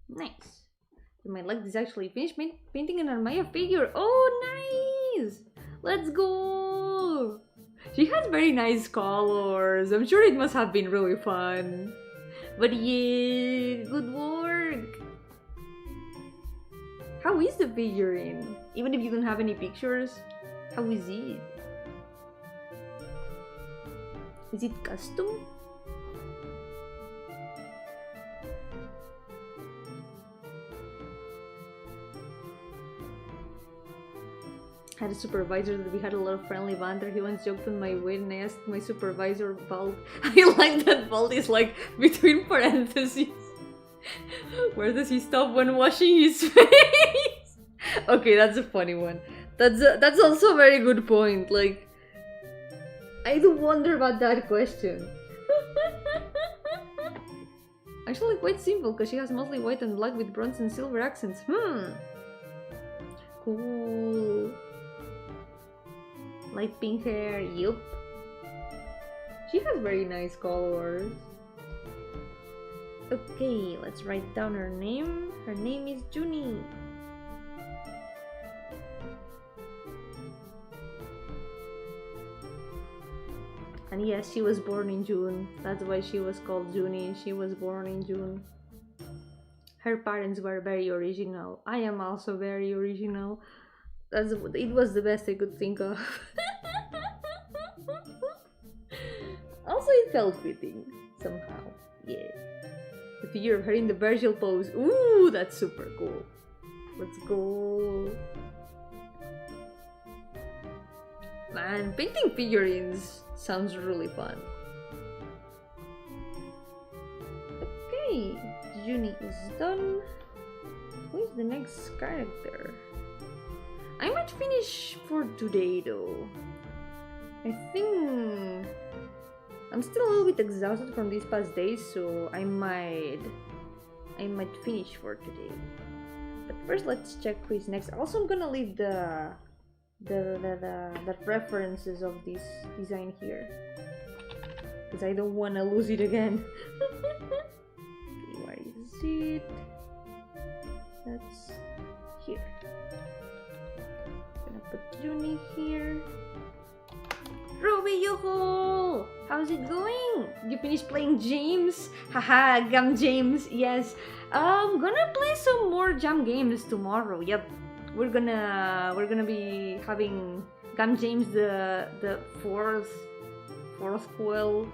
Nice. My leg is actually finished painting an Armaya figure. Oh, nice! Let's go! She has very nice colors. I'm sure it must have been really fun. But yeah, good work! How is the figurine? Even if you don't have any pictures, how is it? Is it custom? Had a supervisor that we had a lot of friendly banter. He once joked on my weight and I asked my supervisor bald. I like that bald is like between parentheses. Where does he stop when washing his face? Okay, that's a funny one. That's also a very good point. Like, I do wonder about that question. Actually quite simple, because she has mostly white and black with bronze and silver accents. Cool. Light pink hair, yup. She has very nice colors. Okay, let's write down her name. Her name is Junie. And yes, she was born in June. That's why she was called Junie. She was born in June. Her parents were very original. I am also very original. It was the best I could think of. Also, it felt fitting somehow. Yeah. The figure of her in the Virgil pose. Ooh, that's super cool. Let's go. Man, painting figurines sounds really fun. Okay, Junie is done. Who is the next character? I might finish for today though. I think I'm still a little bit exhausted from these past days, so I might finish for today. But First, let's check who is next. Also, I'm gonna leave the references of this design here, because I don't want to lose it again. Okay, where is it? That's here. Gonna put Juni here. Ruby, Yo-hooo! How's it going? You finished playing James? Haha, Gum James, yes. I'm gonna play some more Jam games tomorrow. Yep, we're gonna be having Gum James the fourth well.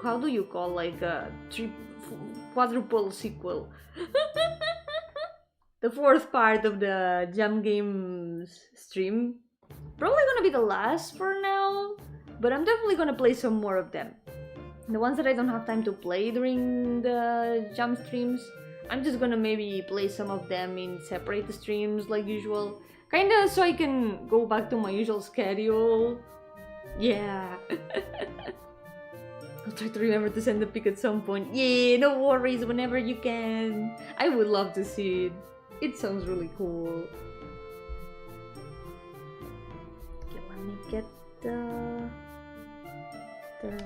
How do you call like a quadruple sequel? The fourth part of the Jam Games stream. Probably gonna be the last for now, but I'm definitely gonna play some more of them. The ones that I don't have time to play during the Jam streams, I'm just gonna maybe play some of them in separate streams like usual. Kinda so I can go back to my usual schedule. Yeah. I'll try to remember to send a pic at some point. Yeah, no worries, whenever you can. I would love to see it. It sounds really cool. Okay, let me get the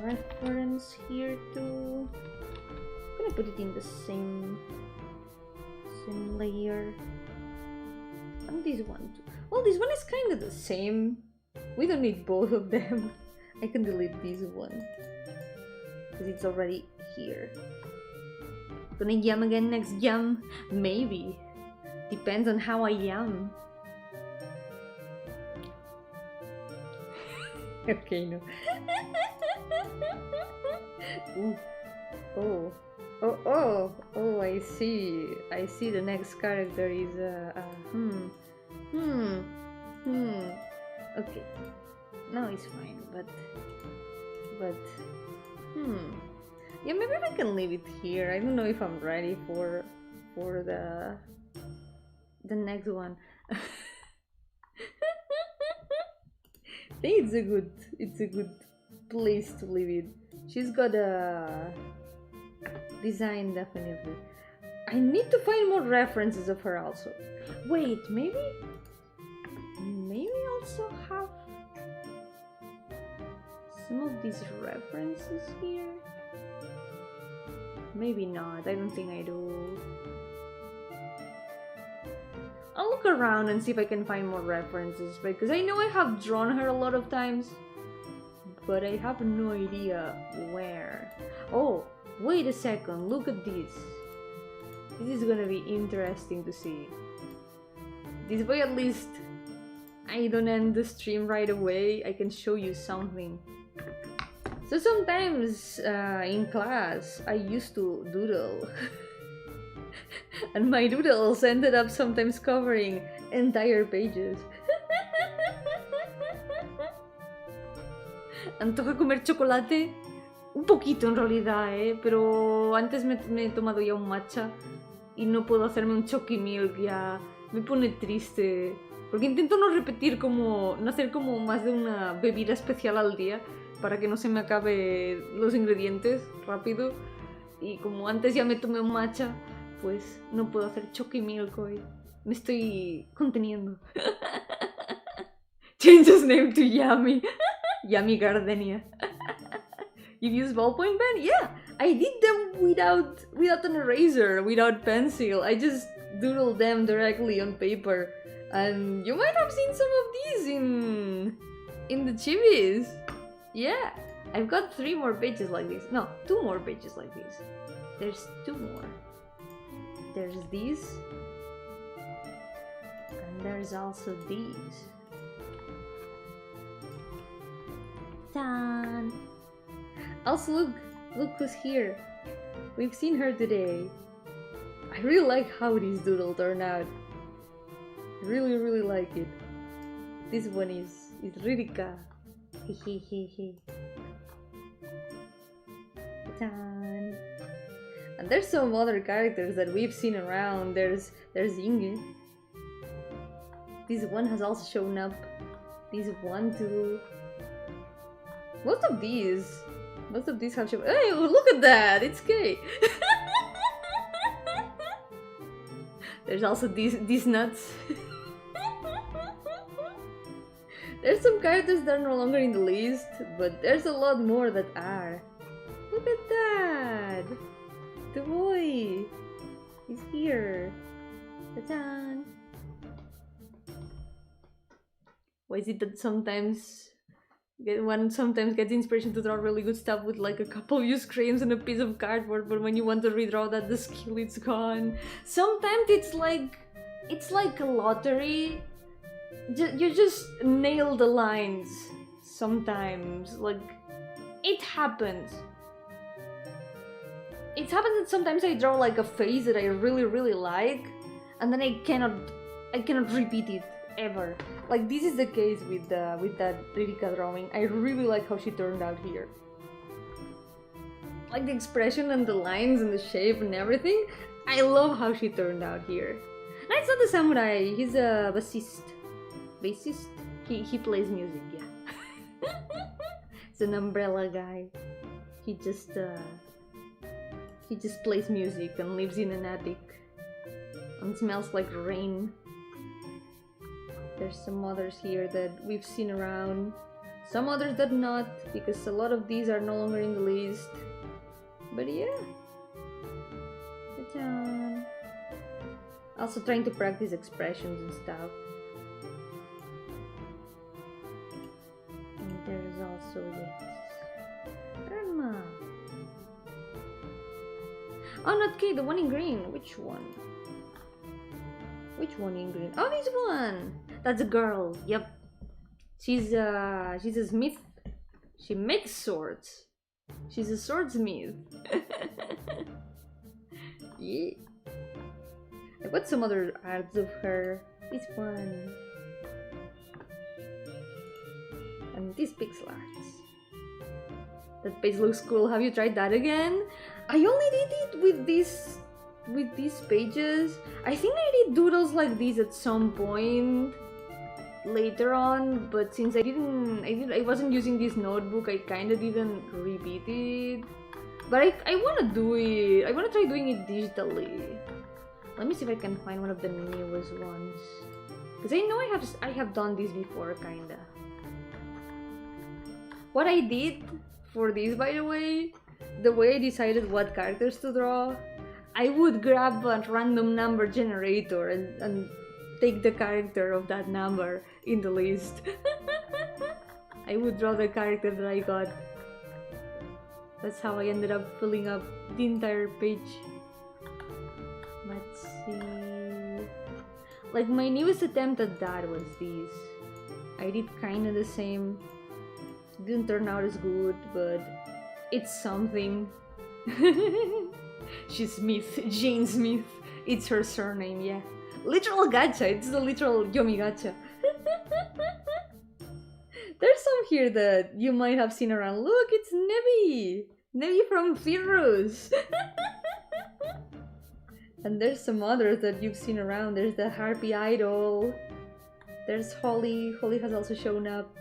reference here too. I'm gonna put it in the same layer. And this one too. Well, this one is kind of the same. We don't need both of them. I can delete this one because it's already here. Gonna yam again next yam? Maybe. Depends on how I yam. Okay, no. Ooh. Oh, I see. I see the next character is okay. No, it's fine, but yeah, maybe I can leave it here. I don't know if I'm ready for the next one. I think it's a good place to leave it. She's got a design, definitely. I need to find more references of her also. Wait, maybe also have some of these references here? Maybe not, I don't think I do. I'll look around and see if I can find more references, because I know I have drawn her a lot of times, but I have no idea where. Oh, wait a second, look at this. This is gonna be interesting to see. This way at least I don't end the stream right away, I can show you something. So sometimes in class I used to doodle. And my doodles ended up sometimes covering entire pages. ¿Antoja comer chocolate? Un poquito en realidad, pero antes me he tomado ya un matcha y no puedo hacerme un choki milk ya. Me pone triste. Porque intento no repetir no hacer como más de una bebida especial al día para que no se me acabe los ingredientes rápido. Y como antes ya me tomé un matcha, pues no puedo hacer choki milk hoy. Me estoy conteniendo. Change his name to Yummy. Yummy Gardenia. You use ballpoint pen? Yeah, I did them without an eraser, without pencil. I just doodled them directly on paper. And you might have seen some of these in the chibis. Yeah, I've got 3 more pages like this. No, 2 more pages like this. There's 2 more. There's these. And there's also these. Done. Also look who's here. We've seen her today. I really like how this doodle turned out. Really like it. This one is Ririka. Hehehehe. Done. And there's some other characters that we've seen around. There's Inge. This one has also shown up. This one too. Most of these have shown. Hey, look at that! It's Kay. There's also these nuts. There's some characters that are no longer in the list, but there's a lot more that are. Look at that! The boy is here. Ta-da! Why is it that sometimes one sometimes gets inspiration to draw really good stuff with like a couple used crayons and a piece of cardboard, but when you want to redraw that, the skill it's gone. Sometimes it's like a lottery. You just nail the lines. Sometimes, like, it happens. It happens that sometimes I draw like a face that I really like, and then I cannot repeat it ever. Like this is the case with that Rika drawing. I really like how she turned out here. Like the expression and the lines and the shape and everything. I love how she turned out here. And it's not a samurai. He's a bassist. Bassist? He plays music, yeah. It's an umbrella guy. He just plays music and lives in an attic and smells like rain. There's some others here that we've seen around, some others that not, because a lot of these are no longer in the list. But yeah. Ta-da. Also trying to practice expressions and stuff. And there's also this. Norma. Oh, not K, the one in green. Which one? Which one in green? Oh, this one! That's a girl, yep. She's a smith. She makes swords. She's a swordsmith. Yeah. I got some other arts of her. This one. And this pixel arts. That page looks cool. Have you tried that again? I only did it with these pages. I think I did doodles like these at some point later on, but since I wasn't using this notebook, I kinda didn't repeat it. But I wanna do it. I wanna try doing it digitally. Let me see if I can find one of the newest ones. Because I know I have done this before, kinda. What I did for this, by the way I decided what characters to draw, I would grab a random number generator and take the character of that number in the list. I would draw the character that I got. That's how I ended up filling up the entire page. Let's see. Like my newest attempt at that was this. I did kinda the same. Didn't turn out as good, but it's something. She's Smith, Jane Smith. It's her surname, yeah. Literal gacha, it's the literal Yomi gacha. There's some here that you might have seen around. Look, it's Nevi! Nevi from Virus! And there's some others that you've seen around. There's the Harpy Idol. There's Holly. Holly has also shown up.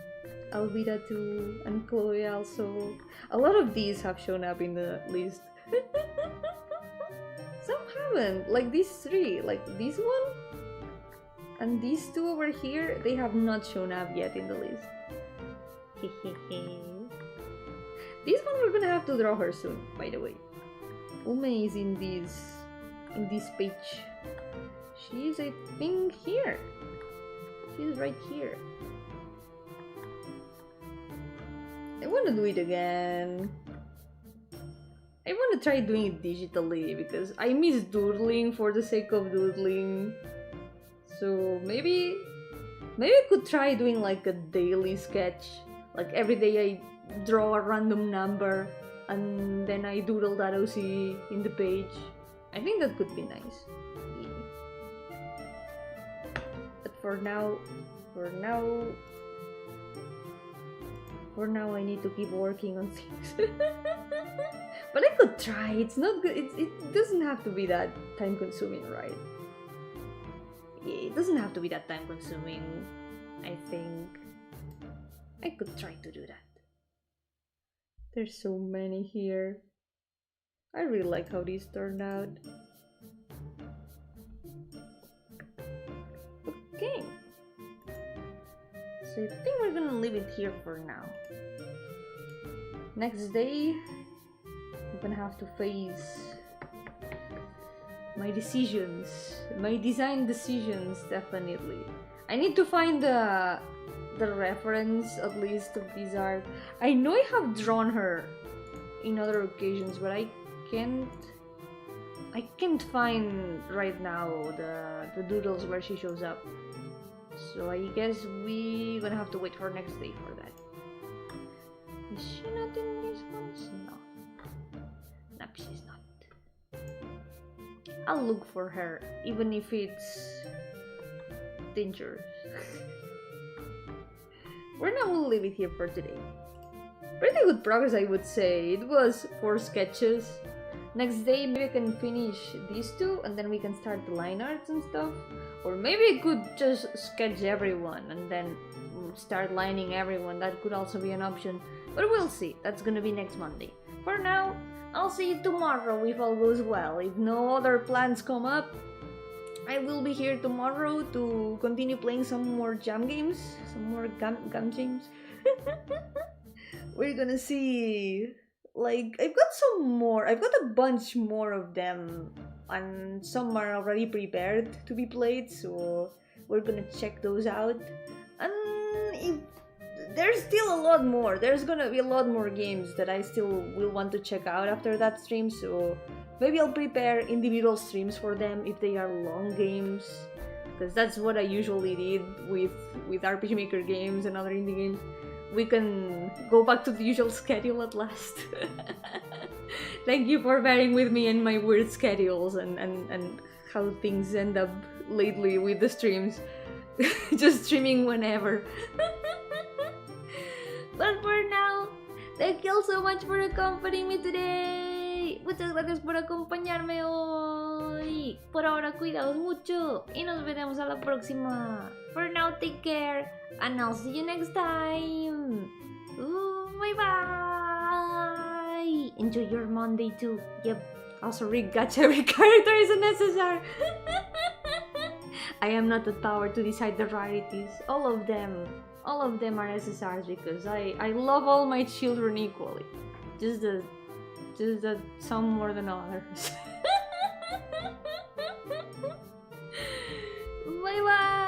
Alvida too, and Chloe also. A lot of these have shown up in the list. Some haven't, like these three, like this one and these two over here, they have not shown up yet in the list. This one we're gonna have to draw her soon, by the way. Ume is in this page. She's, I think, here. She's right here. I wanna do it again. I wanna try doing it digitally because I miss doodling for the sake of doodling. So maybe I could try doing like a daily sketch. Like every day I draw a random number and then I doodle that OC in the page. I think that could be nice. Yeah. But for now I need to keep working on things. But I could try. It's not good. It doesn't have to be that time consuming, right? Yeah, it doesn't have to be that time consuming. I think I could try to do that. There's so many here. I really like how these turned out. So I think we're gonna leave it here for now. Next day, I'm gonna have to face my decisions, my design decisions, definitely. I need to find the reference, at least, of this art. I know I have drawn her in other occasions, but I can't find right now the doodles where she shows up. So I guess we're gonna have to wait for next day for that. Is she not in this one? No. Nope, she's not. I'll look for her, even if it's dangerous. We're not gonna leave it here for today. Pretty good progress, I would say. It was 4 sketches. Next day, maybe I can finish these 2 and then we can start the line arts and stuff. Or maybe I could just sketch everyone and then start lining everyone. That could also be an option. But we'll see. That's gonna be next Monday. For now, I'll see you tomorrow if all goes well. If no other plans come up, I will be here tomorrow to continue playing some more jam games. Some more gum games. We're gonna see. Like, I've got a bunch more of them, and some are already prepared to be played, so we're gonna check those out. And if there's still a lot more, there's gonna be a lot more games that I still will want to check out after that stream, so maybe I'll prepare individual streams for them if they are long games, because that's what I usually did with RPG Maker games and other indie games. We can go back to the usual schedule at last. Thank you for bearing with me and my weird schedules and how things end up lately with the streams. Just streaming whenever. But for now, thank you all so much for accompanying me today. Muchas gracias por acompañarme hoy. Por ahora, cuidaos mucho y nos veremos a la próxima. For now, take care. And I'll see you next time. Bye bye. Enjoy your Monday too. Yep. Also, regatcha every character is an SSR. I am not the power to decide the rarities. All of them are SSRs because I love all my children equally. Just that some more than others. Bye bye.